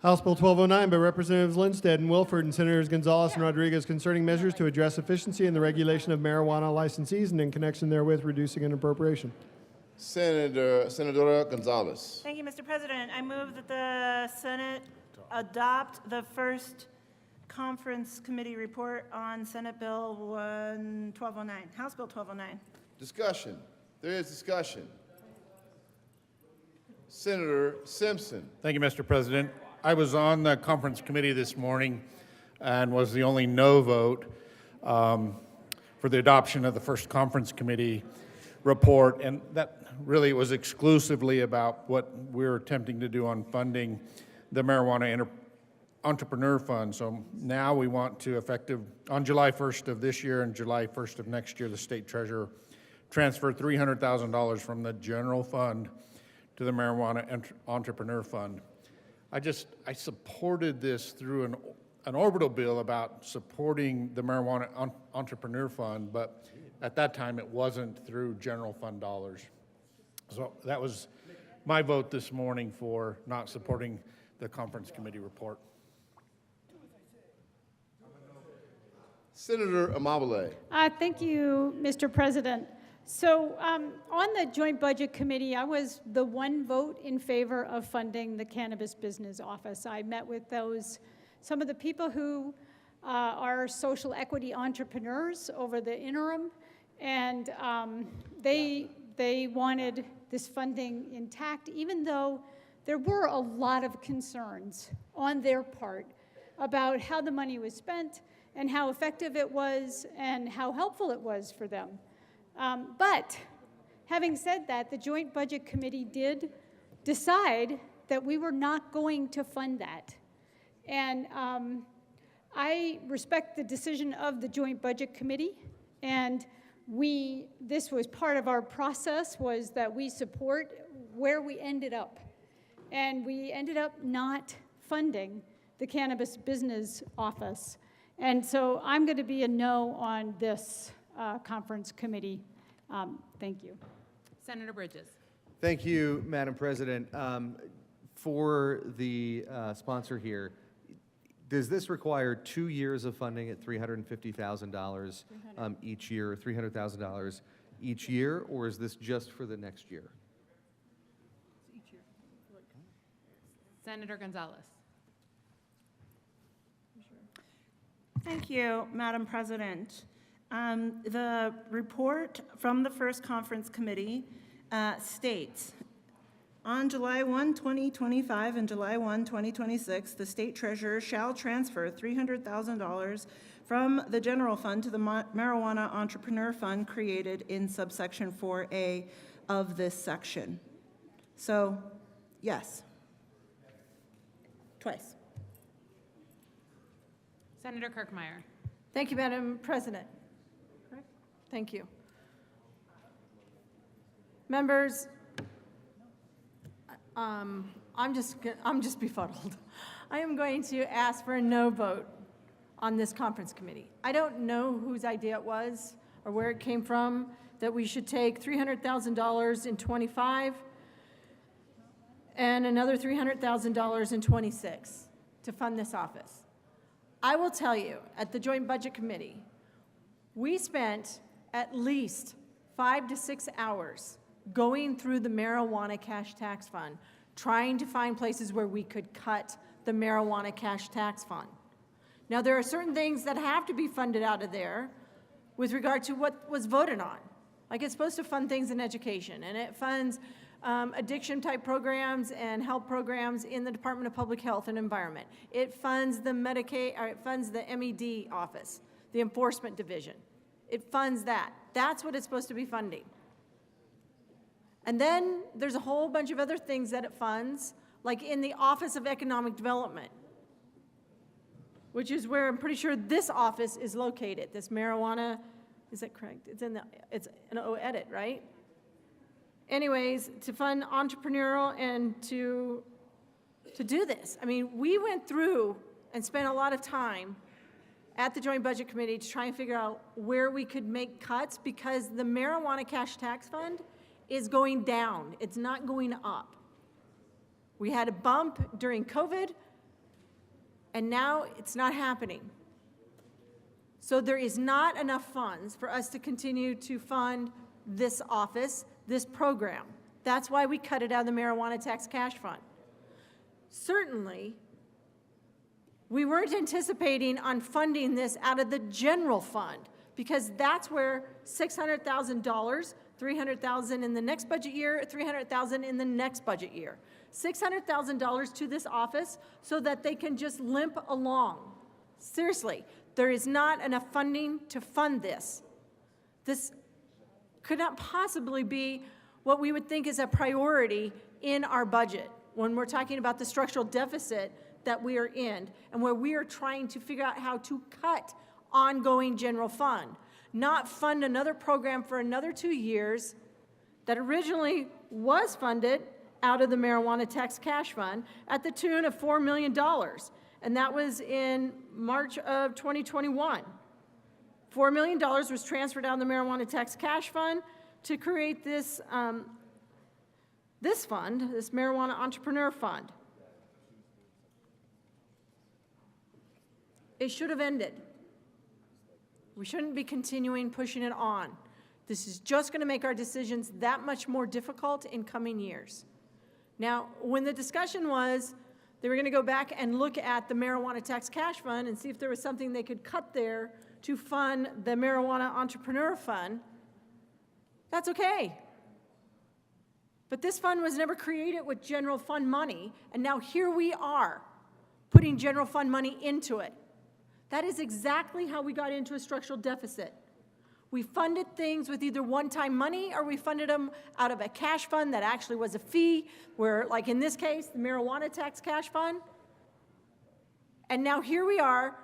House Bill 1209 by Representatives Lindstedt and Wilford and Senators Gonzalez and Rodriguez concerning measures to address efficiency in the regulation of marijuana licensees and in connection therewith reducing an appropriation. Senadora Gonzalez. Thank you, Mr. President. I move that the Senate adopt the first conference committee report on Senate Bill 1209, House Bill 1209. Discussion. There is discussion. Senator Simpson. Thank you, Mr. President. I was on the conference committee this morning and was the only no vote for the adoption of the first conference committee report, and that really was exclusively about what we're attempting to do on funding the marijuana entrepreneur fund. So now we want to, effective on July 1st of this year and July 1st of next year, the state treasurer transfer $300,000 from the general fund to the marijuana entrepreneur fund. I supported this through an orbital bill about supporting the marijuana entrepreneur fund, but at that time it wasn't through general fund dollars. So that was my vote this morning for not supporting the conference committee report. Senator Amabile. Thank you, Mr. President. So on the Joint Budget Committee, I was the one vote in favor of funding the Cannabis Business Office. I met with some of the people who are social equity entrepreneurs over the interim, and they wanted this funding intact, even though there were a lot of concerns on their part about how the money was spent and how effective it was and how helpful it was for them. But having said that, the Joint Budget Committee did decide that we were not going to fund that. And I respect the decision of the Joint Budget Committee, and this was part of our process, was that we support where we ended up. And we ended up not funding the Cannabis Business Office. And so I'm going to be a no on this conference committee. Thank you. Senator Bridges. Thank you, Madam President. For the sponsor here, does this require 2 years of funding at $350,000 each year, $300,000 each year, or is this just for the next year? Senator Gonzalez. Thank you, Madam President. The report from the first conference committee states, on July 1, 2025 and July 1, 2026, the state treasurer shall transfer $300,000 from the general fund to the marijuana entrepreneur fund created in subsection 4A of this section. So, yes. Twice. Senator Kirkmeyer. Thank you, Madam President. Correct? Thank you. Members, I'm just befuddled. I am going to ask for a no vote on this conference committee. I don't know whose idea it was or where it came from that we should take $300,000 in 25 and another $300,000 in 26 to fund this office. I will tell you, at the Joint Budget Committee, we spent at least 5 to 6 hours going through the marijuana cash tax fund, trying to find places where we could cut the marijuana cash tax fund. Now, there are certain things that have to be funded out of there with regard to what was voted on. Like, it's supposed to fund things in education, and it funds addiction-type programs and health programs in the Department of Public Health and Environment. It funds the Medicaid, or it funds the MED office, the Enforcement Division. It funds that. That's what it's supposed to be funding. And then there's a whole bunch of other things that it funds, like in the Office of Economic Development, which is where I'm pretty sure this office is located, this marijuana, is that correct? It's an edit, right? Anyways, to fund entrepreneurial and to do this. I mean, we went through and spent a lot of time at the Joint Budget Committee to try and figure out where we could make cuts, because the marijuana cash tax fund is going down. It's not going up. We had a bump during COVID, and now it's not happening. So there is not enough funds for us to continue to fund this office, this program. That's why we cut it out of the marijuana tax cash fund. Certainly, we weren't anticipating on funding this out of the general fund, because that's where $600,000, $300,000 in the next budget year, $300,000 in the next budget year. $600,000 to this office so that they can just limp along. Seriously, there is not enough funding to fund this. could not possibly be what we would think is a priority in our budget when we're talking about the structural deficit that we are in and where we are trying to figure out how to cut ongoing general fund, not fund another program for another 2 years that originally was funded out of the marijuana tax cash fund at the tune of $4 million. And that was in March of 2021. $4 million was transferred out of the marijuana tax cash fund to create this, this fund, this marijuana entrepreneur fund. It should have ended. We shouldn't be continuing pushing it on. This is just going to make our decisions that much more difficult in coming years. Now, when the discussion was they were going to go back and look at the marijuana tax cash fund and see if there was something they could cut there to fund the marijuana entrepreneur fund, that's okay. But this fund was never created with general fund money, and now here we are putting general fund money into it. That is exactly how we got into a structural deficit. We funded things with either one-time money or we funded them out of a cash fund that actually was a fee, where, like in this case, the marijuana tax cash fund. And now here we are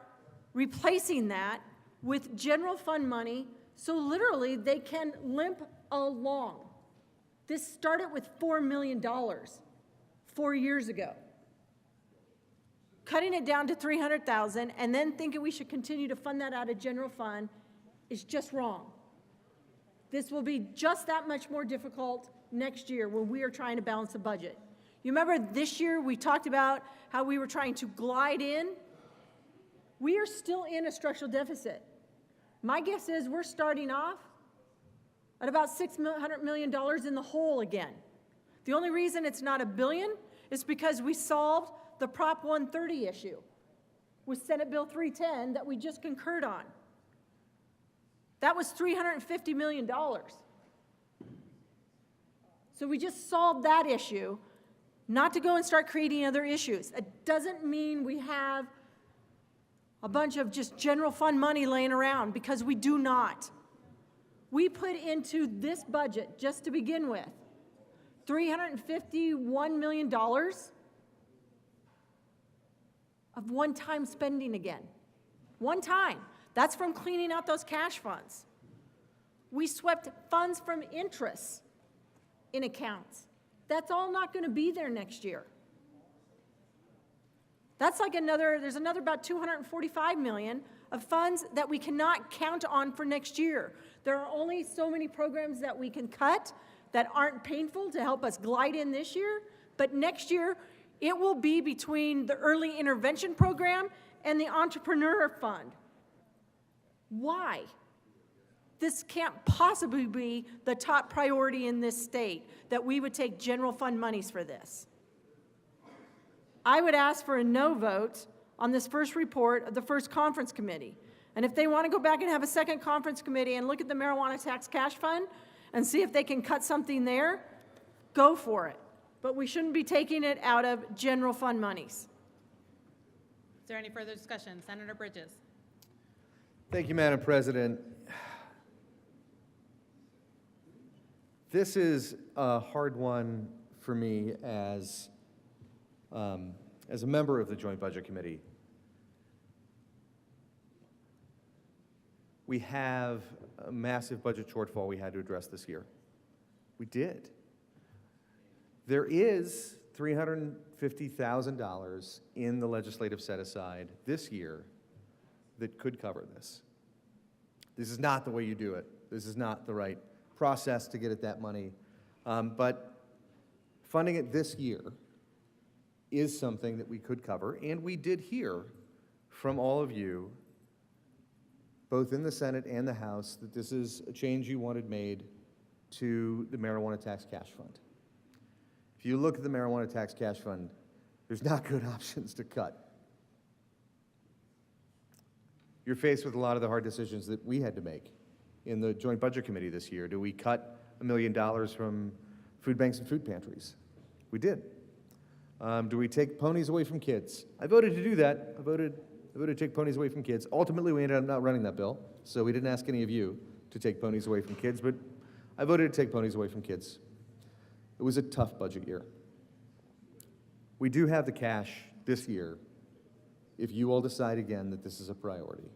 replacing that with general fund money, so literally they can limp along. This started with $4 million 4 years ago. Cutting it down to $300,000 and then thinking we should continue to fund that out of general fund is just wrong. This will be just that much more difficult next year when we are trying to balance the budget. You remember this year we talked about how we were trying to glide in? We are still in a structural deficit. My guess is we're starting off at about $600 million in the hole again. The only reason it's not $1 billion is because we solved the Prop 130 issue with Senate Bill 310 that we just concurred on. That was $350 million. So we just solved that issue, not to go and start creating other issues. It doesn't mean we have a bunch of just general fund money laying around, because we do not. We put into this budget, just to begin with, $351 million of one-time spending again. One time. That's from cleaning out those cash funds. We swept funds from interest in accounts. That's all not going to be there next year. That's like there's another about $245 million of funds that we cannot count on for next year. There are only so many programs that we can cut that aren't painful to help us glide in this year, but next year it will be between the early intervention program and the entrepreneur fund. Why? This can't possibly be the top priority in this state, that we would take general fund monies for this. I would ask for a no vote on this first report of the first conference committee. And if they want to go back and have a second conference committee and look at the marijuana tax cash fund and see if they can cut something there, go for it. But we shouldn't be taking it out of general fund monies. Is there any further discussion? Senator Bridges. Thank you, Madam President. This is a hard one for me as a member of the Joint Budget Committee. We have a massive budget shortfall we had to address this year. We did. There is $350,000 in the legislative set-aside this year that could cover this. This is not the way you do it. This is not the right process to get at that money. But funding it this year is something that we could cover, and we did hear from all of you, both in the Senate and the House, that this is a change you wanted made to the marijuana tax cash fund. If you look at the marijuana tax cash fund, there's not good options to cut. You're faced with a lot of the hard decisions that we had to make in the Joint Budget Committee this year. Do we cut $1 million from food banks and food pantries? We did. Do we take ponies away from kids? I voted to do that. I voted to take ponies away from kids. Ultimately, we ended up not running that bill, so we didn't ask any of you to take ponies away from kids, but I voted to take ponies away from kids. It was a tough budget year. We do have the cash this year if you all decide again that this is a priority.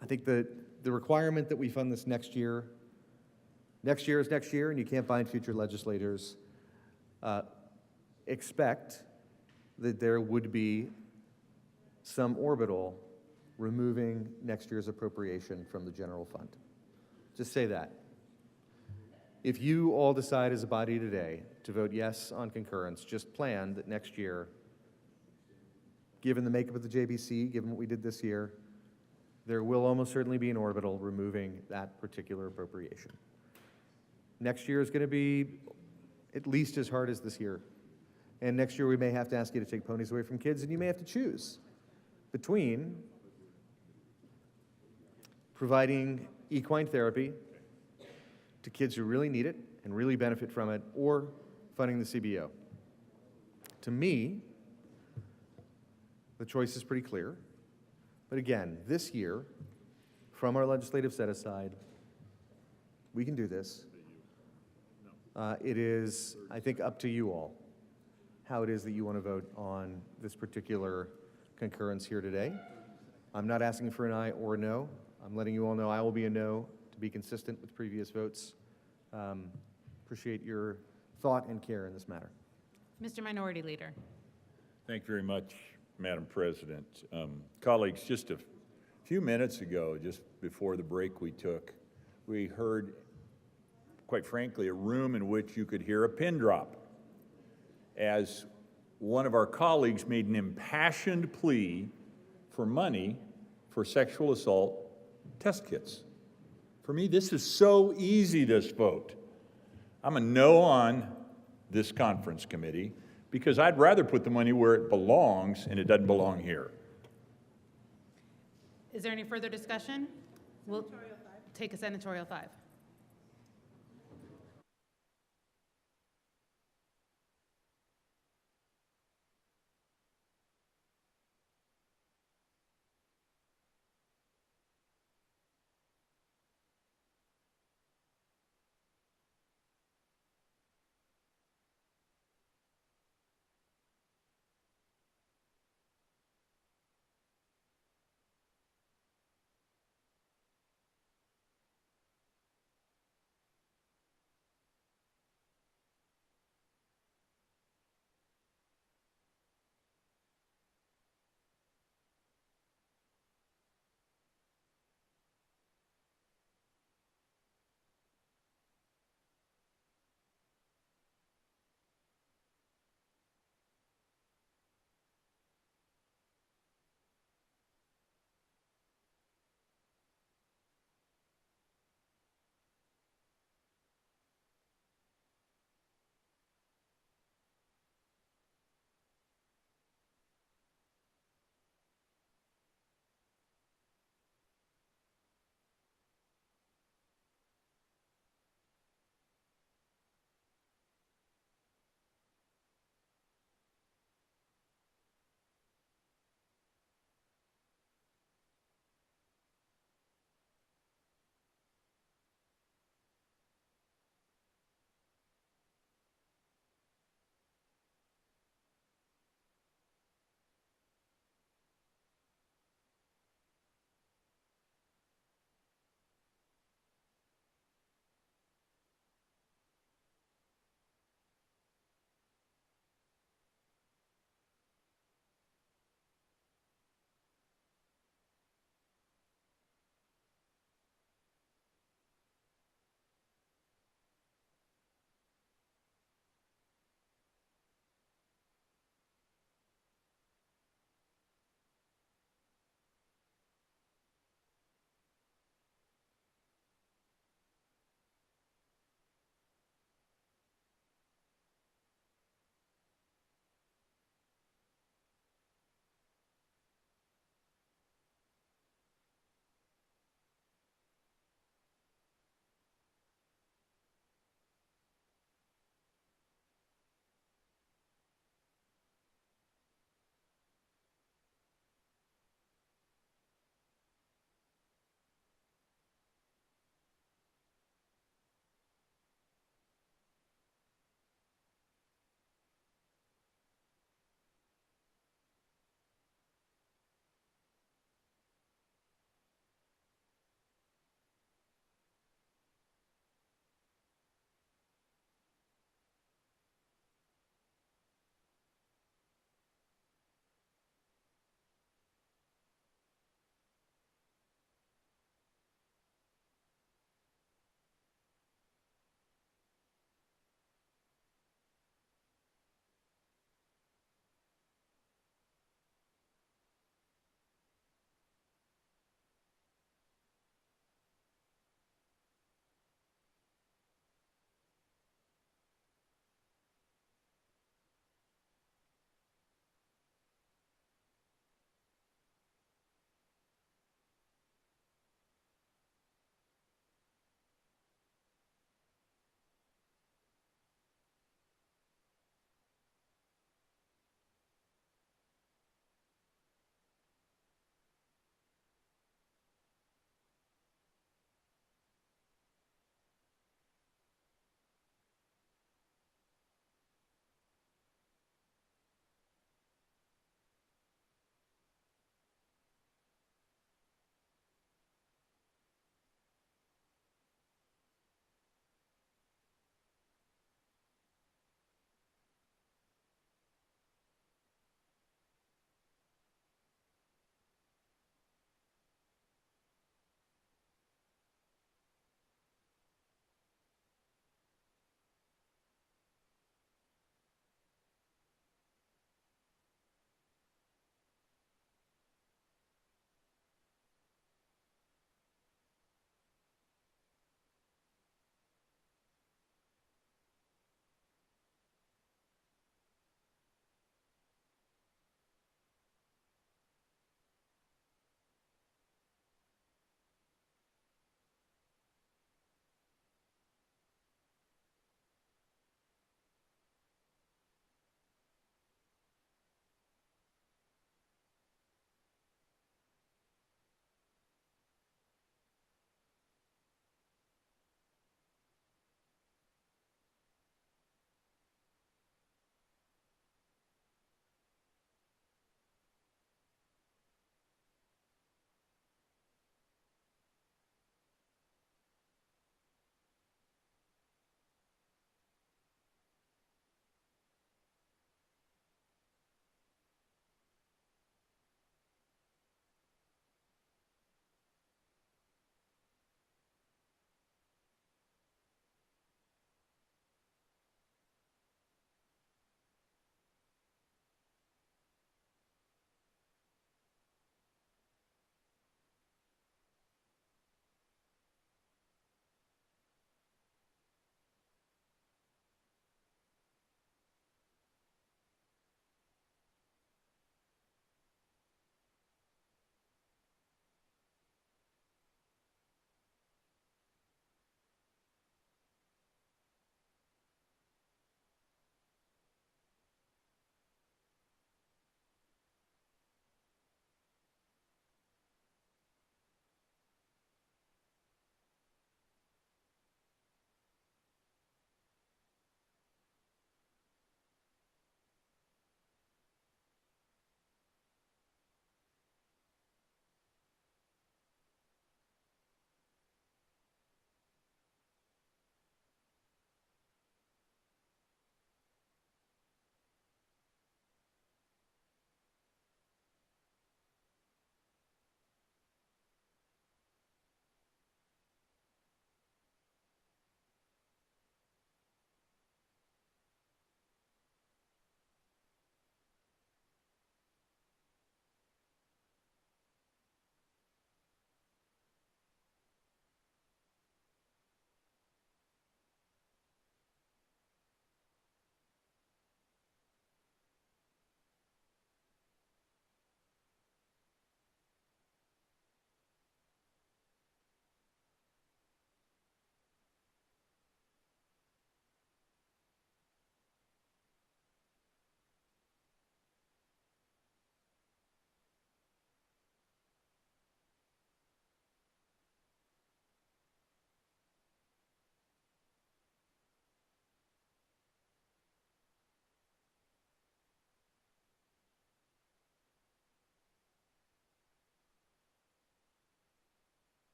I think that the requirement that we fund this next year is next year, and you can't bind future legislators. Expect that there would be some orbital removing next year's appropriation from the general fund. Just say that. If you all decide as a body today to vote yes on concurrence, just plan that next year, given the makeup of the JBC, given what we did this year, there will almost certainly be an orbital removing that particular appropriation. Next year is going to be at least as hard as this year. And next year we may have to ask you to take ponies away from kids, and you may have to choose between providing equine therapy to kids who really need it and really benefit from it, or funding the CBO. To me, the choice is pretty clear. But again, this year, from our legislative set-aside, we can do this. It is, I think, up to you all how it is that you want to vote on this particular concurrence here today. I'm not asking for an aye or a no. I'm letting you all know I will be a no to be consistent with previous votes. Appreciate your thought and care in this matter. Mr. Minority Leader. Thank you very much, Madam President. Colleagues, just a few minutes ago, just before the break we took, we heard, quite frankly, a room in which you could hear a pin drop as one of our colleagues made an impassioned plea for money for sexual assault test kits. For me, this is so easy, this vote. I'm a no on this conference committee because I'd rather put the money where it belongs, and it doesn't belong here. Is there any further discussion? We'll take a senatorial 5.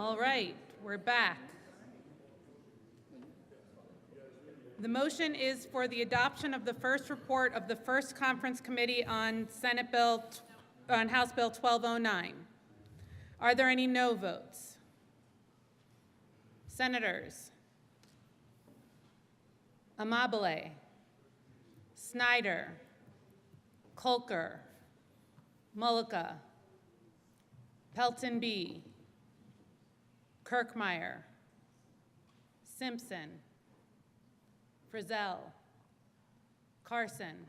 All right, we're back. The motion is for the adoption of the first report of the First Conference Committee on House Bill 1209. Are there any no votes? Senators Amabile, Snyder, Kolker, Mullica, Pelton B, Kirkmeyer, Simpson, Frizzell, Carson,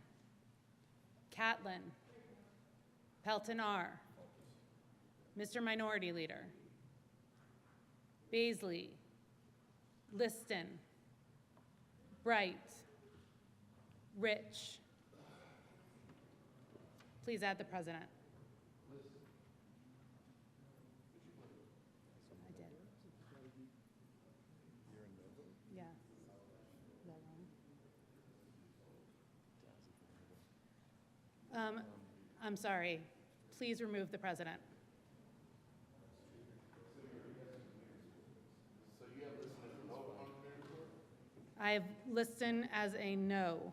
Catlin, Pelton R, Mr. Minority Leader, Baisley, Liston, Bright, Rich. Please add the president. I did. Yeah. Is that wrong? I'm sorry. Please remove the president. I have Liston as a no.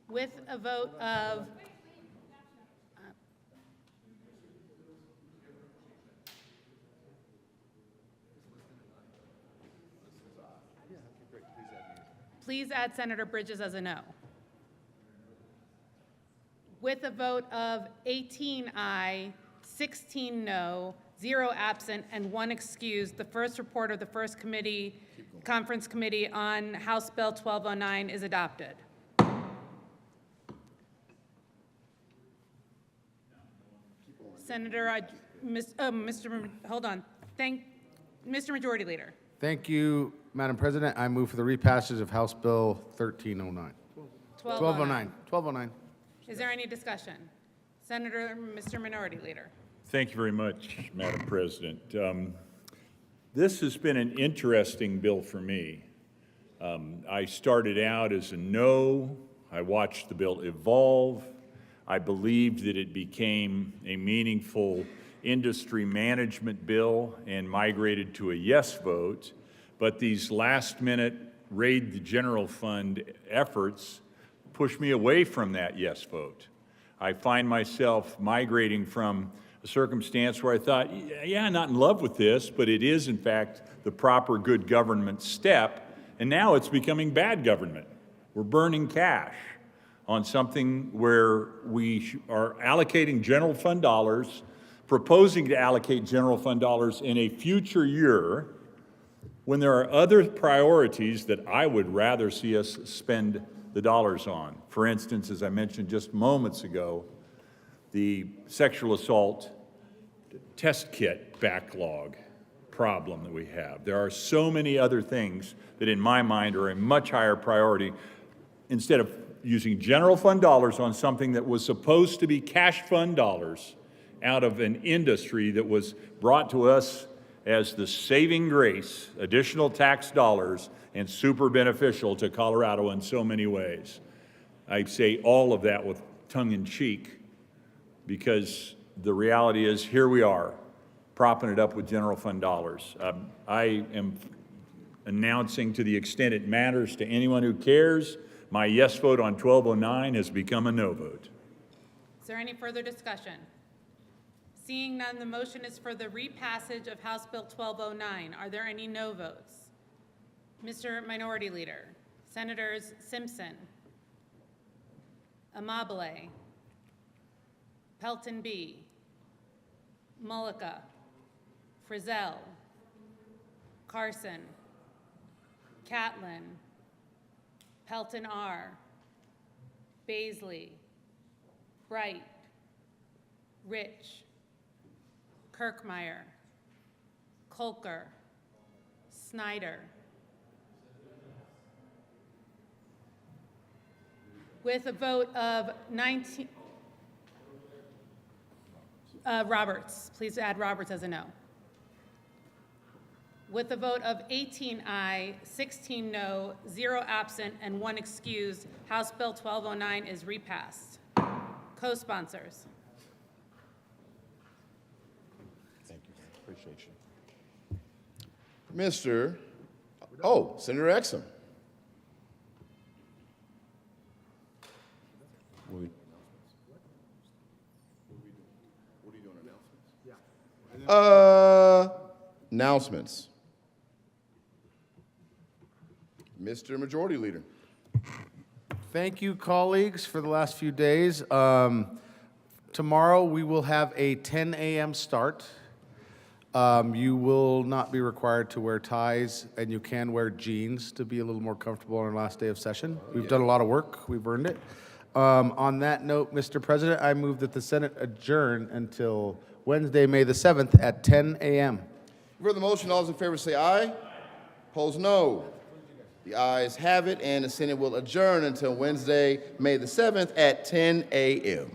With a vote of, please add Senator Bridges as a no. With a vote of 18 aye, 16 no, 0 absent, and 1 excused, the first report of the First Conference Committee on House Bill 1209 is adopted. Senator, hold on. Mr. Majority Leader. Thank you, Madam President. I move for the repassage of House Bill 1309. 1209. 1209. Is there any discussion? Senator, Mr. Minority Leader. Thank you very much, Madam President. This has been an interesting bill for me. I started out as a no. I watched the bill evolve. I believed that it became a meaningful industry management bill and migrated to a yes vote. But these last-minute raid the general fund efforts pushed me away from that yes vote. I find myself migrating from a circumstance where I thought, yeah, I'm not in love with this, but it is, in fact, the proper good government step, and now it's becoming bad government. We're burning cash on something where we are allocating general fund dollars, proposing to allocate general fund dollars in a future year when there are other priorities that I would rather see us spend the dollars on. For instance, as I mentioned just moments ago, the sexual assault test kit backlog problem that we have. There are so many other things that in my mind are a much higher priority. Instead of using general fund dollars on something that was supposed to be cash fund dollars out of an industry that was brought to us as the saving grace, additional tax dollars, and super beneficial to Colorado in so many ways. I say all of that with tongue in cheek because the reality is here we are, propping it up with general fund dollars. I am announcing, to the extent it matters to anyone who cares, my yes vote on 1209 has become a no vote. Is there any further discussion? Seeing none, the motion is for the repassage of House Bill 1209. Are there any no votes? Mr. Minority Leader, Senators Simpson, Amabile, Pelton B, Mullica, Frizzell, Carson, Catlin, Pelton R, Baisley, Bright, Rich, Kirkmeyer, Kolker, Snyder. With a vote of 19, Roberts, please add Roberts as a no. With a vote of 18 aye, 16 no, 0 absent, and 1 excused, House Bill 1209 is repassed. Co-sponsors. Thank you. Appreciate you. Senator Exum. Announcements. Mr. Majority Leader. Thank you, colleagues, for the last few days. Tomorrow, we will have a 10 a.m. start. You will not be required to wear ties, and you can wear jeans to be a little more comfortable on our last day of session. We've done a lot of work. We've earned it. On that note, Mr. President, I move that the Senate adjourn until Wednesday, May the 7th at 10 a.m. For the motion, all those in favor say aye. Opposed, no. The ayes have it, and the Senate will adjourn until Wednesday, May the 7th at 10 a.m.